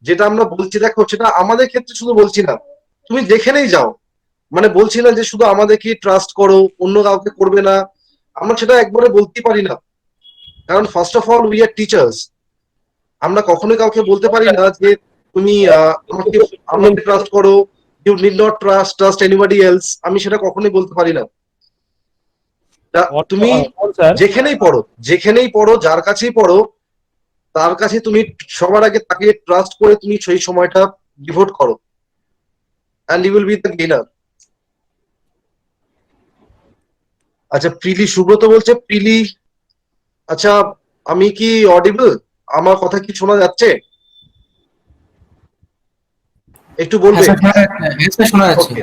যেটা আমরা বলছি দেখো সেটা আমাদের ক্ষেত্রে শুধু বলছি না, তুমি যেখানেই যাও, মানে বলছি না যে শুধু আমাদেরকে ট্রাস্ট করো অন্য কাউকে করবে না, আমরা সেটা একবারে বলতেই পারি না। কারণ first of all we are teachers, আমরা কখনোই কাউকে বলতে পারি না যে তুমি আমাকে আমাকে ট্রাস্ট করো, you need not trust anybody else, আমি সেটা কখনোই বলতে পারি না। তুমি স্যার, যেখানেই পড়ো, যার কাছেই পড়ো, তার কাছে তুমি সবার আগে তাকে ট্রাস্ট করে তুমি সেই সময়টা ডিভোট করো, and you will be the gainer. আচ্ছা, প্রিলি, সুব্রত বলছে প্রিলি, আচ্ছা আমি কি অডিবল? আমার কথা কি শোনা যাচ্ছে? একটু হ্যাঁ বলবে? স্যার শোনা যাচ্ছে, হ্যাঁ স্যার শোনা যাচ্ছে। ওকে,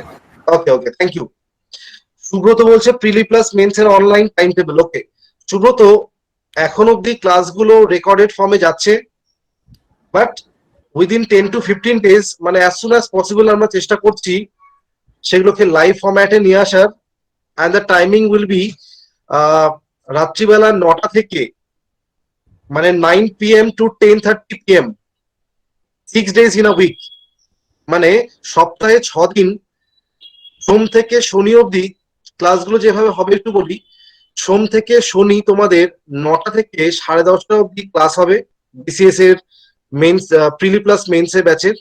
ওকে, ওকে, থ্যাংক ইউ। সুব্রত বলছে প্রিলি প্লাস মেন্স এর অনলাইন টাইম টেবিল। ওকে সুব্রত, এখন অব্দি ক্লাসগুলো রেকর্ডেড ফর্মে যাচ্ছে, বাট উইদিন 10 to 15 days, মানে অ্যাজ সুন অ্যাজ পসিবল আমরা চেষ্টা করছি সেগুলোকে লাইভ ফরম্যাটে নিয়ে আসার। And the timing will be রাত্রিবেলা 9টা থেকে, মানে 9 PM to 10:30 PM, 6 days in a week, মানে সপ্তাহে 6 দিন, সোম থেকে শনি অবধি ক্লাসগুলো যেভাবে হবে একটু বলি। সোম থেকে শনি তোমাদের 9টা থেকে 10:30 অবধি ক্লাস হবে বিসিএস এর মেন্স, প্রিলি প্লাস মেন্স এর ব্যাচের।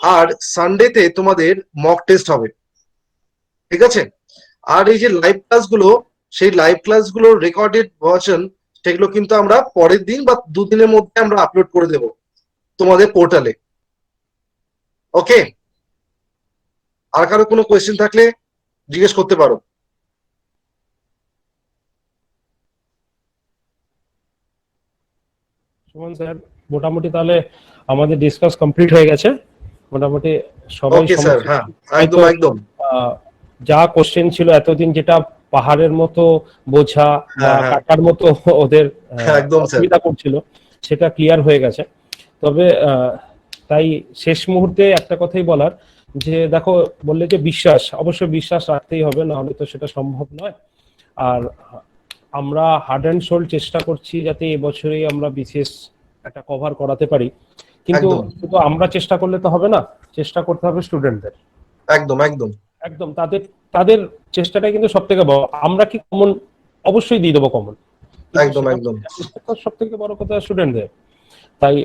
আর সানডেতে তোমাদের মক টেস্ট হবে, ঠিক আছে? আর এই যে লাইভ ক্লাসগুলো, সেই লাইভ ক্লাসগুলোর রেকর্ডেড ভার্সন সেগুলো কিন্তু আমরা পরের দিন বা দুদিনের মধ্যে আমরা আপলোড করে দেব তোমাদের পোর্টালে। ওকে, আর কারো কোনো কোয়েশ্চেন থাকলে জিজ্ঞেস করতে পারো। সুমন স্যার, মোটামুটি তাহলে আমাদের ডিসকাস কমপ্লিট হয়ে গেছে মোটামুটি। সবাই ওকে স্যার, হ্যাঁ একদম একদম। যা কোশ্চেন ছিল এতদিন, যেটা পাহাড়ের মতো বোঝা বা হ্যাঁ, হ্যাঁ। কাটার মতো ওদের একদম স্যার। অসুবিধা করছিল, সেটা ক্লিয়ার হয়ে গেছে। তবে তাই শেষ মুহূর্তে একটা কথাই বলার, যে দেখো বললে যে বিশ্বাস, অবশ্যই বিশ্বাস রাখতেই হবে, না হলে তো সেটা সম্ভব নয়। আর আমরা হার্ড অ্যান্ড সোল চেষ্টা করছি যাতে এবছরেই আমরা বিশেষ একটা কভার করাতে পারি, কিন্তু একদম। শুধু আমরা চেষ্টা করলে তো হবে না, চেষ্টা করতে হবে স্টুডেন্টদের। একদম একদম একদম, তাদের তাদের চেষ্টাটাই কিন্তু সব থেকে বড়। আমরা কি কমন? অবশ্যই দিয়ে দেবো কমন, একদম একদম। সব থেকে বড় কথা স্টুডেন্টদের। তাই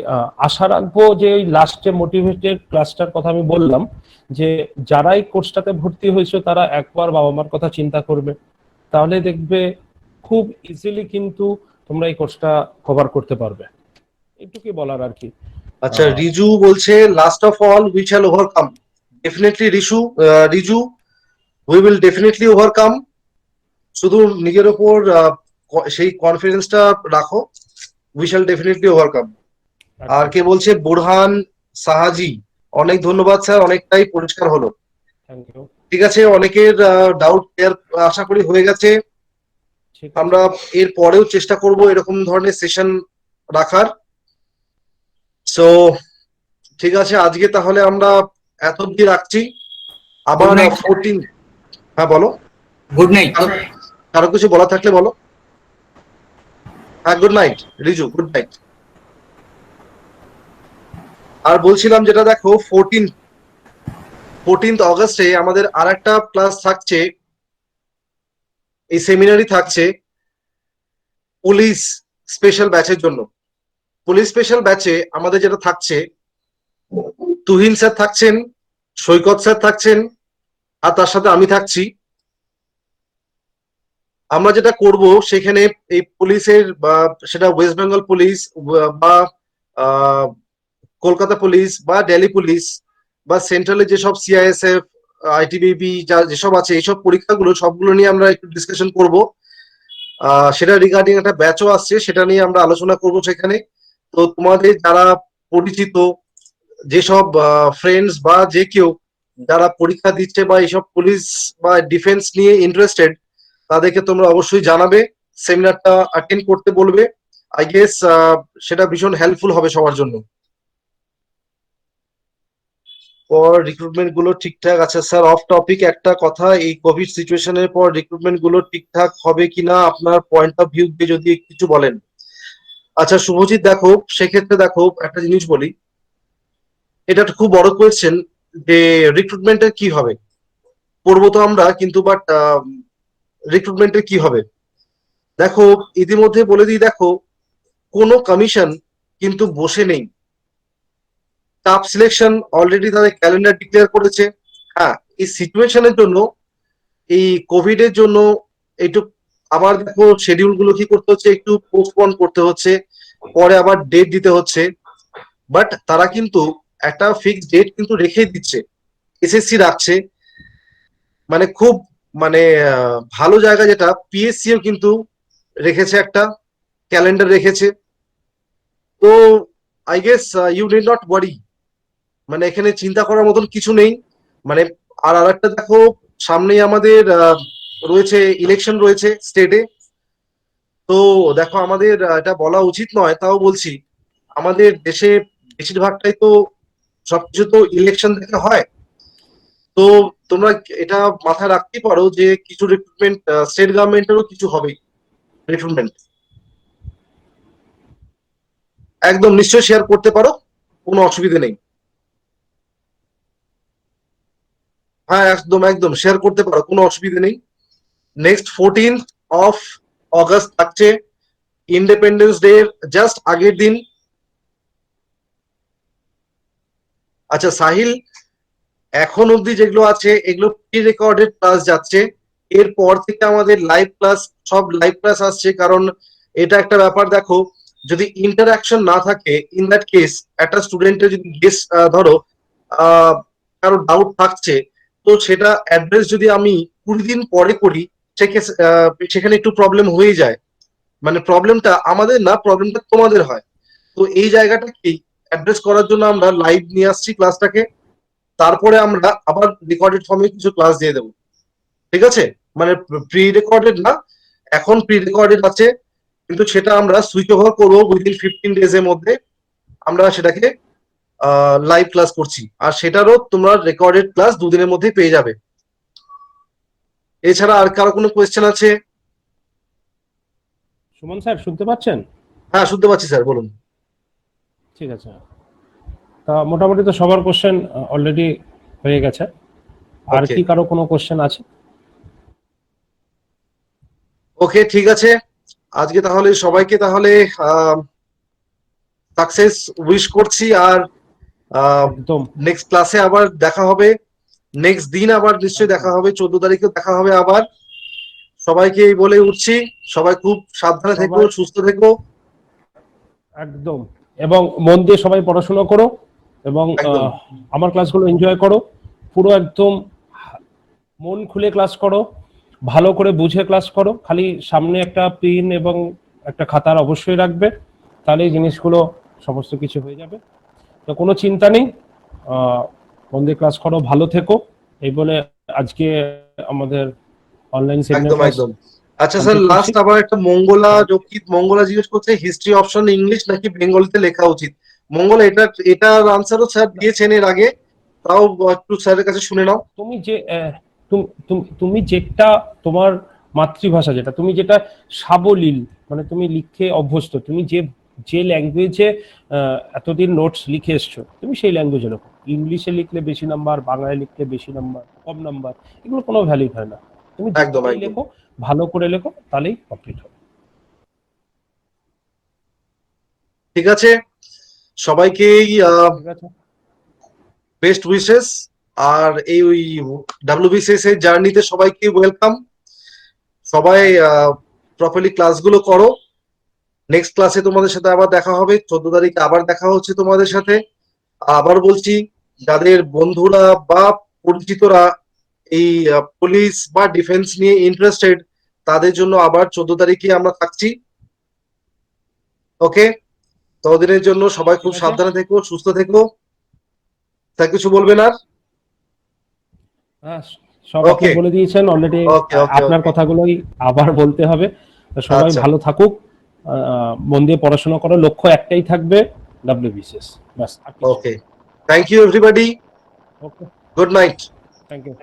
আশা রাখবো যে ওই লাস্ট যে মোটিভেটেড ক্লাসটার কথা আমি বললাম, যে যারা এই কোর্সটাতে ভর্তি হয়েছে তারা একবার বাবা মার কথা চিন্তা করবে, তাহলে দেখবে খুব ইজিলি কিন্তু তোমরা এই কোর্সটা কভার করতে পারবে। এইটুকুই বলার আর কি। আচ্ছা, রিজু বলছে last of all we shall overcome. Definitely Riju, we will definitely overcome. শুধু নিজের ওপর সেই কনফিডেন্সটা রাখো, উই শ্যাল ডেফিনেটলি ওভারকাম। আর কে বলছে? বোরহান সাহাজি, অনেক ধন্যবাদ স্যার, অনেকটাই পরিষ্কার হলো। Thank you. ঠিক আছে, অনেকের ডাউট ক্লিয়ার আশা করি হয়ে গেছে। ঠিক আছে। আমরা এর পরেও চেষ্টা করব এরকম ধরনের সেশন রাখার। সো ঠিক আছে, আজকে তাহলে আমরা এত অব্দি রাখছি। আবার Good night. 14। হ্যাঁ বলো, গুড নাইট। কারো কিছু বলা থাকলে বলো। হ্যাঁ, good night Riju, good night. আর বলছিলাম যেটা দেখো, 14th অগস্টে আমাদের আর একটা ক্লাস থাকছে, এই সেমিনারি থাকছে পুলিশ স্পেশাল ব্যাচের জন্য। পুলিশ স্পেশাল ব্যাচে আমাদের যেটা থাকছে, তুহিন স্যার থাকছেন, সৈকত স্যার থাকছেন, আর তার সাথে আমি থাকছি। আমরা যেটা করব সেখানে এই পুলিশের বা সেটা ওয়েস্ট বেঙ্গল পুলিশ বা কলকাতা পুলিশ বা দিল্লি পুলিশ বা সেন্ট্রালে যেসব সিআইএসএফ, আইটিবিপি যা যেসব আছে, এইসব পরীক্ষাগুলো সবগুলো নিয়ে আমরা একটু ডিসকাশন করব। সেটা রিগার্ডিং একটা ব্যাচও আসছে, সেটা নিয়ে আমরা আলোচনা করব সেখানে। তো তোমাদের যারা পরিচিত যেসব ফ্রেন্ডস বা যে কেউ যারা পরীক্ষা দিচ্ছে বা এইসব পুলিশ বা ডিফেন্স নিয়ে ইন্টারেস্টেড, তাদেরকে তোমরা অবশ্যই জানাবে, সেমিনারটা অ্যাটেন্ড করতে বলবে। আই গেস সেটা ভীষণ হেল্পফুল হবে সবার জন্য। পর রিক্রুটমেন্ট গুলো ঠিকঠাক আছে স্যার। অফ টপিক একটা কথা, এই কোভিড সিচুয়েশনের পর রিক্রুটমেন্ট গুলো ঠিকঠাক হবে কিনা আপনার পয়েন্ট অফ ভিউ দিয়ে যদি কিছু বলেন। আচ্ছা শুভজিৎ, দেখো সেক্ষেত্রে দেখো একটা জিনিস বলি, এটা একটা খুব বড় কোয়েশ্চেন যে রিক্রুটমেন্টের কি হবে। পড়বো তো আমরা, কিন্তু বাট রিক্রুটমেন্টের কি হবে। দেখো ইতিমধ্যে বলে দিই, দেখো কোনো কমিশন কিন্তু বসে নেই। স্টাফ সিলেকশন অলরেডি তাদের ক্যালেন্ডার ডিক্লেয়ার করেছে। হ্যাঁ, এই সিচুয়েশনের জন্য, এই কোভিড এর জন্য একটু আবার দেখো শিডিউল গুলো কি করতে হচ্ছে, একটু পোস্টপোন করতে হচ্ছে, পরে আবার ডেট দিতে হচ্ছে। বাট তারা কিন্তু একটা ফিক্সড ডেট কিন্তু রেখে দিচ্ছে, এসএসসি রাখছে। মানে খুব মানে ভালো জায়গা যেটা, পিএসসিও কিন্তু রেখেছে, একটা ক্যালেন্ডার রেখেছে। তো I guess you need not worry, মানে এখানে চিন্তা করার মতন কিছু নেই। মানে আর আরেকটা দেখো, সামনেই আমাদের রয়েছে ইলেকশন রয়েছে স্টেটে। তো দেখো আমাদের এটা বলা উচিত নয়, তাও বলছি, আমাদের দেশে বেশিরভাগটাই তো সবকিছু তো ইলেকশন দেখে হয়। তো তোমরা এটা মাথায় রাখতেই পারো যে কিছু রিক্রুটমেন্ট স্টেট গভর্নমেন্টেরও কিছু হবে রিক্রুটমেন্ট। একদম নিশ্চয়ই শেয়ার করতে পারো, কোনো অসুবিধা নেই। হ্যাঁ একদম একদম শেয়ার করতে পারো, কোনো অসুবিধা নেই। নেক্সট 14th অফ অগস্ট থাকছে, ইন্ডিপেন্ডেন্স ডে জাস্ট আগের দিন। আচ্ছা সাহিল, এখন অবধি যেগুলো আছে এগুলো প্রি রেকর্ডেড ক্লাস যাচ্ছে। এরপর থেকে আমাদের লাইভ ক্লাস, সব লাইভ ক্লাস আসছে। কারণ এটা একটা ব্যাপার, দেখো যদি ইন্টারাকশন না থাকে, ইন দ্যাট কেস একটা স্টুডেন্টের যদি গেস ধরো কারো ডাউট থাকছে, তো সেটা অ্যাড্রেস যদি আমি 20 দিন পরে করি, সেখানে একটু প্রবলেম হয়ে যায়। মানে প্রবলেমটা আমাদের না, প্রবলেমটা তোমাদের হয়। তো এই জায়গাটা কি অ্যাড্রেস করার জন্য আমরা লাইভ নিয়ে আসছি ক্লাসটাকে। তারপরে আমরা আবার রেকর্ডেড ফর্মে কিছু ক্লাস দিয়ে দেবো, ঠিক আছে? মানে প্রি রেকর্ডেড না, এখন প্রি রেকর্ডেড আছে, কিন্তু সেটা আমরা সুইচ ওভার করবো উইদিন 15 ডেজ এর মধ্যে। আমরা সেটাকে লাইভ ক্লাস করছি, আর সেটারও তোমরা রেকর্ডেড ক্লাস 2 দিনের মধ্যেই পেয়ে যাবে। এছাড়া আর কারো কোনো কোয়েশ্চেন আছে? সুমন স্যার শুনতে পাচ্ছেন? হ্যাঁ শুনতে পাচ্ছি স্যার, বলুন। ঠিক আছে। তা মোটামুটি তো সবার কোশ্চেন অলরেডি হয়ে গেছে। আর Okay. কি কারো কোনো কোশ্চেন আছে? ওকে ঠিক আছে, আজকে তাহলে সবাইকে তাহলে সাকসেস উইশ করছি, আর একদম নেক্সট ক্লাসে আবার দেখা হবে, নেক্সট দিন আবার নিশ্চয়ই দেখা হবে, 14 তারিখেও দেখা হবে আবার। সবাইকে এই বলে উঠছি, সবাই খুব সাবধানে থেকো, সবাই- সুস্থ থেকো। একদম, এবং মন দিয়ে সবাই পড়াশোনা করো, এবং একদম। আমার ক্লাসগুলো এনজয় করো, পুরো একদম মন খুলে ক্লাস করো, ভালো করে বুঝে ক্লাস করো। খালি সামনে একটা পেন এবং একটা খাতার অবশ্যই রাখবে, তাহলে এই জিনিসগুলো সমস্ত কিছু হয়ে যাবে। তো কোনো চিন্তা নেই, মন দিয়ে ক্লাস করো, ভালো থেকো, এই বলে আজকে আমাদের অনলাইন একদম সেমিনার একদম। আচ্ছা স্যার, complete লাস্ট করছি। আবার একটা রক্ষিত মঙ্গলা জিজ্ঞেস করছে, হিস্ট্রি অপশন ইংলিশ নাকি বেঙ্গলিতে লেখা উচিত? মঙ্গলা এটার আনসারও স্যার দিয়েছেন এর আগে, তাও একটু স্যারের কাছে শুনে নাও। তুমি যে তুমি যেটা তোমার মাতৃভাষা, যেটা তুমি যেটা সাবলীল, মানে তুমি লিখে অভ্যস্ত, তুমি যে যে ল্যাঙ্গুয়েজে এতদিন নোটস লিখে এসছো, তুমি সেই ল্যাঙ্গুয়েজে লেখো। ইংলিশে লিখলে বেশি নাম্বার, বাংলায় লিখলে বেশি নাম্বার, কম নাম্বার, এগুলো কোনো ভ্যালু হয় না। তুমি একদম যেটাই একদম। লেখো ভালো করে লেখো, তাহলেই কমপ্লিট হবে। ঠিক আছে, সবাইকে ঠিক আছে, বেস্ট উইশেস, আর এই ডাব্লিউবিসিএস এর জার্নিতে সবাইকে ওয়েলকাম। সবাই প্রপারলি ক্লাসগুলো করো। নেক্সট ক্লাসে তোমাদের সাথে আবার দেখা হবে, 14 তারিখে আবার দেখা হচ্ছে তোমাদের সাথে। আবার বলছি, যাদের বন্ধুরা বা পরিচিতরা এই পুলিশ বা ডিফেন্স নিয়ে ইন্টারেস্টেড, তাদের জন্য আবার 14 তারিখে আমরা থাকছি। ওকে, ততদিনের জন্য সবাই খুব ঠিক আছে। সাবধানে থেকো, সুস্থ থেকো। তা কিছু বলবেন আর? হ্যাঁ, সব আপনি Okay. বলে দিয়েছেন অলরেডি, Okay, okay, আপনার okay. কথাগুলোই আবার বলতে হবে। তো সবাই আচ্ছা। ভালো থাকুক, মন দিয়ে পড়াশোনা করো, লক্ষ্য একটাই থাকবে, ডাব্লিউবিসিএস, বাস। Okay, thank you everybody, okay, good night. Thank you.